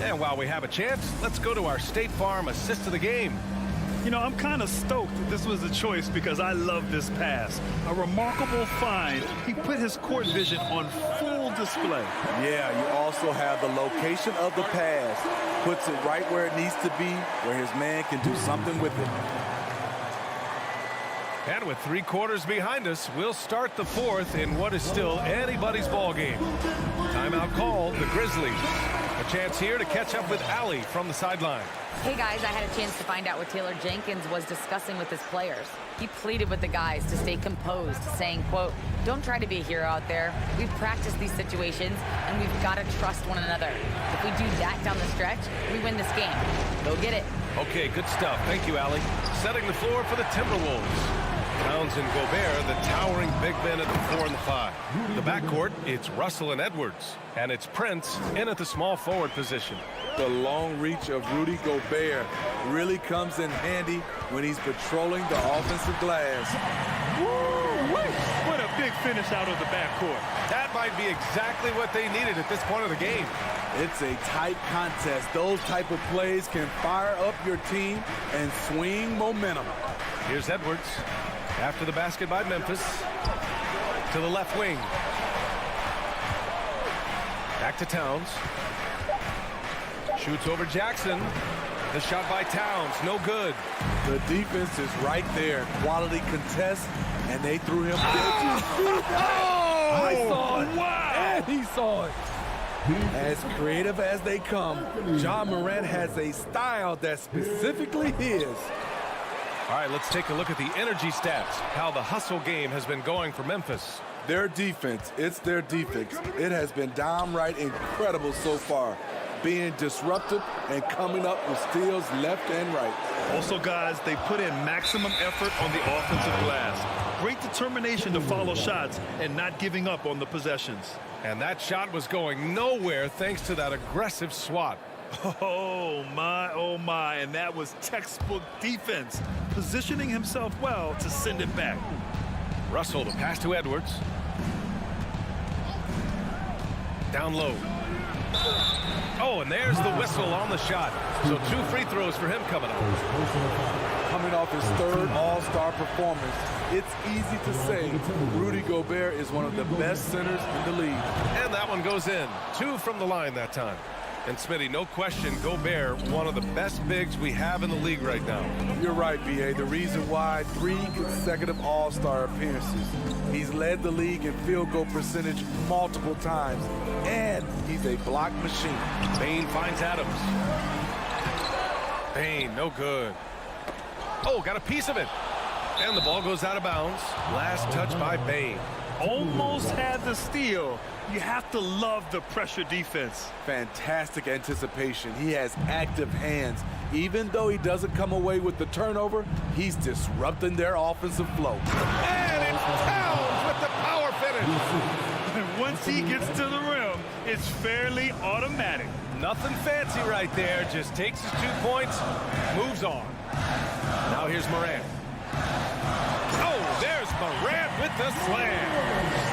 And while we have a chance, let's go to our State Farm assist of the game. You know, I'm kind of stoked this was a choice because I love this pass. A remarkable find. He put his court vision on full display. Yeah, you also have the location of the pass. Puts it right where it needs to be, where his man can do something with it. And with 3 quarters behind us, we'll start the fourth in what is still anybody's ball game. Timeout called, the Grizzlies. A chance here to catch up with Allie from the sideline. Hey guys, I had a chance to find out what Taylor Jenkins was discussing with his players. He pleaded with the guys to stay composed, saying, quote, "Don't try to be a hero out there. We've practiced these situations, and we've got to trust one another. If we do that down the stretch, we win this game. Go get it." Okay, good stuff. Thank you, Allie. Setting the floor for the Timberwolves. Towns and Gobert, the towering big men at the 4 and the 5. The backcourt, it's Russell and Edwards. And it's Prince in at the small forward position. The long reach of Rudy Gobert really comes in handy when he's patrolling the offensive glass. Woo-wee! What a big finish out of the backcourt. That might be exactly what they needed at this point of the game. It's a tight contest. Those type of plays can fire up your team and swing momentum. Here's Edwards. After the basket by Memphis. To the left wing. Back to Towns. Shoots over Jackson. The shot by Towns, no good. The defense is right there. Quality contest, and they threw him. I saw it. Wow. And he saw it. As creative as they come, Ja Morant has a style that's specifically his. All right, let's take a look at the energy stats, how the hustle game has been going for Memphis. Their defense, it's their defense. It has been downright incredible so far, being disruptive and coming up with steals left and right. Also, guys, they put in maximum effort on the offensive glass. Great determination to follow shots and not giving up on the possessions. And that shot was going nowhere thanks to that aggressive swat. Oh my, and that was textbook defense, positioning himself well to send it back. Russell, the pass to Edwards. Down low. Oh, and there's the whistle on the shot. So 2 free throws for him coming up. Coming off his third all-star performance, it's easy to say Rudy Gobert is one of the best centers in the league. And that one goes in. 2 from the line that time. And Smitty, no question, Gobert, one of the best bigs we have in the league right now. You're right, B.A. The reason why 3 consecutive all-star appearances. He's led the league in field goal percentage multiple times, and he's a block machine. Bane finds Adams. Bane, no good. Oh, got a piece of it. And the ball goes out of bounds. Last touch by Bane. Almost had the steal. You have to love the pressure defense. Fantastic anticipation. He has active hands. Even though he doesn't come away with the turnover, he's disrupting their offensive flow. And it's Towns with the power finish. And once he gets to the rim, it's fairly automatic. Nothing fancy right there. Just takes his 2 points, moves on. Now here's Morant. Oh, there's Morant with the slam.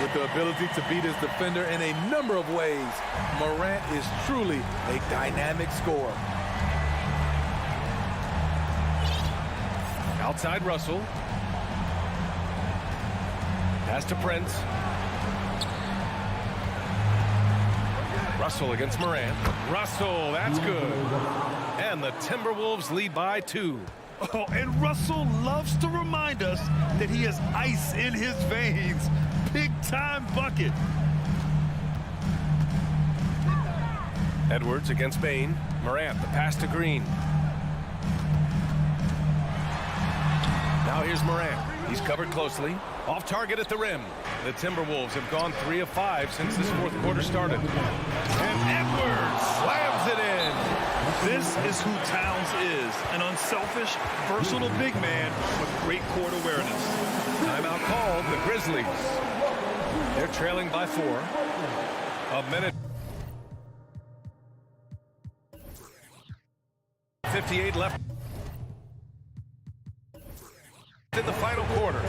With the ability to beat his defender in a number of ways, Morant is truly a dynamic scorer. Outside Russell. Pass to Prince. Russell against Morant. Russell, that's good. And the Timberwolves lead by 2. Oh, and Russell loves to remind us that he has ice in his veins. Big-time bucket. Edwards against Bain. Morant, the pass to Green. Now here's Morant. He's covered closely. Off target at the rim. The Timberwolves have gone 3 of 5 since this fourth quarter started. And Edwards slams it in. This is who Towns is, an unselfish, versatile big man with great court awareness. Timeout called, the Grizzlies. They're trailing by 4. A minute. 58 left in the final quarter.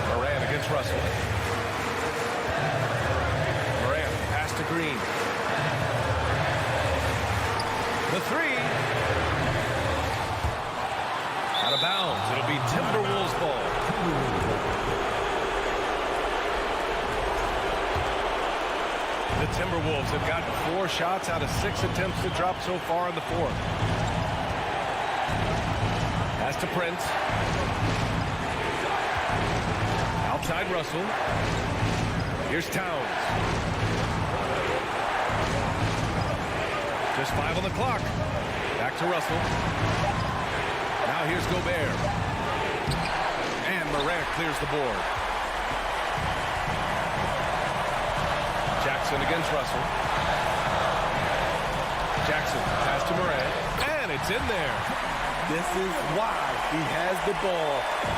Morant against Russell. Morant, pass to Green. The 3. Out of bounds. It'll be Timberwolves ball. The Timberwolves have gotten 4 shots out of 6 attempts to drop so far in the fourth. Pass to Prince. Outside Russell. Here's Towns. Just 5 on the clock. Back to Russell. Now here's Gobert. And Morant clears the board. Jackson against Russell. Jackson pass to Morant. And it's in there. This is why he has the ball.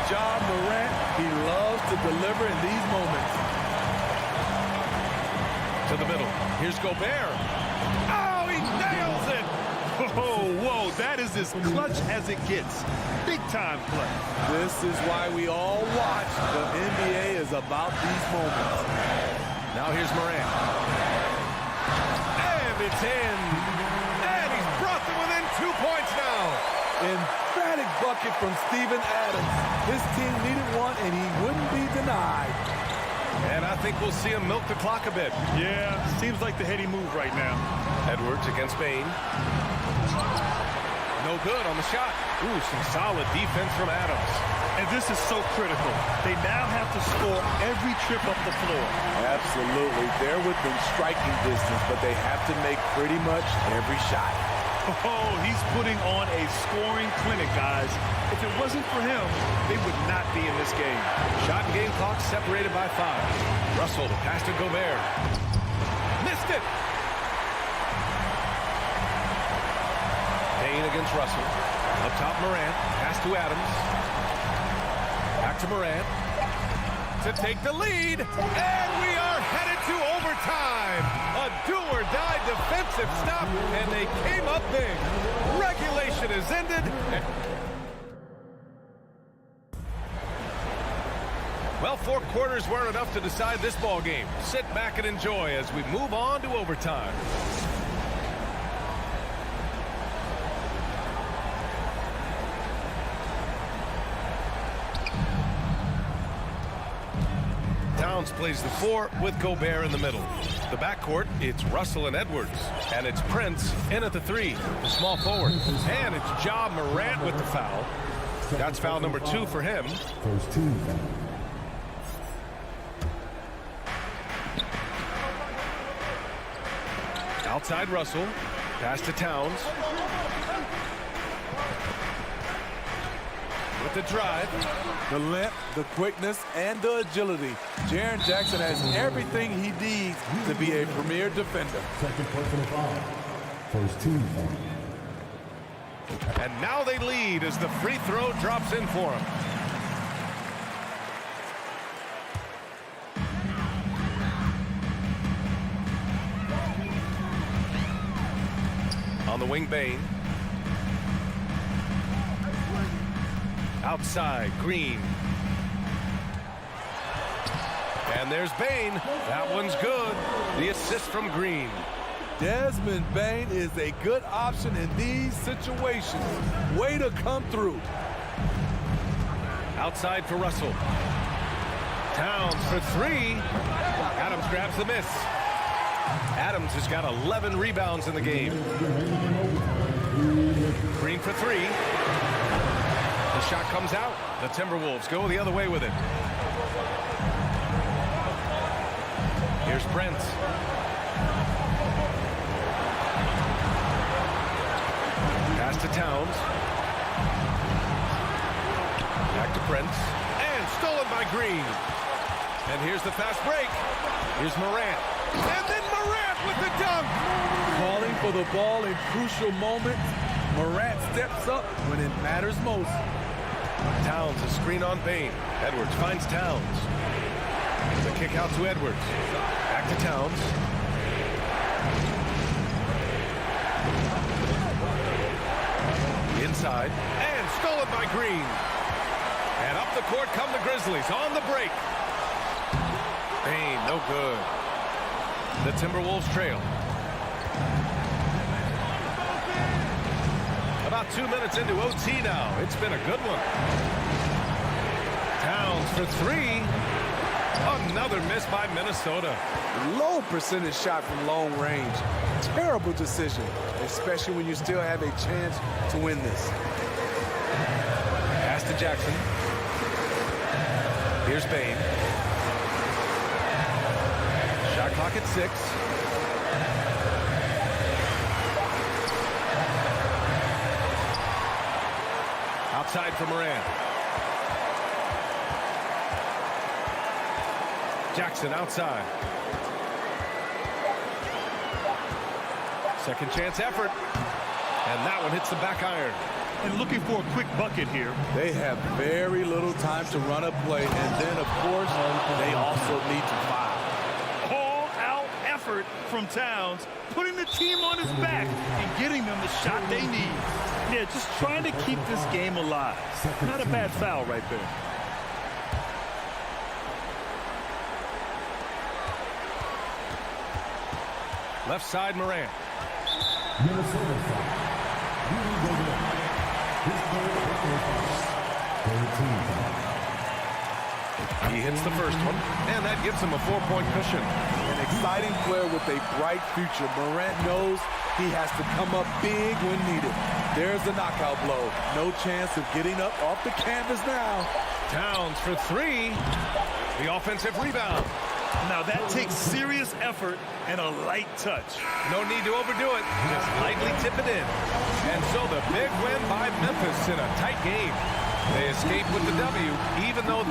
Ja Morant, he loves to deliver in these moments. To the middle. Here's Gobert. Oh, he nails it! Oh, whoa, that is as clutch as it gets. Big-time play. This is why we all watch. The NBA is about these moments. Now here's Morant. And it's in. And he's brought them within 2 points now. Emphatic bucket from Steven Adams. His team needed one, and he wouldn't be denied. And I think we'll see him milk the clock a bit. Yeah, seems like the heady move right now. Edwards against Bain. No good on the shot. Ooh, some solid defense from Adams. And this is so critical. They now have to score every trip up the floor. Absolutely. They're within striking distance, but they have to make pretty much every shot. Oh, he's putting on a scoring clinic, guys. If it wasn't for him, they would not be in this game. Shot and game clock separated by 5. Russell, the pass to Gobert. Missed it. Bain against Russell. Up top, Morant. Pass to Adams. Back to Morant. To take the lead. And we are headed to overtime. A do-or-die defensive stop. And they came up big. Regulation is ended. Well, 4 quarters weren't enough to decide this ball game. Sit back and enjoy as we move on to overtime. Towns plays the 4 with Gobert in the middle. The backcourt, it's Russell and Edwards. And it's Prince in at the 3, the small forward. And it's Ja Morant with the foul. That's foul number 2 for him. First team foul. Outside Russell. Pass to Towns. With the drive. The length, the quickness, and the agility. Jaren Jackson has everything he needs to be a premier defender. Second personal foul. First team foul. And now they lead as the free throw drops in for him. On the wing, Bain. Outside, Green. And there's Bain. That one's good. The assist from Green. Desmond Bain is a good option in these situations. Way to come through. Outside for Russell. Towns for 3. Adams grabs the miss. Adams has got 11 rebounds in the game. Green for three. The shot comes out. The Timberwolves go the other way with it. Here's Prince. Pass to Towns. Back to Prince. And stolen by Green. And here's the fast break. Here's Morant. And then Morant with the dunk. Calling for the ball in crucial moments. Morant steps up when it matters most. Towns, a screen on Bain. Edwards finds Towns. The kick out to Edwards. Back to Towns. Inside. And stolen by Green. And up the court come the Grizzlies on the break. Bain, no good. The Timberwolves trail. About 2 minutes into OT now. It's been a good one. Towns for three. Another miss by Minnesota. Low percentage shot from long range. Terrible decision, especially when you still have a chance to win this. Pass to Jackson. Here's Bain. Shot clock at 6. Outside for Morant. Jackson outside. Second chance effort. And that one hits the back iron. And looking for a quick bucket here. They have very little time to run a play, and then, of course, they also need to foul. All-out effort from Towns, putting the team on his back and getting them the shot they need. Yeah, just trying to keep this game alive. Not a bad foul right there. Left side, Morant. He hits the first one, and that gives him a 4-point cushion. An exciting player with a bright future. Morant knows he has to come up big when needed. There's the knockout blow. No chance of getting up off the canvas now. Towns for three. The offensive rebound. Now that takes serious effort and a light touch. No need to overdo it. Just lightly tip it in. And so the big win by Memphis in a tight game. They escape with the W, even though...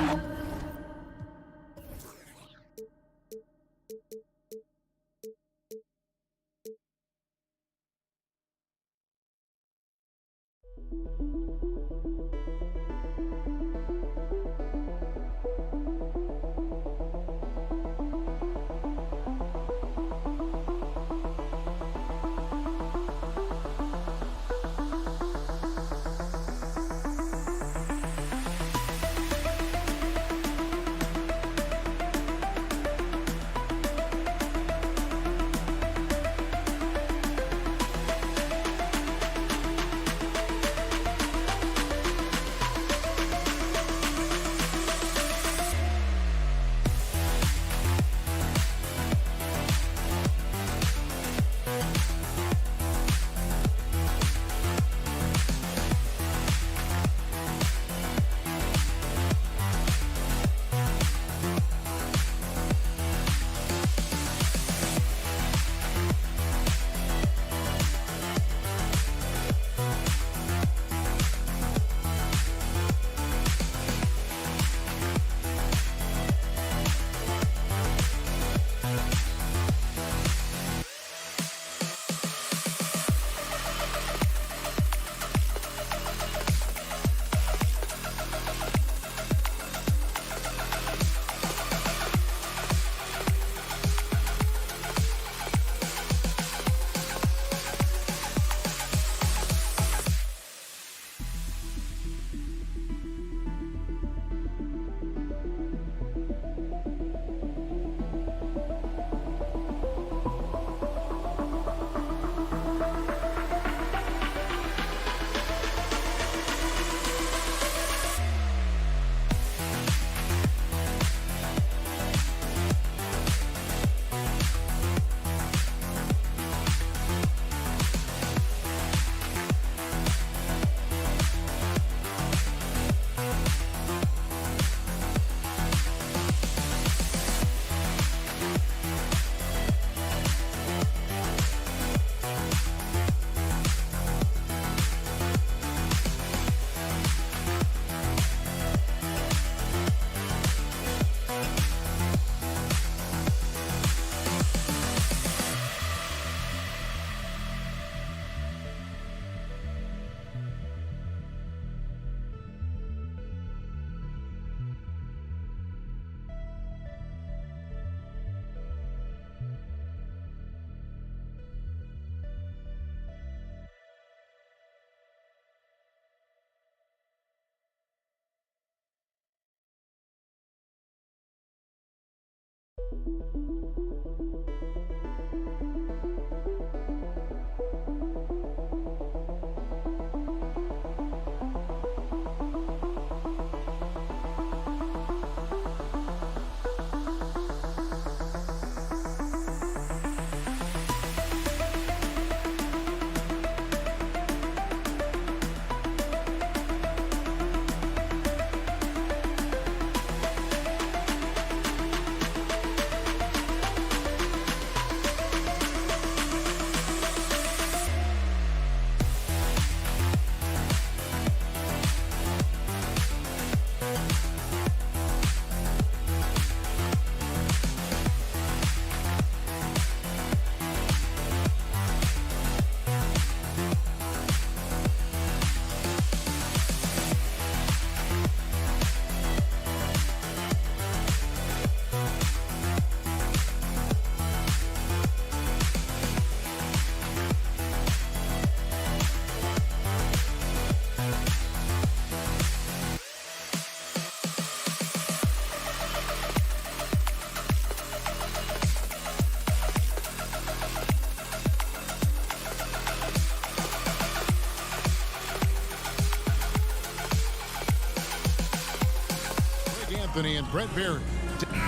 Anthony and Brent Barry.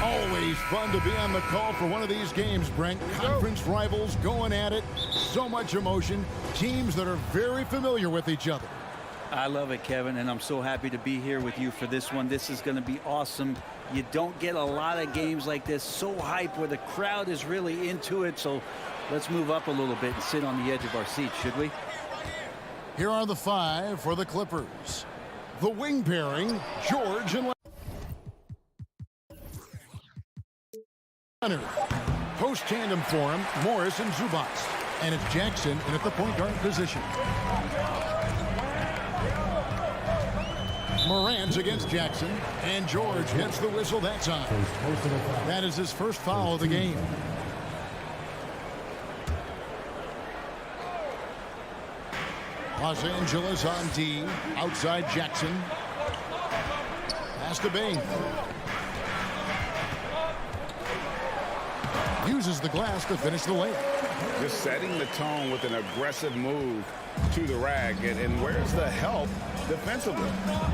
Always fun to be on the call for one of these games, Brent. Conference rivals going at it. So much emotion. Teams that are very familiar with each other. I love it, Kevin, and I'm so happy to be here with you for this one. This is going to be awesome. You don't get a lot of games like this, so hype, where the crowd is really into it. So let's move up a little bit and sit on the edge of our seats, should we? Here are the five for the Clippers. The wing pairing, George and Leonard. Post tandem for him, Morris and Zubac. And it's Jackson in at the point guard position. Morant's against Jackson, and George hits the whistle that time. That is his first foul of the game. Los Angeles on D, outside Jackson. Pass to Bain. Uses the glass to finish the layup. Just setting the tone with an aggressive move to the rack. And where's the help defensively?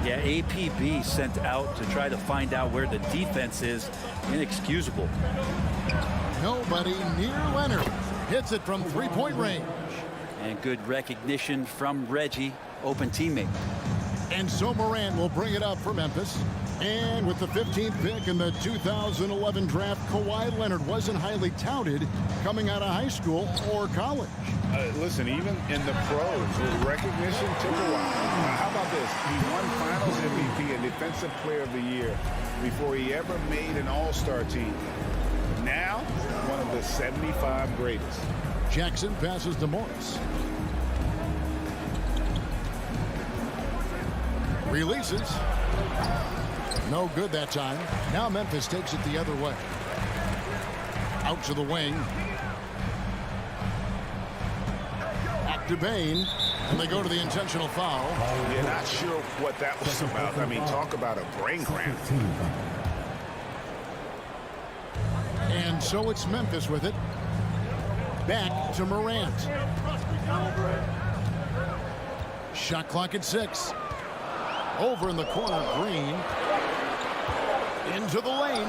Yeah, APB sent out to try to find out where the defense is. Inexcusable. Nobody near Leonard. Hits it from three-point range. And good recognition from Reggie, open teammate. And so Morant will bring it up for Memphis. And with the 15th pick in the 2011 draft, Kawhi Leonard wasn't highly touted coming out of high school or college. Listen, even in the pros, his recognition took a while. How about this? He won Finals MVP and Defensive Player of the Year before he ever made an All-Star team. Now, one of the 75 greatest. Jackson passes to Morris. Releases. No good that time. Now Memphis takes it the other way. Out to the wing. Back to Bain. And they go to the intentional foul. You're not sure what that was about. I mean, talk about a brain cramp. And so it's Memphis with it. Back to Morant. Shot clock at 6. Over in the corner, Green. Into the lane.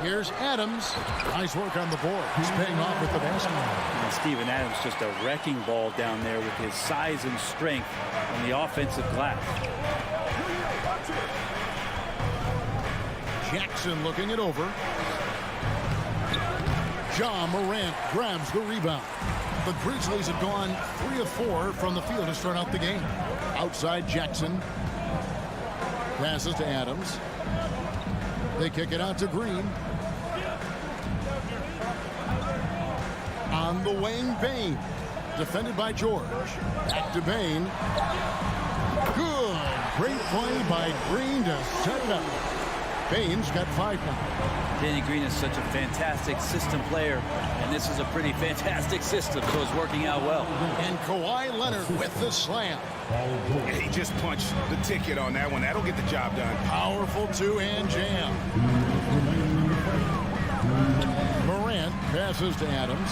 Here's Adams. Nice work on the board. He's paying off with the basket. And Steven Adams just a wrecking ball down there with his size and strength on the offensive glass. Jackson looking it over. Ja Morant grabs the rebound. The Grizzlies have gone 3 of 4 from the field to start out the game. Outside Jackson. Passes to Adams. They kick it out to Green. On the wing, Bain. Defended by George. Back to Bain. Good. Great play by Green to set it up. Bain's got 5 now. Danny Green is such a fantastic system player, and this is a pretty fantastic system, so it's working out well. And Kawhi Leonard with the slam. He just punched the ticket on that one. That'll get the job done. Powerful two-hand jam. passes to Adams.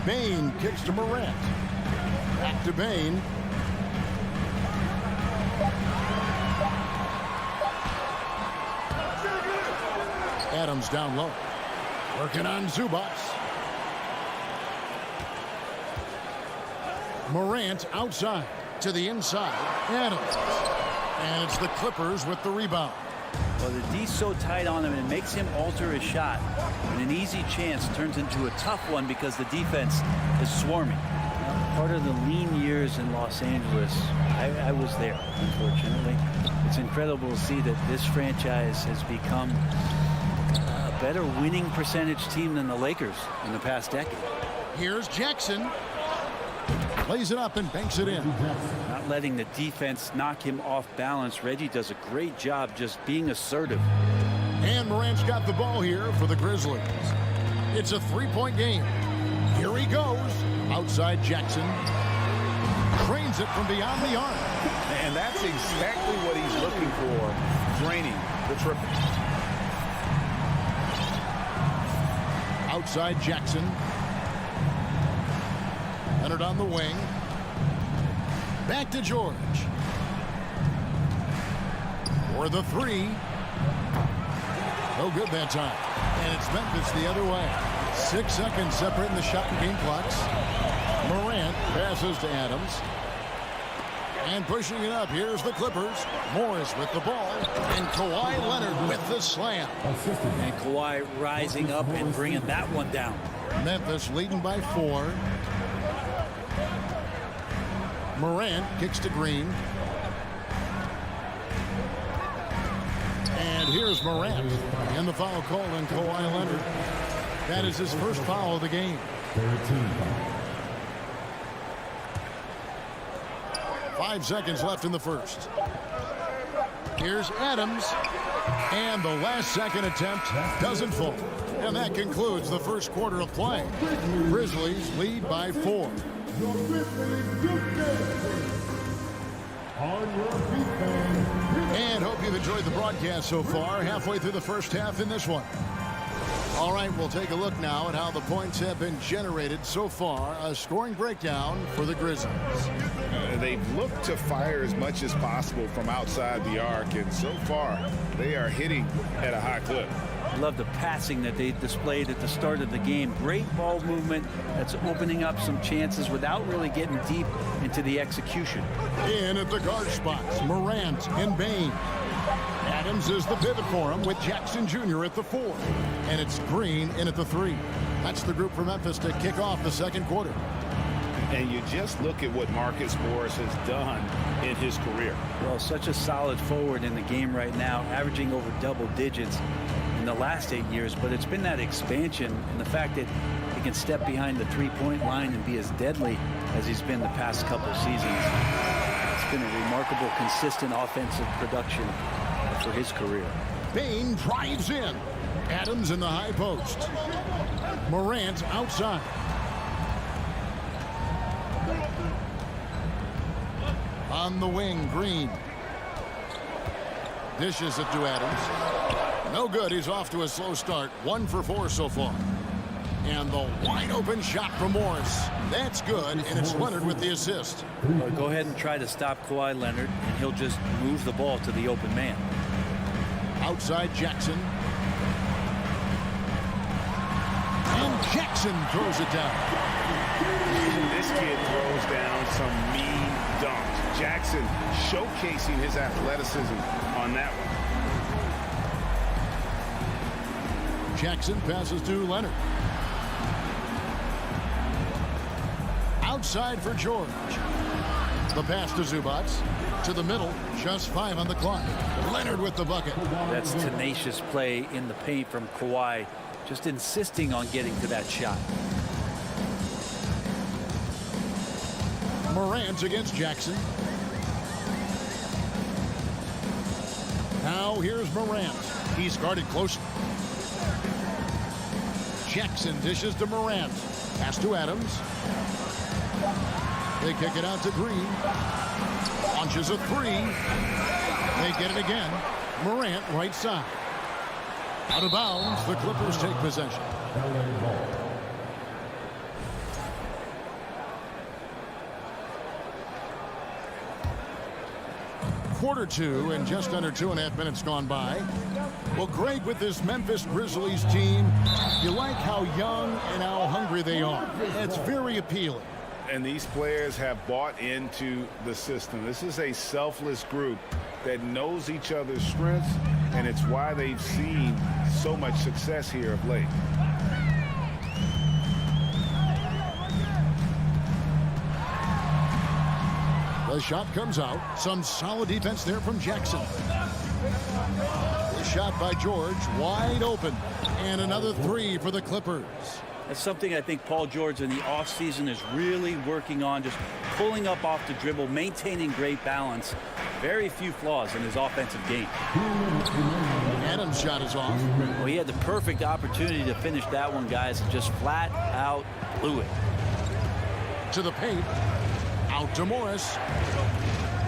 Bain kicks to Morant. Back to Bain. Adams down low. Working on Zubats. Morant outside to the inside. Adams. And it's the Clippers with the rebound. Well, the D's so tight on him, and it makes him alter his shot. And an easy chance turns into a tough one because the defense is swarming. Part of the lean years in Los Angeles, I was there, unfortunately. It's incredible to see that this franchise has become a better winning percentage team than the Lakers in the past decade. Here's Jackson. Lays it up and banks it in. Not letting the defense knock him off balance. Reggie does a great job just being assertive. And Morant's got the ball here for the Grizzlies. It's a three-point game. Here he goes. Outside Jackson. Drains it from beyond the arc. And that's exactly what he's looking for. Draining the triple. Outside Jackson. Leonard on the wing. Back to George. For the three. No good that time. And it's Memphis the other way. 6 seconds separating the shot and game clocks. Morant passes to Adams. And pushing it up, here's the Clippers. Morris with the ball. And Kawhi Leonard with the slam. And Kawhi rising up and bringing that one down. Memphis leading by 4. Morant kicks to Green. And here's Morant. And the foul call on Kawhi Leonard. That is his first foul of the game. 5 seconds left in the first. Here's Adams. And the last second attempt doesn't fall. And that concludes the first quarter of play. Grizzlies lead by 4. And hope you've enjoyed the broadcast so far. Halfway through the first half in this one. All right, we'll take a look now at how the points have been generated so far. A scoring breakdown for the Grizzlies. They've looked to fire as much as possible from outside the arc, and so far they are hitting at a high clip. I love the passing that they displayed at the start of the game. Great ball movement that's opening up some chances without really getting deep into the execution. In at the guard spots, Morant and Bain. Adams is the pivot for him with Jackson Jr. at the 4. And it's Green in at the 3. That's the group for Memphis to kick off the second quarter. And you just look at what Marcus Morris has done in his career. Well, such a solid forward in the game right now, averaging over double digits in the last 8 years. But it's been that expansion and the fact that he can step behind the three-point line and be as deadly as he's been the past couple seasons. It's been a remarkable, consistent offensive production for his career. Bain drives in. Adams in the high post. Morant outside. On the wing, Green. Dishes it to Adams. No good. He's off to a slow start. 1 for 4 so far. And the wide open shot from Morris. That's good, and it's Leonard with the assist. Well, go ahead and try to stop Kawhi Leonard, and he'll just move the ball to the open man. Outside Jackson. And Jackson throws it down. This kid throws down some mean dunks. Jackson showcasing his athleticism on that one. Jackson passes to Leonard. Outside for George. The pass to Zubats. To the middle. Just 5 on the clock. Leonard with the bucket. That's tenacious play in the paint from Kawhi. Just insisting on getting to that shot. Morant against Jackson. Now here's Morant. He's guarded closely. Jackson dishes to Morant. Pass to Adams. They kick it out to Green. Launches a 3. They get it again. Morant right side. Out of bounds, the Clippers take possession. Quarter two and just under 2.5 minutes gone by. Well, great with this Memphis Grizzlies team. You like how young and how hungry they are. It's very appealing. And these players have bought into the system. This is a selfless group that knows each other's strengths, and it's why they've seen so much success here of late. The shot comes out. Some solid defense there from Jackson. The shot by George, wide open. And another three for the Clippers. That's something I think Paul George in the offseason is really working on, just pulling up off the dribble, maintaining great balance. Very few flaws in his offensive game. Adams' shot is off. Well, he had the perfect opportunity to finish that one, guys, and just flat out blew it. To the paint. Out to Morris.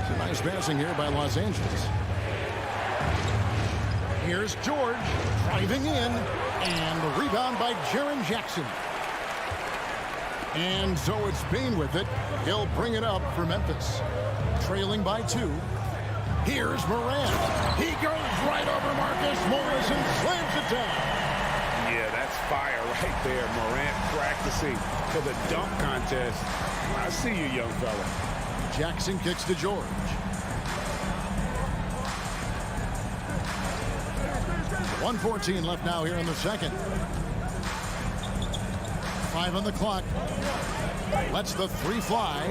Some nice passing here by Los Angeles. Here's George driving in, and the rebound by Jaren Jackson. And so it's Bain with it. He'll bring it up for Memphis. Trailing by 2. Here's Morant. He goes right over Marcus Morris and slams it down. Yeah, that's fire right there. Morant practicing for the dunk contest. I see you, young fella. Jackson kicks to George. .114 left now here in the second. 5 on the clock. Lets the 3 fly.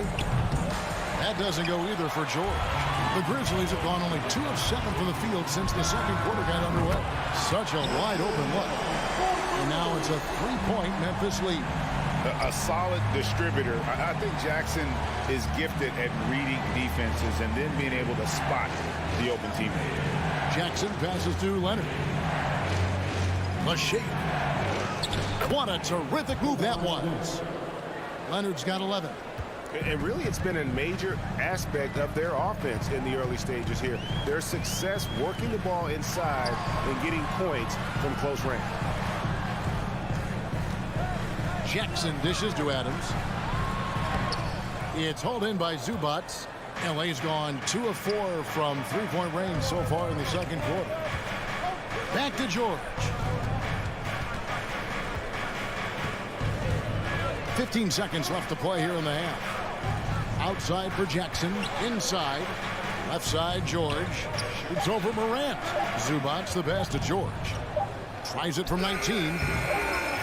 That doesn't go either for George. The Grizzlies have gone only 2 of 7 from the field since the second quarter got underway. Such a wide open look. And now it's a 3-point Memphis lead. A solid distributor. I think Jackson is gifted at reading defenses and then being able to spot the open teammate. Jackson passes to Leonard. The shake. What a terrific move that was. Leonard's got 11. And really, it's been a major aspect of their offense in the early stages here. Their success working the ball inside and getting points from close range. Jackson dishes to Adams. It's hauled in by Zubats. LA's gone 2 of 4 from 3-point range so far in the second quarter. Back to George. 15 seconds left to play here in the half. Outside for Jackson. Inside. Left side, George. It's over Morant. Zubats the pass to George. Tries it from 19.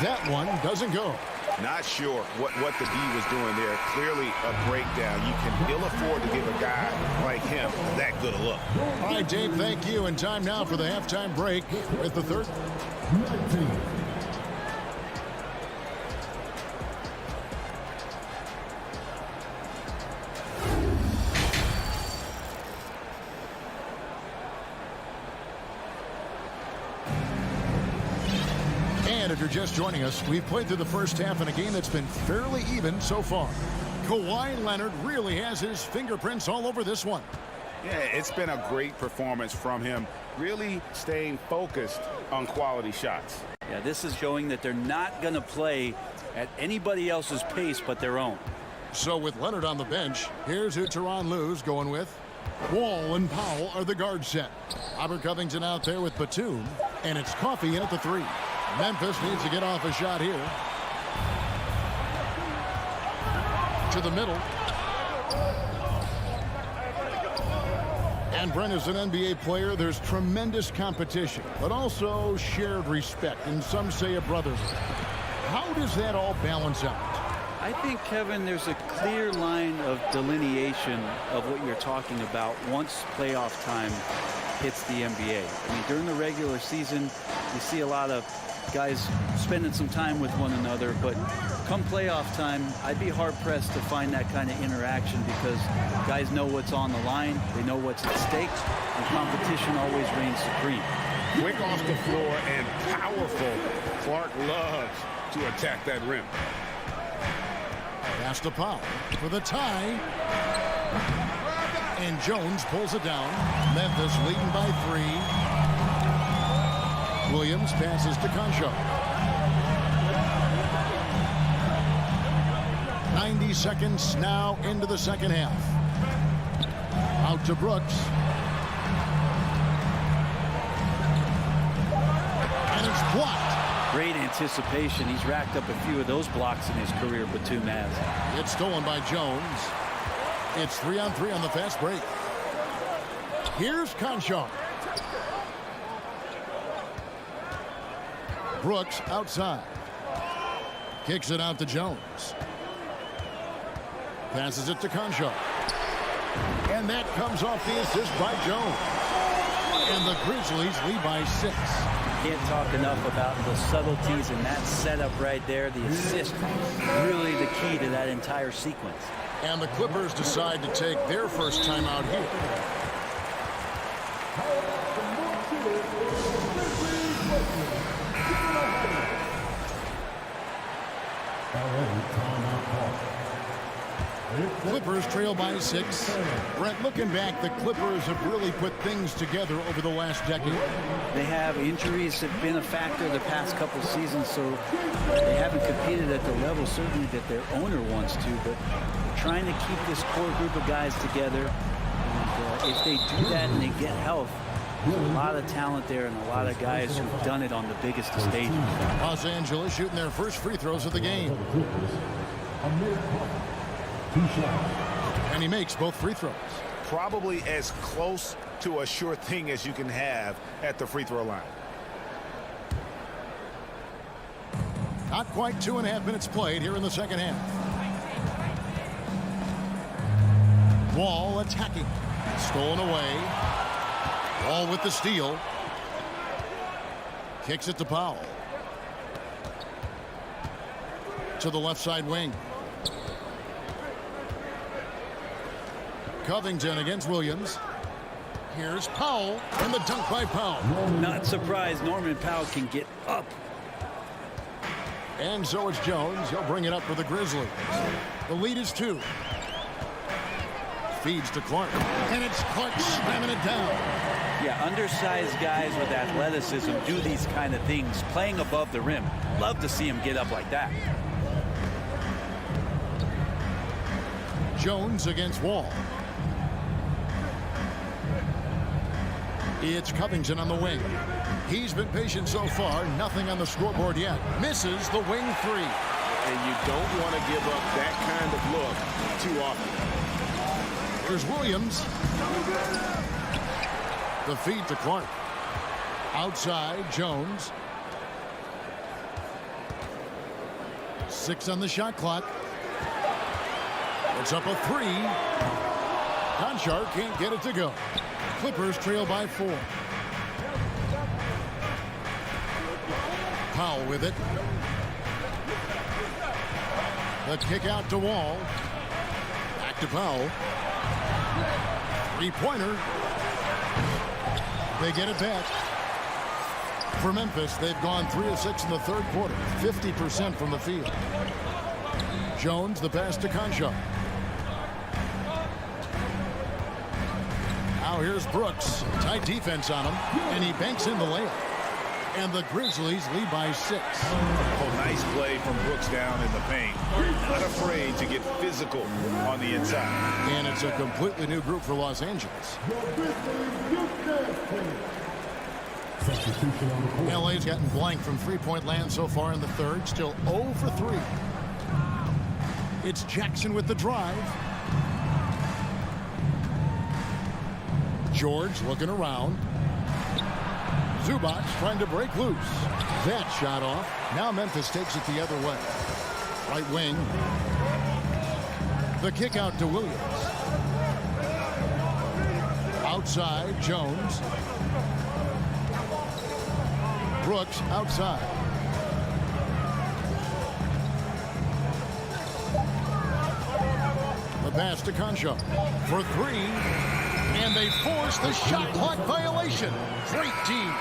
That one doesn't go. Not sure what the D was doing there. Clearly a breakdown. You can ill afford to give a guy like him that good a look. All right, Dave, thank you. And time now for the halftime break with the third. And if you're just joining us, we've played through the first half in a game that's been fairly even so far. Kawhi Leonard really has his fingerprints all over this one. Yeah, it's been a great performance from him, really staying focused on quality shots. Yeah, this is showing that they're not going to play at anybody else's pace but their own. So with Leonard on the bench, here's who Tyronn Lue's going with. Wall and Powell are the guard set. Robert Covington out there with Batum, and it's Coffey in at the 3. Memphis needs to get off a shot here. To the middle. And Brent is an NBA player. There's tremendous competition, but also shared respect, and some say a brotherhood. How does that all balance out? I think, Kevin, there's a clear line of delineation of what you're talking about once playoff time hits the NBA. I mean, during the regular season, you see a lot of guys spending some time with one another, but come playoff time, I'd be hard-pressed to find that kind of interaction because guys know what's on the line, they know what's at stake, and competition always reigns supreme. Quick off the floor and powerful. Clark loves to attack that rim. Pass to Powell for the tie. And Jones pulls it down. Memphis leading by 3. Williams passes to Concho. 90 seconds now into the second half. Out to Brooks. And it's blocked. Great anticipation. He's racked up a few of those blocks in his career, Batum has. It's stolen by Jones. It's 3-on-3 on the fast break. Here's Concho. Brooks outside. Kicks it out to Jones. Passes it to Concho. And that comes off the assist by Jones. And the Grizzlies lead by 6. Can't talk enough about the subtleties in that setup right there. The assist, really the key to that entire sequence. And the Clippers decide to take their first timeout here. Clippers trail by 6. Brent, looking back, the Clippers have really put things together over the last decade. They have injuries have been a factor the past couple seasons, so they haven't competed at the level certainly that their owner wants to, but trying to keep this core group of guys together. And if they do that and they get health, there's a lot of talent there and a lot of guys who've done it on the biggest of stages. Los Angeles shooting their first free throws of the game. And he makes both free throws. Probably as close to a sure thing as you can have at the free throw line. Not quite 2.5 minutes played here in the second half. Wall attacking. Stolen away. Wall with the steal. Kicks it to Powell. To the left side wing. Covington against Williams. Here's Powell, and the dunk by Powell. Not surprised Norman Powell can get up. And so it's Jones. He'll bring it up for the Grizzlies. The lead is 2. Feeds to Clark. And it's Clark slamming it down. Yeah, undersized guys with athleticism do these kind of things, playing above the rim. Love to see him get up like that. Jones against Wall. It's Covington on the wing. He's been patient so far. Nothing on the scoreboard yet. Misses the wing 3. And you don't want to give up that kind of look too often. Here's Williams. The feed to Clark. Outside, Jones. 6 on the shot clock. It's up a 3. Conchar can't get it to go. Clippers trail by 4. Powell with it. The kick out to Wall. Back to Powell. 3-pointer. They get it back. For Memphis, they've gone 3 of 6 in the third quarter. 50% from the field. Jones, the pass to Concho. Now here's Brooks. Tight defense on him. And he banks in the layup. And the Grizzlies lead by 6. Oh, nice play from Brooks down in the paint. Not afraid to get physical on the inside. And it's a completely new group for Los Angeles. LA's gotten blank from three-point land so far in the third. Still 0 for 3. It's Jackson with the drive. George looking around. Zubac trying to break loose. That shot off. Now Memphis takes it the other way. Right wing. The kick out to Williams. Outside, Jones. Brooks outside. The pass to Concho for 3. And they force the shot clock violation. Great team.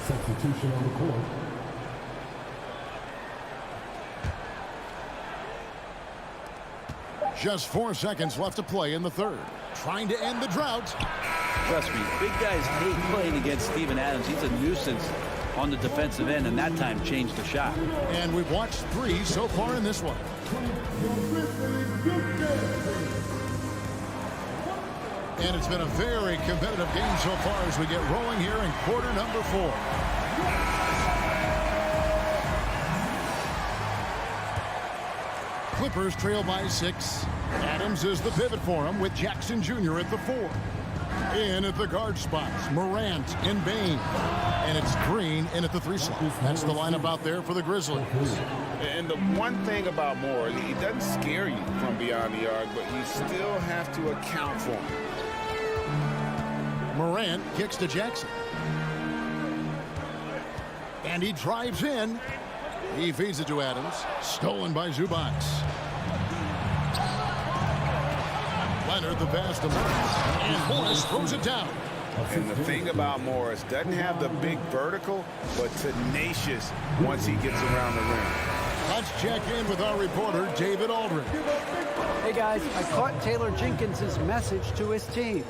Substitution on the court. Just 4 seconds left to play in the third. Trying to end the drought. Trust me, big guys hate playing against Steven Adams. He's a nuisance on the defensive end, and that time changed the shot. And we've watched 3 so far in this one. And it's been a very competitive game so far as we get rolling here in quarter number 4. Clippers trail by 6. Adams is the pivot for him with Jackson Jr. at the 4. In at the guard spots, Morant and Bain. And it's Green in at the 3 slot. That's the lineup out there for the Grizzlies. And the one thing about Moore, he doesn't scare you from beyond the arc, but you still have to account for him. Morant kicks to Jackson. And he drives in. He feeds it to Adams. Stolen by Zubac. Leonard the pass to Morris. And Morris throws it down. And the thing about Morris, doesn't have the big vertical, but tenacious once he gets around the rim. Let's check in with our reporter, David Aldridge. Hey guys, I caught Taylor Jenkins' message to his team.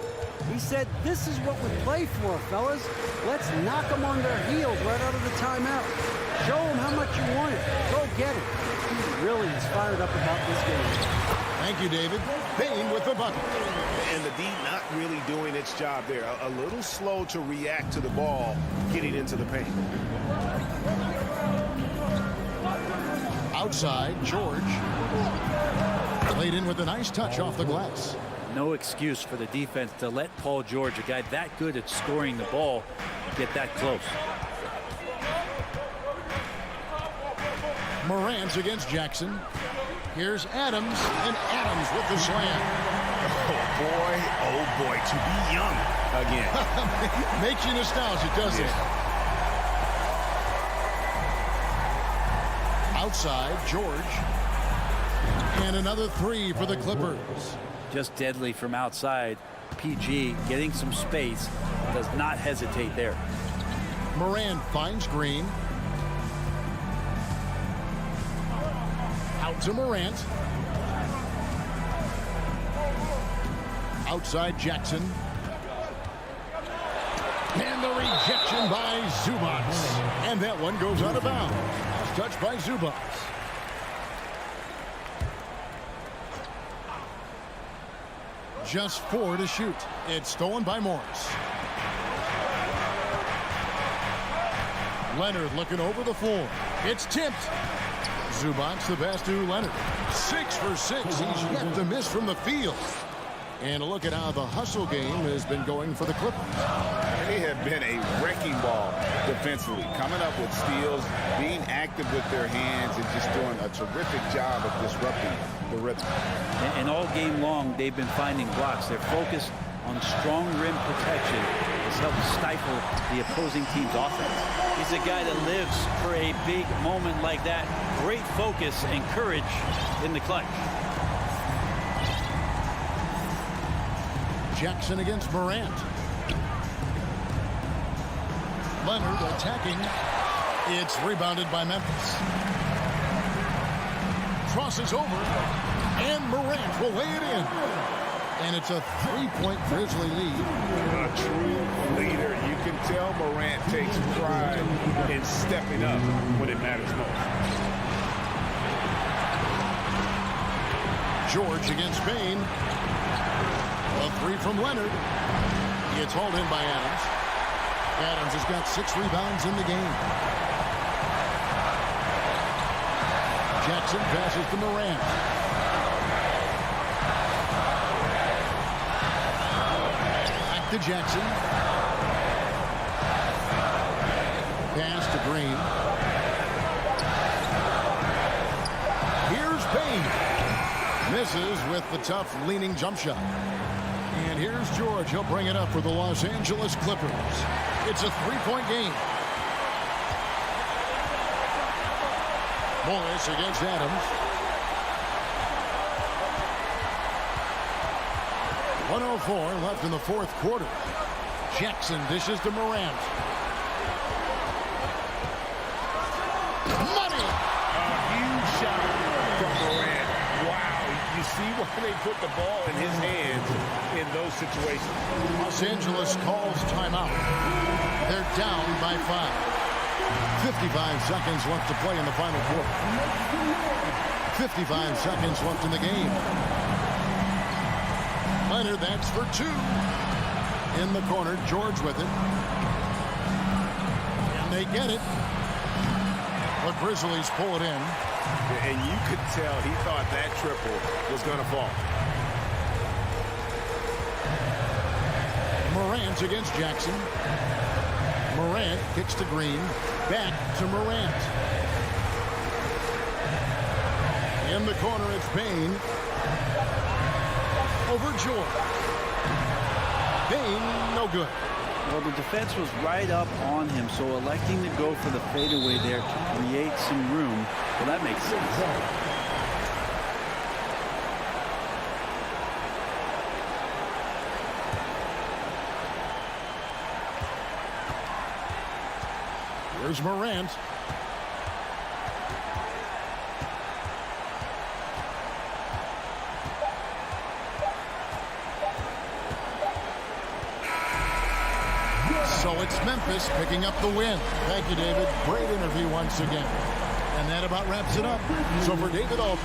He said, this is what we play for, fellas. Let's knock them on their heels right out of the timeout. Show them how much you want it. Go get it. He really is fired up about this game. Thank you, David. Bain with the bucket. And the D not really doing its job there. A little slow to react to the ball getting into the paint. Outside, George. Played in with a nice touch off the glass. No excuse for the defense to let Paul George, a guy that good at scoring the ball, get that close. Morant's against Jackson. Here's Adams, and Adams with the slam. Oh boy, to be young again. Makes you nostalgic, doesn't it? Outside, George. And another 3 for the Clippers. Just deadly from outside. PG getting some space, does not hesitate there. Morant finds Green. Out to Morant. Outside Jackson. And the rejection by Zubac. And that one goes out of bounds. Touched by Zubac. Just 4 to shoot. It's stolen by Morris. Leonard looking over the floor. It's tipped. Zubac the pass to Leonard. 6 for 6. He's yet to miss from the field. And look at how the hustle game has been going for the Clippers. They have been a wrecking ball defensively, coming up with steals, being active with their hands, and just doing a terrific job of disrupting the rhythm. And all game long, they've been finding blocks. Their focus on strong rim protection has helped stifle the opposing team's offense. He's a guy that lives for a big moment like that. Great focus and courage in the clutch. Jackson against Morant. Leonard attacking. It's rebounded by Memphis. Crosses over. And Morant will lay it in. And it's a 3-point Grizzly lead. A true leader. You can tell Morant takes pride in stepping up when it matters most. George against Bain. A 3 from Leonard. It's hauled in by Adams. Adams has got 6 rebounds in the game. Jackson passes to Morant. Back to Jackson. Pass to Green. Here's Bain. Misses with the tough leaning jump shot. And here's George. He'll bring it up for the Los Angeles Clippers. It's a 3-point game. Morris against Adams. 1:04 left in the 4th quarter. Jackson dishes to Morant. Money! A huge shot from Morant. Wow. You see why they put the ball in his hands in those situations. Los Angeles calls timeout. They're down by 5. 55 seconds left to play in the final quarter. 55 seconds left in the game. Miner, that's for 2. In the corner, George with it. And they get it. The Grizzlies pull it in. And you could tell he thought that triple was going to fall. Morant against Jackson. Morant kicks to Green. Back to Morant. In the corner, it's Payne. Over George. Payne, no good. Well, the defense was right up on him, so electing to go for the fadeaway there to create some room, well, that makes sense. Here's Morant. So it's Memphis picking up the win. Thank you, David. Great interview once again. And that about wraps it up. So for David Alt.